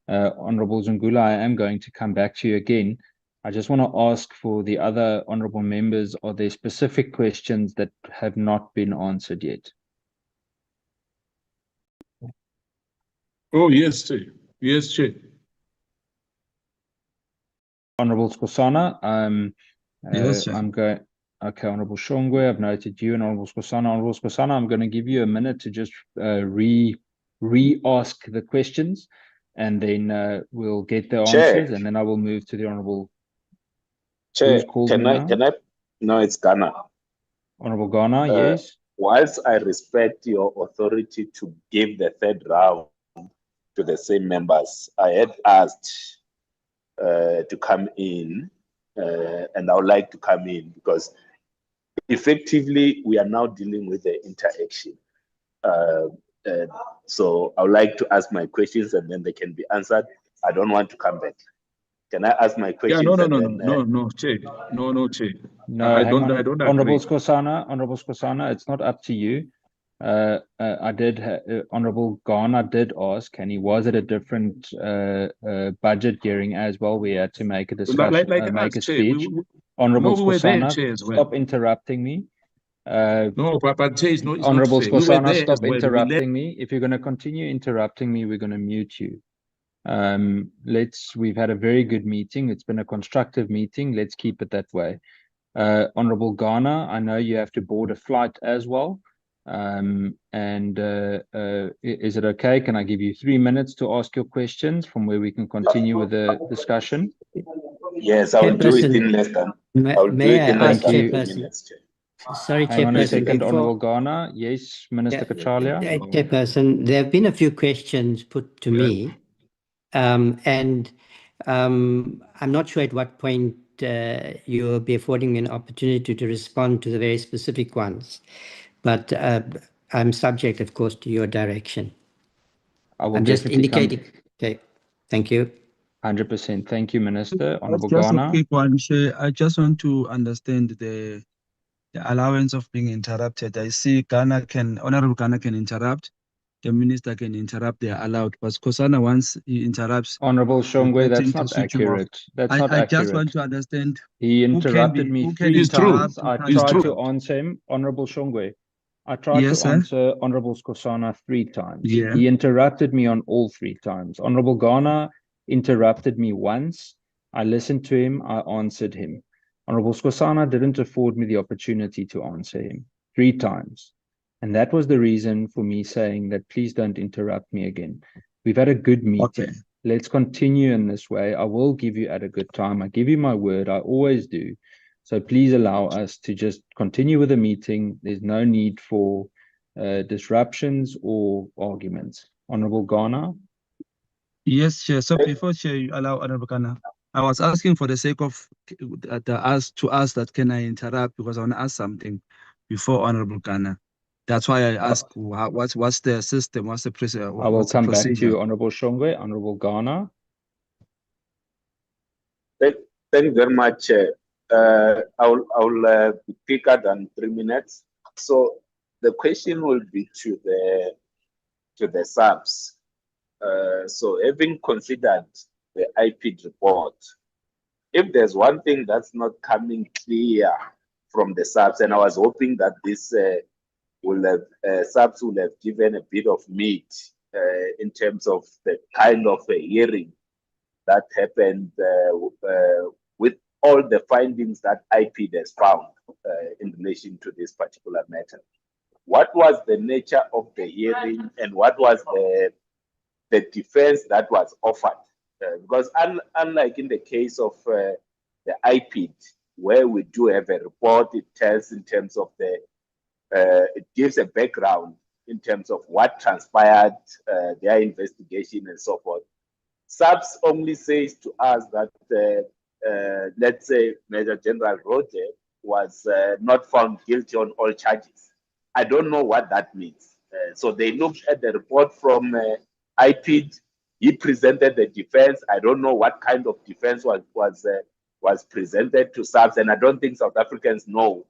Honorable Zungula, I am going to come back to you again. I just want to ask for the other honorable members, are there specific questions that have not been answered yet? Oh, yes, Chair. Yes, Chair. Honorable Skosana, Yes, Chair. I'm going. Okay, Honorable Shongwe, I've noted you, and Honorable Skosana. Honorable Skosana, I'm going to give you a minute to just re-ask the questions, and then we'll get the answers, and then I will move to the Honorable. Chair, Who's called me now? No, it's Ghana. Honorable Ghana, yes. Whilst I respect your authority to give the third round to the same members, I had asked to come in, and I would like to come in because effectively we are now dealing with the interaction. So I would like to ask my questions and then they can be answered. I don't want to come back. Can I ask my questions? Yeah, no, Chair. No, Chair. No, I don't Honorable agree. Skosana, it's not up to you. Honorable Ghana did ask, and he was at a different budget hearing as well. We had to make a discussion, make a speech. Honorable Skosana, stop interrupting me. No, but Chair, it's not Honorable fair. Skosana, stop interrupting me. If you're going to continue interrupting me, we're going to mute you. We've had a very good meeting. It's been a constructive meeting. Let's keep it that way. Honorable Ghana, I know you have to board a flight as well. Is it okay? Can I give you 3 minutes to ask your questions from where we can continue with the discussion? Yes, I will do it in less than. May I ask Chairperson? Sorry, Hang on a Chairperson. second, Honorable Ghana. Yes, Minister Kachalia. Chairperson, there have been a few questions put to me. I'm not sure at what point you'll be affording me an opportunity to respond to the very specific ones, but I'm subject, of course, to your direction. I'm just indicating. Okay, thank you. 100%. Thank you, Minister. Honorable Just Ghana. a quick one, Chair. I just want to understand the allowance of being interrupted. I see Honorable Ghana can interrupt. The minister can interrupt, they are allowed. But Skosana, once he interrupts... Honorable Shongwe, that's not accurate. That's not accurate. I just want to understand... He interrupted me 3 times. I tried to answer him. Honorable Shongwe, I tried to answer Honorable Skosana 3 times. Yeah. He interrupted me on all 3 times. Honorable Ghana interrupted me once. I listened to him. I answered him. Honorable Skosana didn't afford me the opportunity to answer him 3 times. And that was the reason for me saying that please don't interrupt me again. We've had a good meeting. Okay. Let's continue in this way. I will give you at a good time. I give you my word. I always do. So please allow us to just continue with the meeting. There's no need for disruptions or arguments. Honorable Ghana? Yes, Chair. So before Chair, you allow Honorable Ghana, I was asking for the sake of to ask that can I interrupt because I want to ask something before Honorable Ghana. That's why I ask what's the system, what's the procedure? I will come back to you, Honorable Shongwe. Honorable Ghana. Thank you very much. I will be quicker than 3 minutes. So the question will be to the SAPS. So having considered the IPID report, if there's one thing that's not coming clear from the SAPS, and I was hoping that this SAPS will have given a bit of meat in terms of the kind of a hearing that happened with all the findings that IPID has found in relation to this particular matter. What was the nature of the hearing and what was the defense that was offered? Because unlike in the case of the the IPID, where we do have a report, it tells in terms of the, it gives a background in terms of what transpired, their investigation and so forth. SAPS only says to us that, let's say, Major General Rode was not found guilty on all charges. I don't know what that means. So they looked at the report from IPID. He presented the defense. I don't know what kind of defense was presented to SAPS, and I don't think South Africans know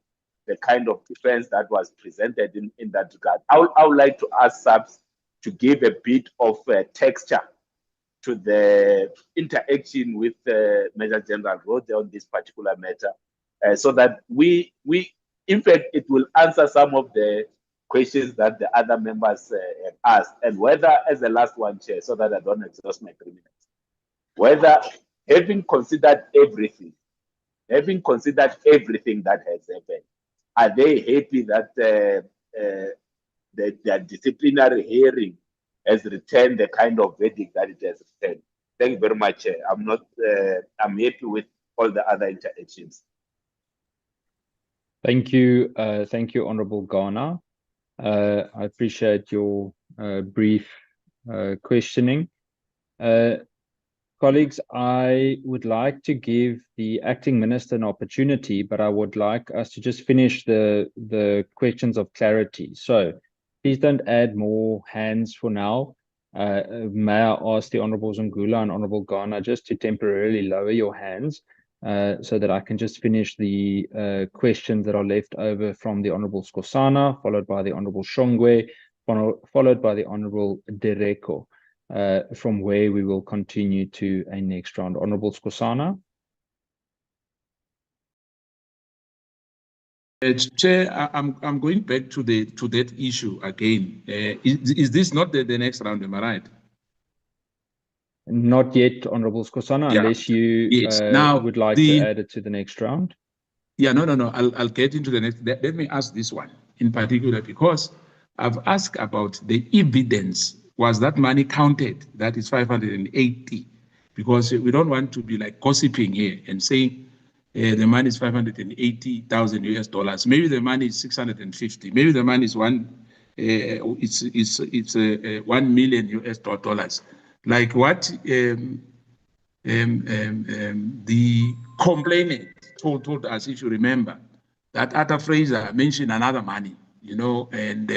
the kind of defense that was presented in that regard. I would like to ask SAPS to give a bit of texture to the interaction with Major General Rode on this particular matter, so that we, in fact, it will answer some of the questions that the other members have asked, and whether, as the last one, Chair, so that I don't exhaust my 3 minutes, whether having considered everything that has happened, are they happy that their disciplinary hearing has returned the kind of verdict that it has returned? Thank you very much. I'm happy with all the other interactions. Thank you, Honorable Ghana. I appreciate your brief questioning. Colleagues, I would like to give the acting minister an opportunity, but I would like us to just finish the questions of clarity. So please don't add more hands for now. May I ask the Honorable Zungula and Honorable Ghana just to temporarily lower your hands so that I can just finish the questions that are left over from the Honorable Skosana, followed by the Honorable Shongwe, followed by the Honorable Dereko, from where we will continue to a next round. Honorable Skosana. Chair, I'm going back to that issue again. Is this not the next round? Am I right? Not yet, Honorable Skosana, unless you would like to add it to the next round. Yeah, no. I'll get into the next. Let me ask this one in particular, because I've asked about the evidence. Was that money counted? That is 580, because we don't want to be like gossiping here and saying the money is 580,000 US dollars. Maybe the money is 650. Maybe the money is it's 1 million US dollars. Like what the complainant told us, if you remember, that Arthur Fraser mentioned another money, and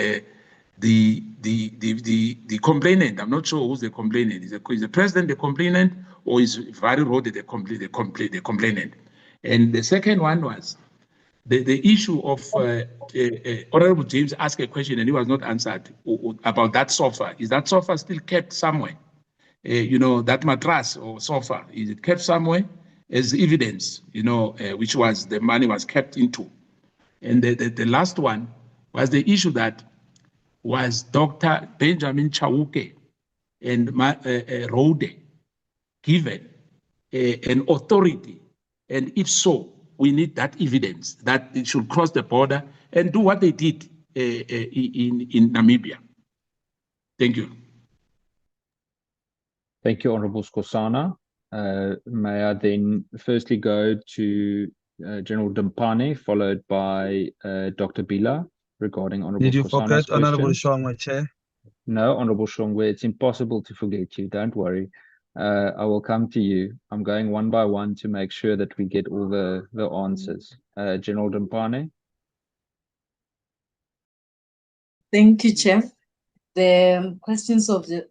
the complainant, I'm not sure who's the complainant. Is the president the complainant, or is Vary Rode the complainant? And the second one was the issue of Honorable James asked a question and he was not answered about that sofa. Is that sofa still kept somewhere? That mattress or sofa, is it kept somewhere as evidence, which was the money was kept into? And the last one was the issue that was Dr. Benjamin Chauke and Rode given an authority? And if so, we need that evidence that it should cross the border and do what they did in Namibia. Thank you. Thank you, Honorable Skosana. May I then firstly go to General Dimpane, followed by Dr. Bila regarding Honorable Skosana's Did you forget Honorable question. Shongwe, Chair? No, Honorable Shongwe, it's impossible to forget you. Don't worry. I will come to you. I'm going one by one to make sure that we get all the answers. General Dimpane. Thank you, Chair. The questions of the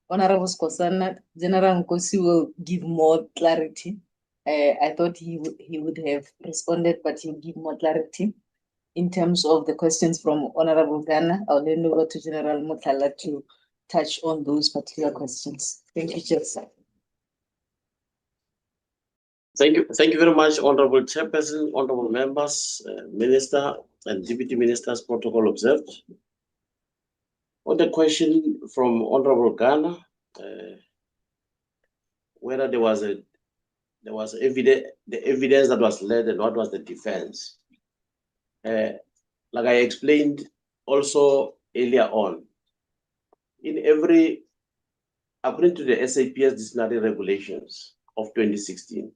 Honorable Skosana, General Nkosi will give more clarity. I thought he would have responded, but he'll give more clarity. In terms of the questions from Honorable Ghana, I'll hand over to General Muthala to touch on those particular questions. Thank you, Chair. Thank you very much, Honorable Chairperson, honorable members, Minister and Deputy Ministers, protocol observed. On the question from Honorable Ghana, whether there was evidence, the evidence that was led and what was the defense. Like I explained also earlier on, according to the SAPS disciplinary regulations of 2016,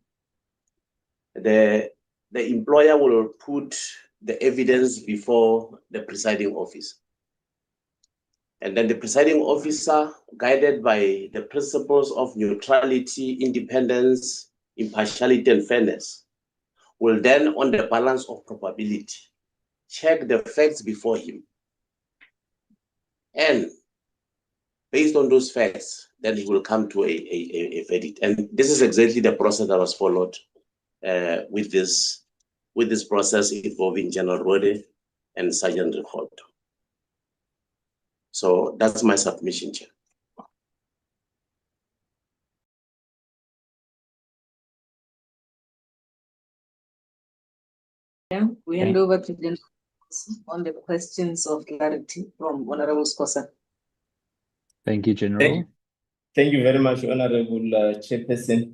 the employer will put the evidence before the presiding officer. And then the presiding officer, guided by the principles of neutrality, independence, impartiality, and fairness, will then, on the balance of probability, check the facts before him. And based on those facts, then he will come to a verdict. And this is exactly the process that was followed with this process involving General Rode and Sergeant Record. So that's my submission, Chair. Yeah, we hand over to the on the questions of clarity from Honorable Scosa. Thank you, General. Thank you very much, Honorable Chairperson.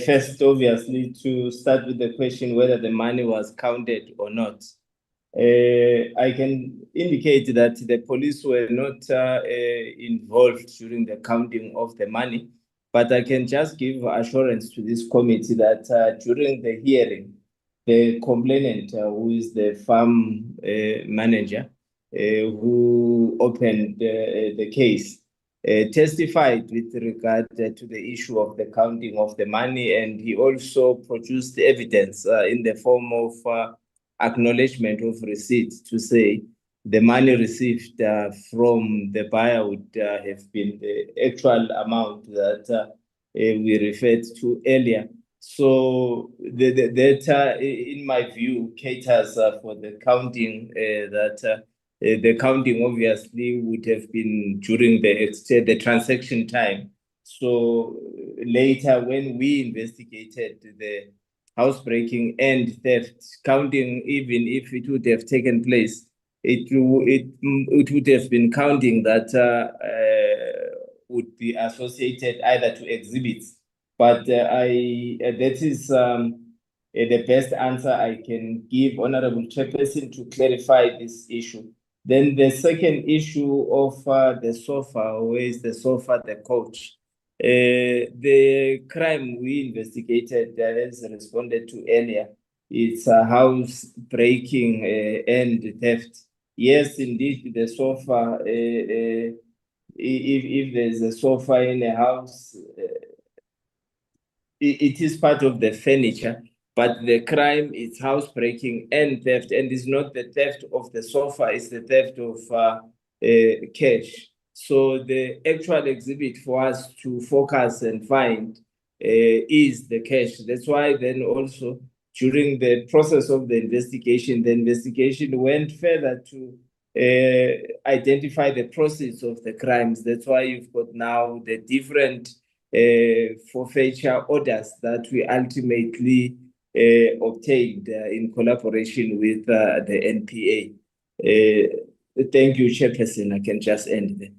First, obviously, to start with the question whether the money was counted or not. I can indicate that the police were not involved during the counting of the money, but I can just give assurance to this committee that during the hearing, the complainant, who is the farm manager, who opened the case, testified with regard to the issue of the counting of the money, and he also produced evidence in the form of acknowledgement of receipt to say the money received from the buyer would have been the actual amount that we referred to earlier. So the data, in my view, caters for the counting that the counting obviously would have been during the transaction time. So later, when we investigated the housebreaking and theft, counting, even if it would have taken place, it would have been counting that would be associated either to exhibits. But that is the best answer I can give, Honorable Chairperson, to clarify this issue. Then the second issue of the sofa, where is the sofa, the coach? The crime we investigated as responded to earlier, it's a house breaking and theft. Yes, indeed, the sofa, if there's a sofa in a house, it is part of the furniture, but the crime is housebreaking and theft, and it's not the theft of the sofa, it's the theft of cash. So the actual exhibit for us to focus and find is the cash. That's why then also during the process of the investigation went further to identify the proceeds of the crimes. That's why you've got now the different forfeiture orders that we ultimately obtained in collaboration with the NPA. Thank you, Chairperson. I can just end there.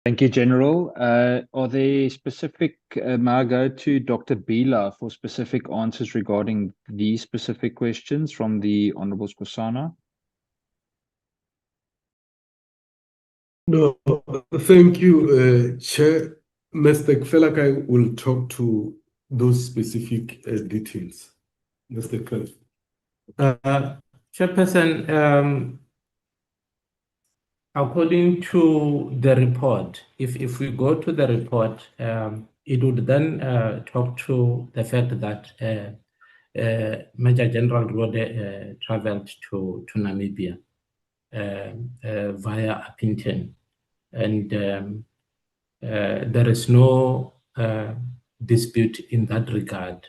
Thank you, General. Are there specific, may I go to Dr. Bila for specific answers regarding these specific questions from the Honorable Skosana? No, thank you, Chair. Mr. Kfelakai will talk to those specific details. Mr. Kfelakai. Chairperson, according to the report, if we go to the report, it would then talk to the fact that Major General Rode traveled to Namibia via Appington, and there is no dispute in that regard.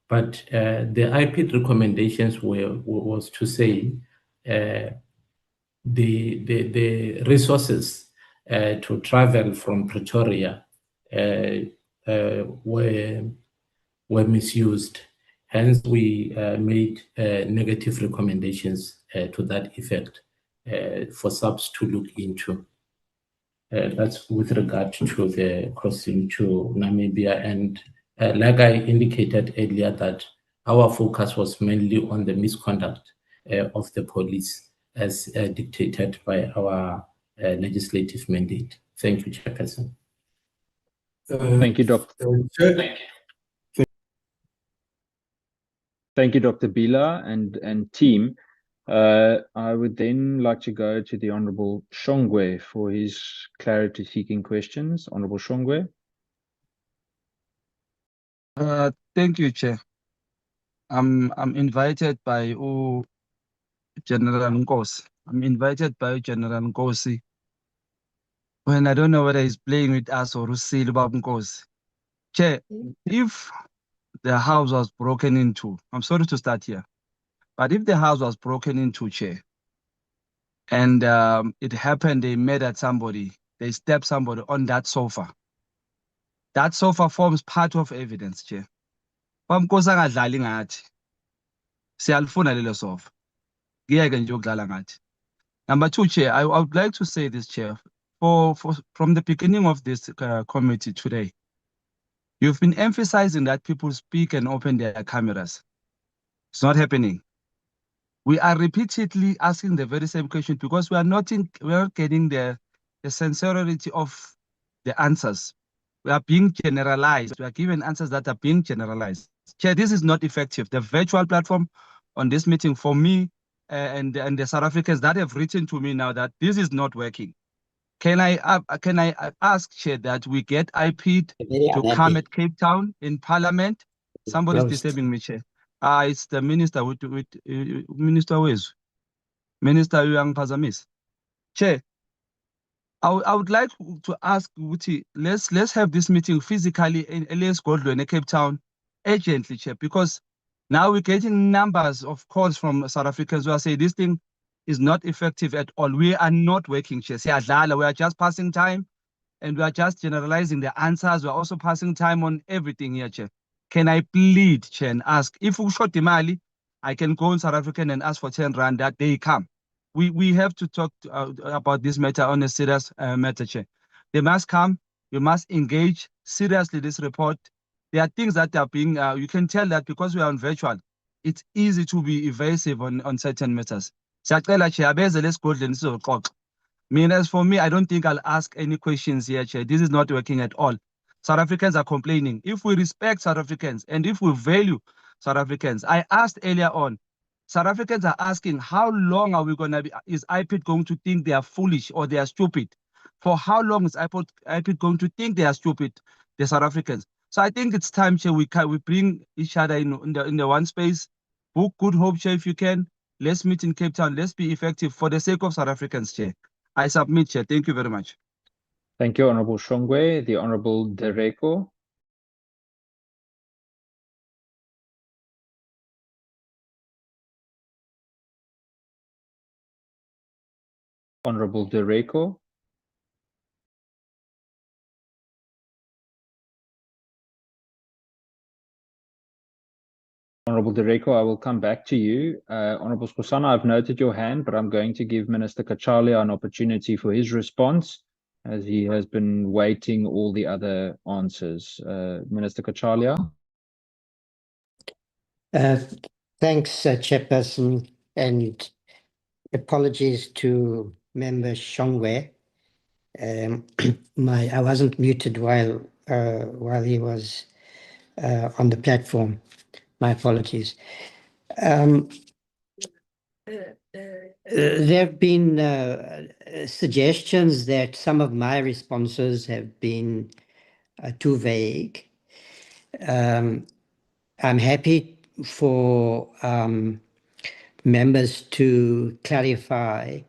But the IPID recommendations was to say the resources to travel from Pretoria were misused. Hence, we made negative recommendations to that effect for SAPS to look into. That's with regard to the crossing to Namibia. And like I indicated earlier, that our focus was mainly on the misconduct of the police as dictated by our legislative mandate. Thank you, Chairperson. Thank you, Dr. Thank you, Dr. Bila and team. I would then like to go to the Honorable Shongwe for his clarity-seeking questions. Honorable Shongwe. Thank you, Chair. I'm invited by General Nkosi. I'm invited by General Nkosi. When I don't know whether he's playing with us or Rusili Babu Nkosi. Chair, if the house was broken into, I'm sorry to start here, but if the house was broken into, Chair, and it happened, they murdered somebody, they stabbed somebody on that sofa forms part of evidence, Chair. Bamkosi angadlali ngathi. Siyalifuna lelo sofa. Ngiyeke nje ukudlala ngathi. Number two, Chair, I would like to say this, Chair, from the beginning of this committee today, you've been emphasizing that people speak and open their cameras. It's not happening. We are repeatedly asking the very same question because we are not getting the sincerity of the answers. We are being generalized. We are given answers that are being generalized. Chair, this is not effective. The virtual platform on this meeting for me and the South Africans that have written to me now that this is not working. Can I ask, Chair, that we get IPID to come at Cape Town in Parliament? Somebody's disturbing me, Chair. It's the minister with Minister Wezu. Minister Yang Pazamis. Chair, I would like to ask Uti, let's have this meeting physically in Elias Godlo in Cape Town urgently, Chair, because now we're getting numbers of calls from South Africans who are saying this thing is not effective at all. We are not working, Chair. We are just passing time and we are just generalizing the answers. We are also passing time on everything here, Chair. Can I plead, Chair, and ask if we shot the Mali, I can go in South African and ask for 10 rand that they come. We have to talk about this matter on a serious matter, Chair. They must come. We must engage seriously this report. There are things that are being, you can tell that because we are on virtual, it's easy to be evasive on certain matters. As for me, I don't think I'll ask any questions here, Chair. This is not working at all. South Africans are complaining. If we respect South Africans and if we value South Africans, I asked earlier on, South Africans are asking, how long are we going to be, is IPID going to think they are foolish or they are stupid? For how long is IPID going to think they are stupid, the South Africans? So I think it's time, Chair, we bring each other in the one space. Book Good Hope, Chair, if you can. Let's meet in Cape Town. Let's be effective for the sake of South Africans, Chair. I submit, Chair. Thank you very much. Thank you, Honorable Shongwe. The Honorable Dereko. Honorable Dereko. Honorable Dereko, I will come back to you. Honorable Skosana, I've noted your hand, but I'm going to give Minister Kachalia an opportunity for his response, as he has been waiting all the other answers. Minister Kachalia. Thanks, Chairperson, and apologies to Member Shongwe. I wasn't muted while he was on the platform. My apologies. There have been suggestions that some of my responses have been too vague. I'm happy for members to clarify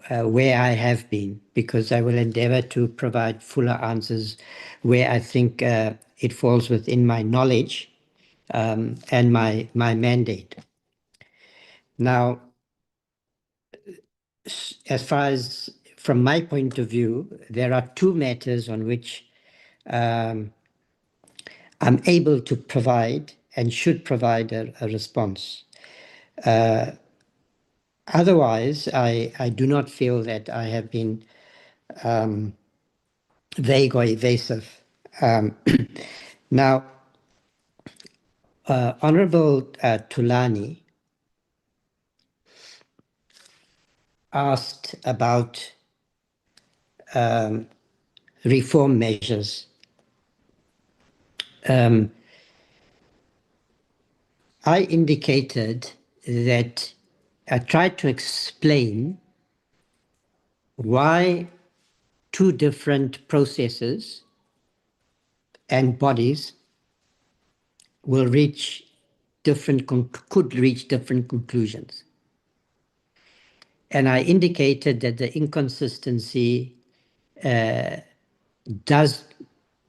where I have been, because I will endeavor to provide fuller answers where I think it falls within my knowledge and my mandate. Now, as far as from my point of view, there are two matters on which I'm able to provide and should provide a response. Otherwise, I do not feel that I have been vague or evasive. Now, Honorable Tulani asked about reform measures I indicated that I tried to explain why two different processes and bodies will reach could reach different conclusions. And I indicated that the inconsistency does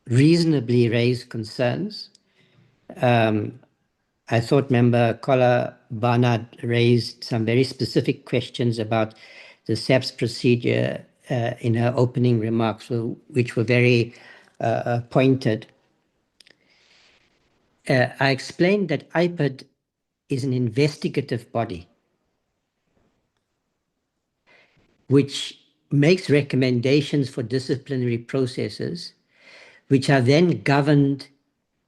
reasonably raise concerns. I thought Member Kola Barnard raised some very specific questions about the SAPS procedure in her opening remarks, which were very pointed. I explained that IPID is an investigative body which makes recommendations for disciplinary processes, which are then governed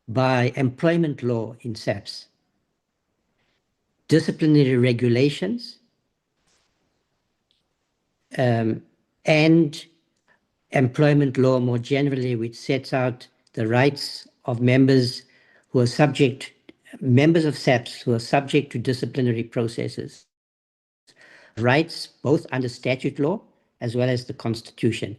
by employment law in SAPS, disciplinary regulations, and employment law more generally, which sets out the rights of members who are members of SAPS who are subject to disciplinary processes, rights both under statute law as well as the Constitution.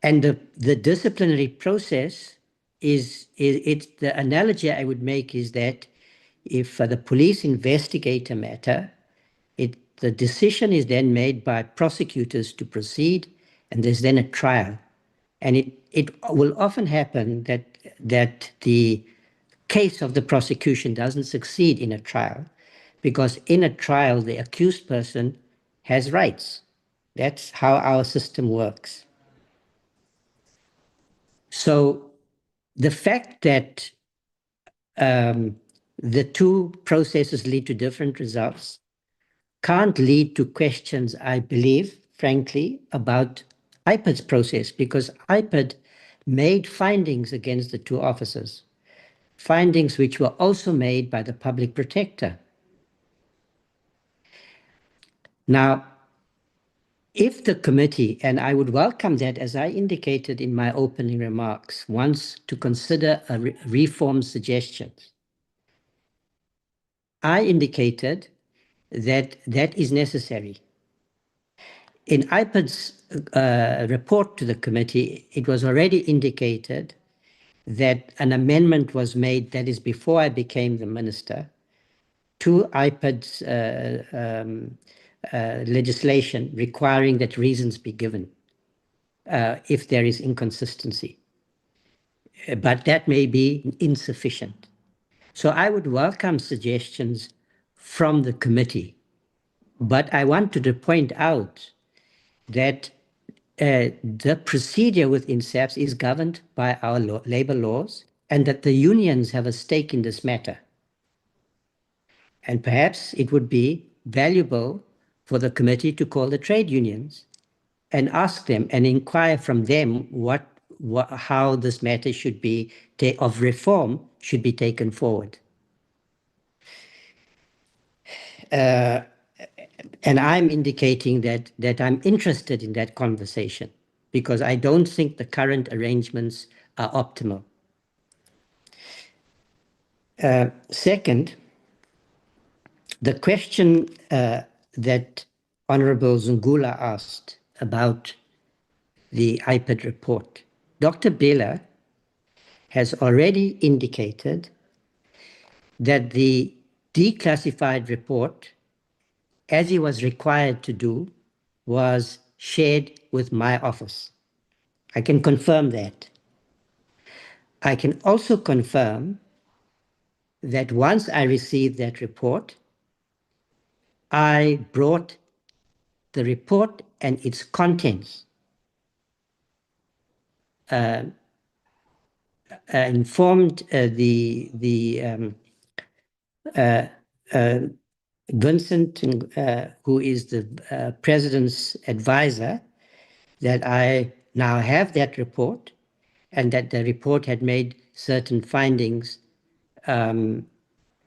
And the disciplinary process it's the analogy I would make is that if the police investigate a matter, the decision is then made by prosecutors to proceed, and there's then a trial. And it will often happen that the case of the prosecution doesn't succeed in a trial, because in a trial, the accused person has rights. That's how our system works. So the fact that the two processes lead to different results can't lead to questions, I believe, frankly, about IPID's process, because IPID made findings against the two officers, findings which were also made by the public protector. Now, if the committee, and I would welcome that, as I indicated in my opening remarks, wants to consider a reform suggestions, I indicated that that is necessary. In IPID's report to the committee, it was already indicated that an amendment was made, that is before I became the minister, to IPID's legislation requiring that reasons be given if there is inconsistency. But that may be insufficient. So I would welcome suggestions from the committee. But I wanted to point out that the procedure within SAPS is governed by our labor laws, and that the unions have a stake in this matter. And perhaps it would be valuable for the committee to call the trade unions and ask them and inquire from them how this matter should be of reform should be taken forward. And I'm indicating that I'm interested in that conversation, because I don't think the current arrangements are optimal. Second, the question that Honorable Zungula asked about the IPID report. Dr. Bela has already indicated that the declassified report, as he was required to do, was shared with my office. I can confirm that. I can also confirm that once I received that report, I brought the report and its contents, informed Vincent, who is the president's advisor, that I now have that report, and that the report had made certain findings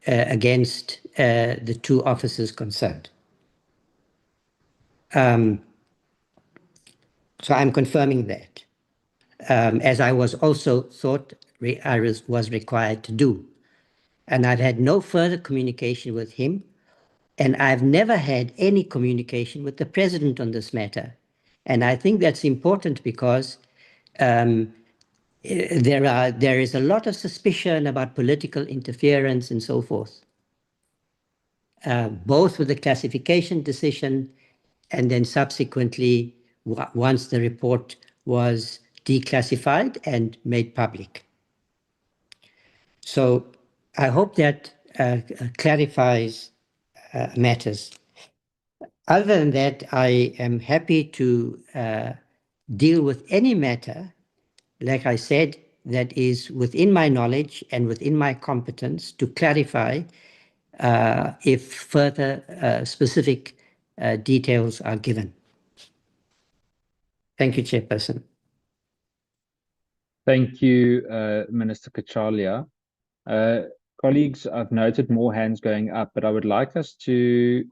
against the two officers concerned. So I'm confirming that. as I was also was required to do. And I've had no further communication with him, and I've never had any communication with the president on this matter. And I think that's important because there is a lot of suspicion about political interference and so forth, both with the classification decision and then subsequently once the report was declassified and made public. So I hope that clarifies matters. Other than that, I am happy to deal with any matter, like I said, that is within my knowledge and within my competence to clarify if further specific details are given. Thank you, Chairperson. Thank you, Minister Kachalia. Colleagues, I've noted more hands going up, but I would like us to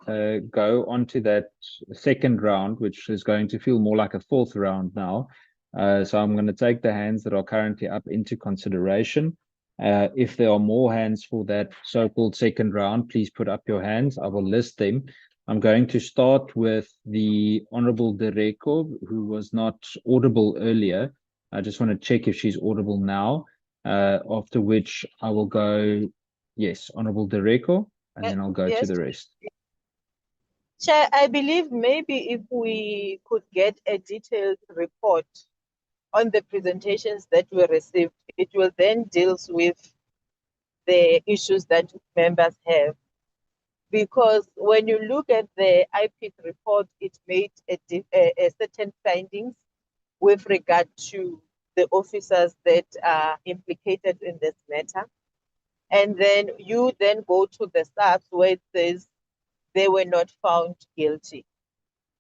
go on to that second round, which is going to feel more like a fourth round now. So I'm going to take the hands that are currently up into consideration. If there are more hands for that so-called second round, please put up your hands. I will list them. I'm going to start with the Honorable Dereko, who was not audible earlier. I just want to check if she's audible now, after which I will go, yes, Honorable Dereko, and then I'll go to the rest. Chair, I believe maybe if we could get a detailed report on the presentations that we received, it will then deal with the issues that members have. Because when you look at the IPID report, it made a certain findings with regard to the officers that are implicated in this matter. And then you then go to the SAPS where it says they were not found guilty.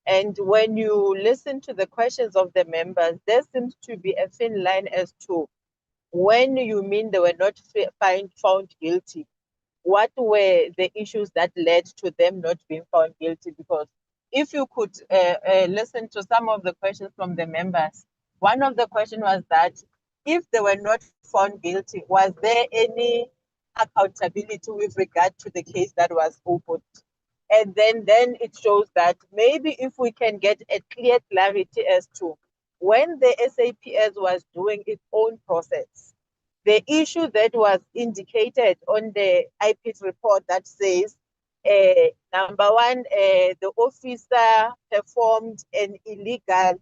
And when you listen to the questions of the members, there seems to be a thin line as to when you mean they were not found guilty, what were the issues that led to them not being found guilty? Because if you could listen to some of the questions from the members, one of the questions was that if they were not found guilty, was there any accountability with regard to the case that was opened? And then it shows that maybe if we can get a clear clarity as to when the SAPS was doing its own process, the issue that was indicated on the IPID report that says, number one, the officer performed an illegal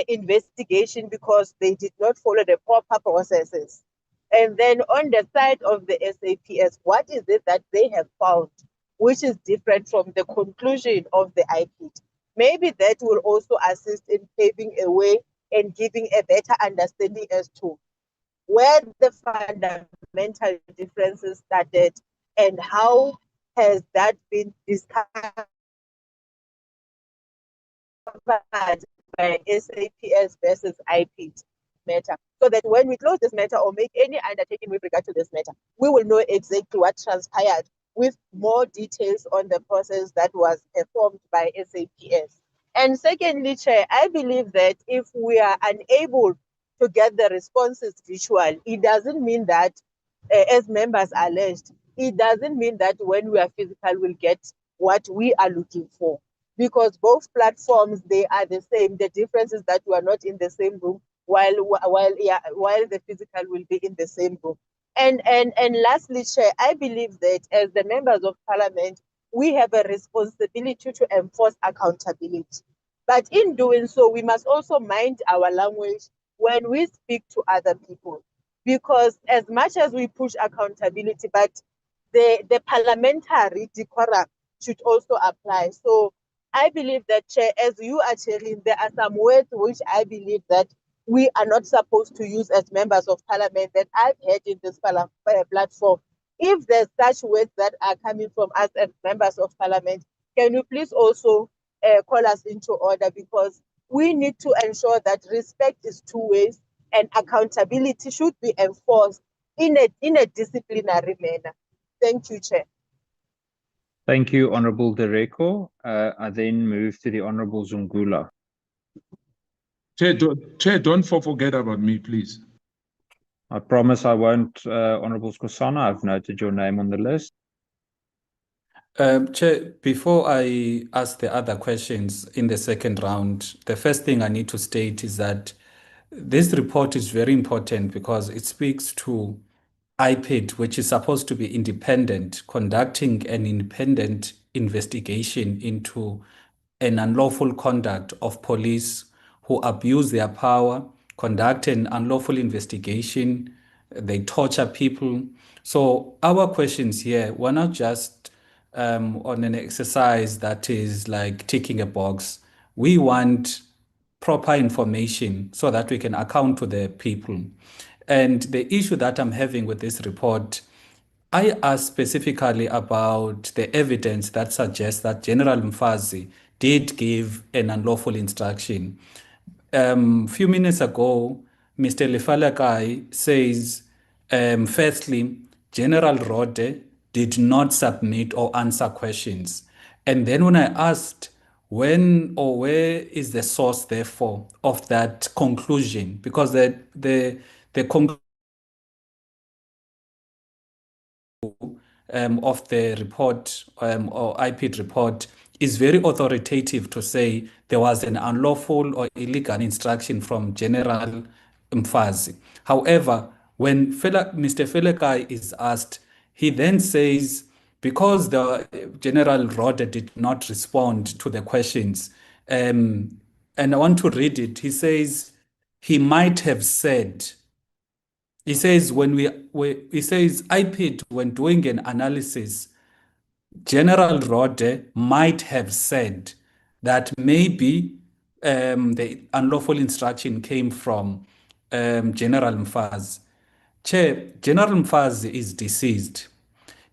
investigation because they did not follow the proper processes. And then on the side of the SAPS, what is it that they have found, which is different from the conclusion of the IPID? Maybe that will also assist in paving a way and giving a better understanding as to where the fundamental differences started and how has that been discovered by SAPS versus IPID matter, so that when we close this matter or make any undertaking with regard to this matter, we will know exactly what transpired with more details on the process that was performed by SAPS. And secondly, Chair, I believe that if we are unable to get the responses visual, it doesn't mean that, as members alleged, it doesn't mean that when we are physical, we'll get what we are looking for. Because both platforms, they are the same. The difference is that we are not in the same room, while the physical will be in the same room. And lastly, Chair, I believe that as the members of Parliament, we have a responsibility to enforce accountability. But in doing so, we must also mind our language when we speak to other people. Because as much as we push accountability, but the parliamentary decorum should also apply. So I believe that, Chair, as you are chairing, there are some words which I believe that we are not supposed to use as members of Parliament that I've heard in this platform. If there's such words that are coming from us as members of Parliament, can you please also call us into order, because we need to ensure that respect is two ways and accountability should be enforced in a disciplinary manner. Thank you, Chair. Thank you, Honorable Dereko. I then move to the Honorable Zungula. Chair, don't forget about me, please. I promise I won't, Honorable Skosana. I've noted your name on the list. Chair, before I ask the other questions in the second round, the first thing I need to state is that this report is very important because it speaks to IPID, which is supposed to be independent, conducting an independent investigation into an unlawful conduct of police who abuse their power, conduct an unlawful investigation, they torture people. So our questions here were not just on an exercise that is like ticking a box. We want proper information so that we can account to the people. And the issue that I'm having with this report, I asked specifically about the evidence that suggests that General Mfazi did give an unlawful instruction. Few minutes ago, Mr. Lefalakai says, firstly, General Rode did not submit or answer questions. And then when I asked when or where is the source, therefore, of that conclusion, because the conclusion of the report or IPID report is very authoritative to say there was an unlawful or illegal instruction from General Mfazi. However, when Mr. Felekai is asked, he then says, because the General Rode did not respond to the questions, and I want to read it, he says, he might have said, he says, he says, IPID, when doing an analysis, General Rode might have said that maybe the unlawful instruction came from General Mfazi. Chair, General Mfazi is deceased.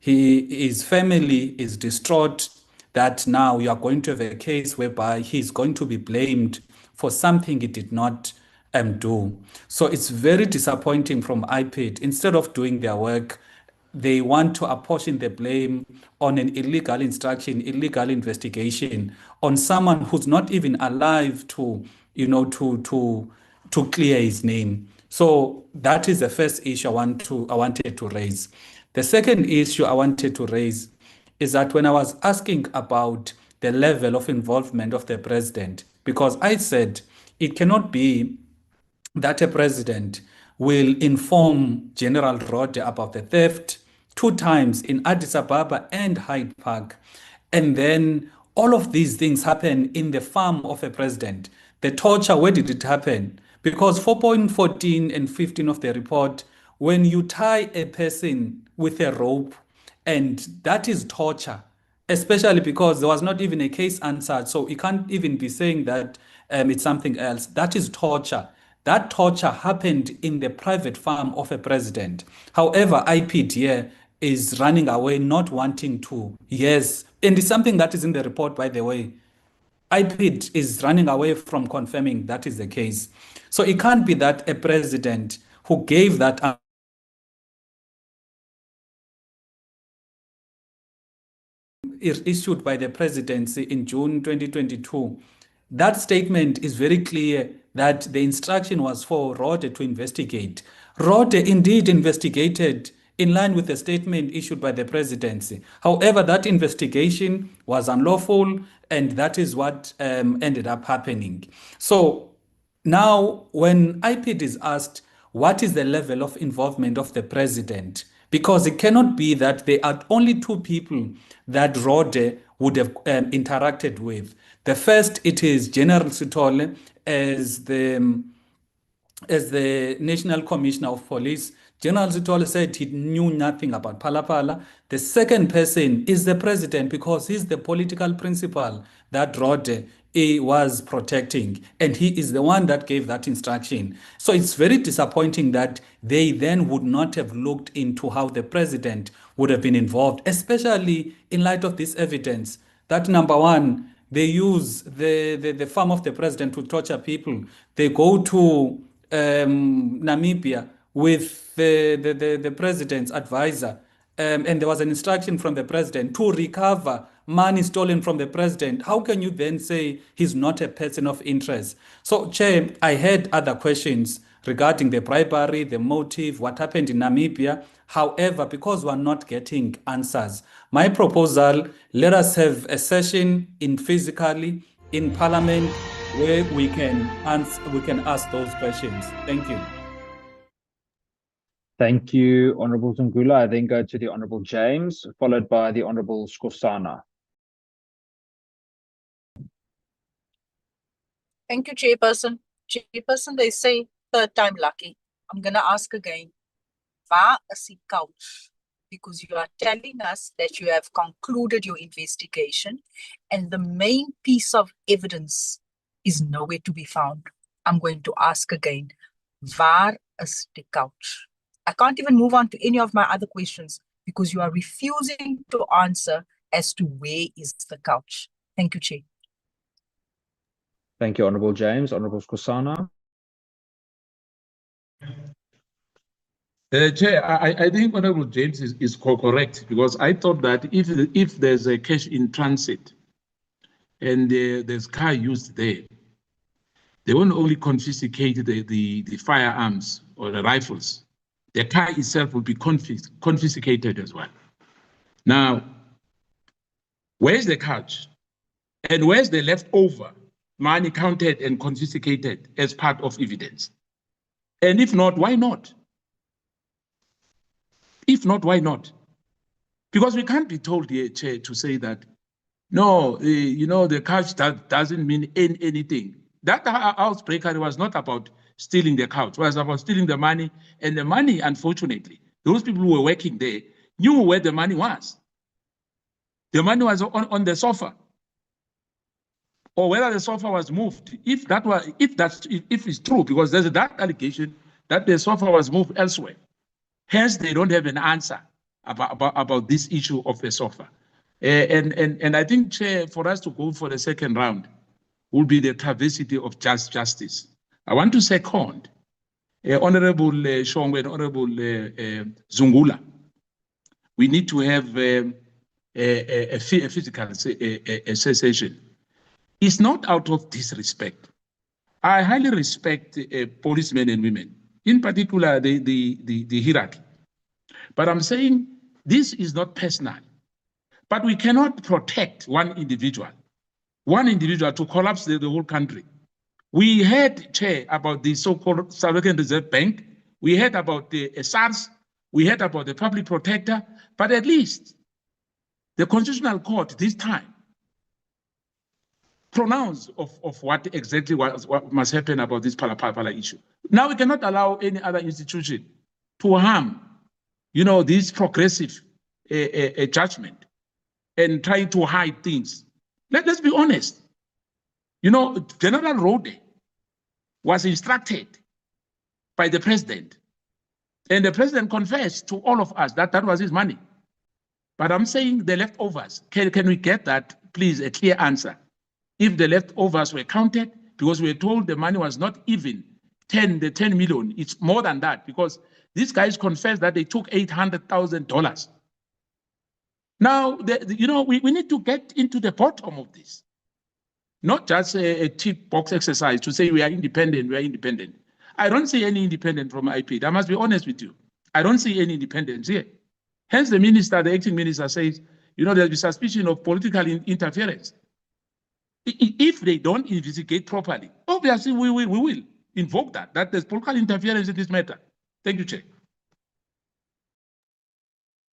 His family is distraught that now you are going to have a case whereby he's going to be blamed for something he did not do. So it's very disappointing from IPID. Instead of doing their work, they want to apportion the blame on an illegal instruction, illegal investigation, on someone who's not even alive to, to clear his name. So that is the first issue I wanted to raise. The second issue I wanted to raise is that when I was asking about the level of involvement of the president, because I said it cannot be that a president will inform General Rode about the theft 2 times in Addis Ababa and Hyde Park, and then all of these things happen in the farm of a president. The torture, where did it happen? Because 4.14 and 15 of the report, when you tie a person with a rope, and that is torture, especially because there was not even a case answered, so you can't even be saying that it's something else. That is torture. That torture happened in the private farm of a president. However, IPID here is running away, not wanting to. Yes, and it's something that is in the report, by the way. IPID is running away from confirming that is the case. So it can't be that a president who gave that issued by the presidency in June 2022, that statement is very clear that the instruction was for Rode to investigate. Rode indeed investigated in line with the statement issued by the presidency. However, that investigation was unlawful, and that is what ended up happening. So now, when IPID is asked, what is the level of involvement of the president? Because it cannot be that there are only 2 people that Rode would have interacted with. The first, it is General Sithole as the National Commissioner of Police. General Sithole said he knew nothing about Phala Phala. The second person is the president, because he's the political principal that Rode was protecting, and he is the one that gave that instruction. So it's very disappointing that they then would not have looked into how the president would have been involved, especially in light of this evidence. That number one, they use the farm of the president to torture people. They go to Namibia with the president's advisor, and there was an instruction from the president to recover money stolen from the president, how can you then say he's not a person of interest? So, Chair, I had other questions regarding the bribery, the motive, what happened in Namibia. However, because we're not getting answers, my proposal, let us have a session physically in Parliament where we can ask those questions. Thank you. Thank you, Honorable Zungula. I then go to the Honorable James, followed by the Honorable Skosana. Thank you, Chairperson. Chairperson, they say third time lucky. I'm going to ask again. Waar is die couch? Because you are telling us that you have concluded your investigation and the main piece of evidence is nowhere to be found. I'm going to ask again. Waar is die couch? I can't even move on to any of my other questions because you are refusing to answer as to where is the couch. Thank you, Chair. Thank you, Honorable James. Honorable Skosana. Chair, I think Honorable James is correct, because I thought that if there's a cash in transit and there's car used there, they won't only confiscate the firearms or the rifles. The car itself will be confiscated as well. Now, where's the couch? And where's the leftover money counted and confiscated as part of evidence? And if not, why not? If not, why not? Because we can't be told here, Chair, to say that, no, the couch doesn't mean anything. That housebreaker was not about stealing the couch. It was about stealing the money. And the money, unfortunately, those people who were working there knew where the money was. The money was on the sofa. Or whether the sofa was moved. If it's true, because there's that allegation that the sofa was moved elsewhere. Hence, they don't have an answer about this issue of the sofa. And I think, Chair, for us to go for the second round will be the travesty of justice. I want to second Honorable Shongwe and Honorable Zungula. We need to have a physical cessation. It's not out of disrespect. I highly respect policemen and women, in particular the hierarchy. But I'm saying this is not personal. But we cannot protect one individual to collapse the whole country. We heard, Chair, about the so-called South African Reserve Bank. We heard about the SARS. We heard about the public protector. But at least the Constitutional Court this time pronounced of what exactly what must happen about this Phala Phala issue. Now we cannot allow any other institution to harm, this progressive judgment and trying to hide things. Let's be honest. General Rode was instructed by the president, and the president confessed to all of us that that was his money. But I'm saying the leftovers, can we get that, please, a clear answer? If the leftovers were counted, because we were told the money was not even the 10 million, it's more than that, because these guys confessed that they took $800,000. Now, we need to get into the bottom of this. Not just a tick box exercise to say we are independent. I don't see any independence from IPID. I must be honest with you. I don't see any independence here. Hence, the acting minister says, there'll be suspicion of political interference. If they don't investigate properly, obviously we will invoke that there's political interference in this matter. Thank you, Chair.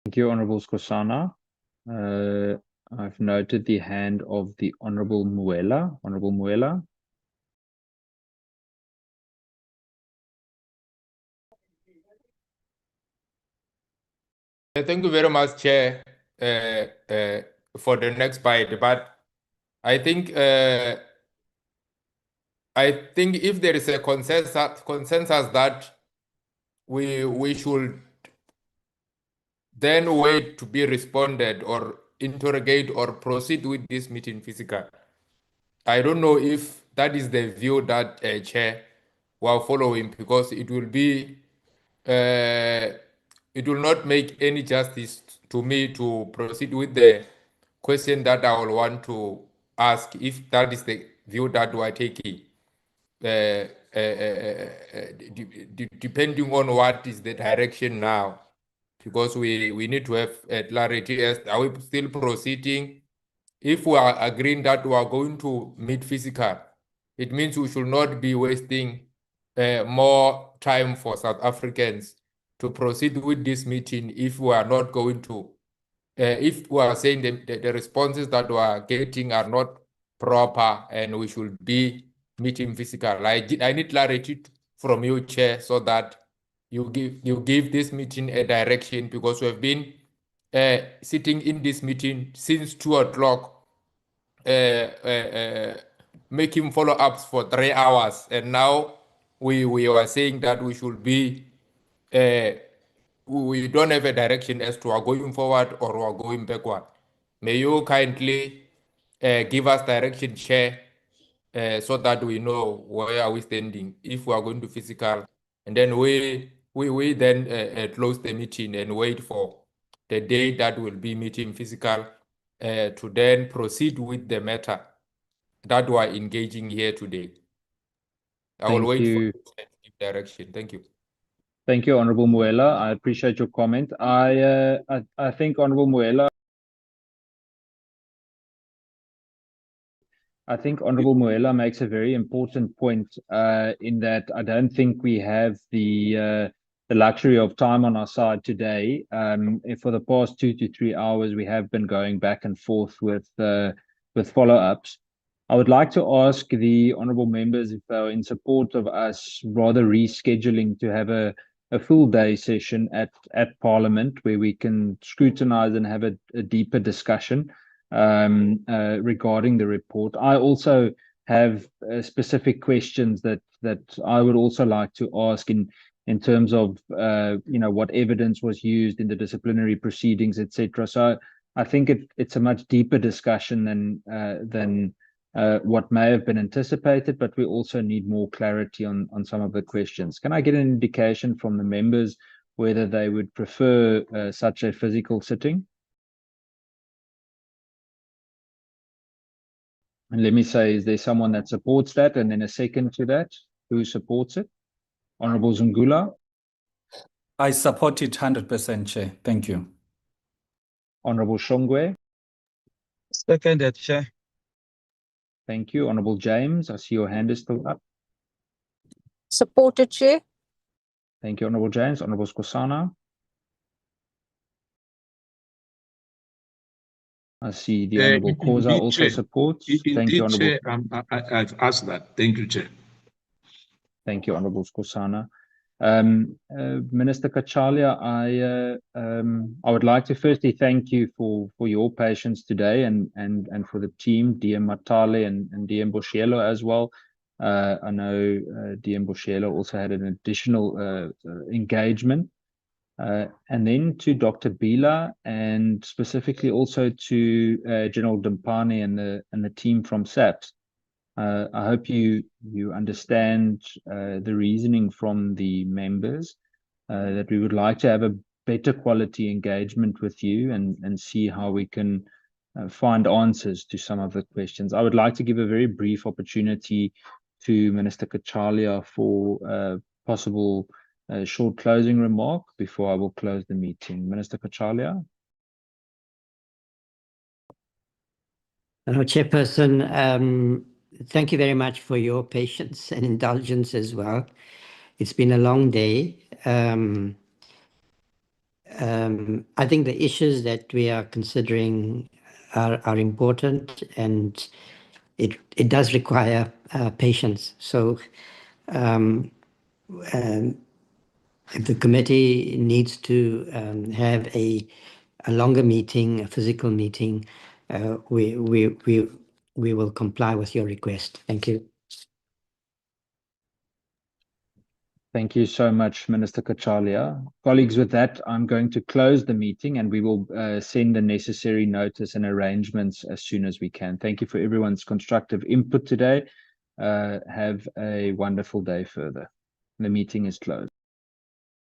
Thank you, Honorable Skosana. I've noted the hand of the Honorable Muela. Honorable Muela. Thank you very much, Chair, for the next bite. But I think if there is a consensus that we should then wait to be responded or interrogate or proceed with this meeting physical. I don't know if that is the view that Chair will following, because it will be it will not make any justice to me to proceed with the question that I will want to ask, if that is the view that we are taking, depending on what is the direction now, because we need to have clarity as are we still proceeding. If we are agreeing that we are going to meet physical, it means we should not be wasting more time for South Africans to proceed with this meeting if we are not going to, if we are saying the responses that we are getting are not proper and we should be meeting physical. I need clarity from you, Chair, so that you give this meeting a direction, because we have been sitting in this meeting since 2 o'clock, making follow-ups for 3 hours, and now we were saying that we should be we don't have a direction as to are going forward or are going backward. May you kindly give us direction, Chair, so that we know where are we standing if we are going to physical, and then we then close the meeting and wait for the day that will be meeting physical to then proceed with the matter that we are engaging here today. I will wait for direction. Thank you. Thank you, Honorable Muela. I appreciate your comment. I think Honorable Muela. I think Honorable Muela makes a very important point in that I don't think we have the luxury of time on our side today. For the past 2 to 3 hours, we have been going back and forth with follow-ups. I would like to ask the honorable members if they're in support of us rather rescheduling to have a full day session at Parliament where we can scrutinize and have a deeper discussion regarding the report. I also have specific questions that I would also like to ask in terms of what evidence was used in the disciplinary proceedings, etc. So I think it's a much deeper discussion than what may have been anticipated, but we also need more clarity on some of the questions. Can I get an indication from the members whether they would prefer such a physical sitting? And let me say, is there someone that supports that? And then a second to that, who supports it? Honorable Zungula? I support it 100%, Chair. Thank you. Honorable Shongwe? Seconded, Chair. Thank you. Honorable James, I see your hand is still up. Supported, Chair. Thank you, Honorable James. Honorable Skosana? I see the Honorable Koza also Chair. supports. Thank you, Honorable. Chair, I've asked that. Thank you, Chair. Thank you, Honorable Skosana. Minister Kachalia, I would like to firstly thank you for your patience today and for the team, DM Matale and DM Boshielo as well. I know DM Boshielo also had an additional engagement. And then to Dr. Bila and specifically also to General Dimpane and the team from SAPS. I hope you understand the reasoning from the members that we would like to have a better quality engagement with you and see how we can find answers to some of the questions. I would like to give a very brief opportunity to Minister Kachalia for possible short closing remark before I will close the meeting. Minister Kachalia. Hello, Chairperson. Thank you very much for your patience and indulgence as well. It's been a long day. I think the issues that we are considering are important, and it does require patience. So if the committee needs to have a longer meeting, a physical meeting, we will comply with your request. Thank you. Thank you so much, Minister Kachalia. Colleagues, with that, I'm going to close the meeting and we will send the necessary notice and arrangements as soon as we can. Thank you for everyone's constructive input today. Have a wonderful day further. The meeting is closed.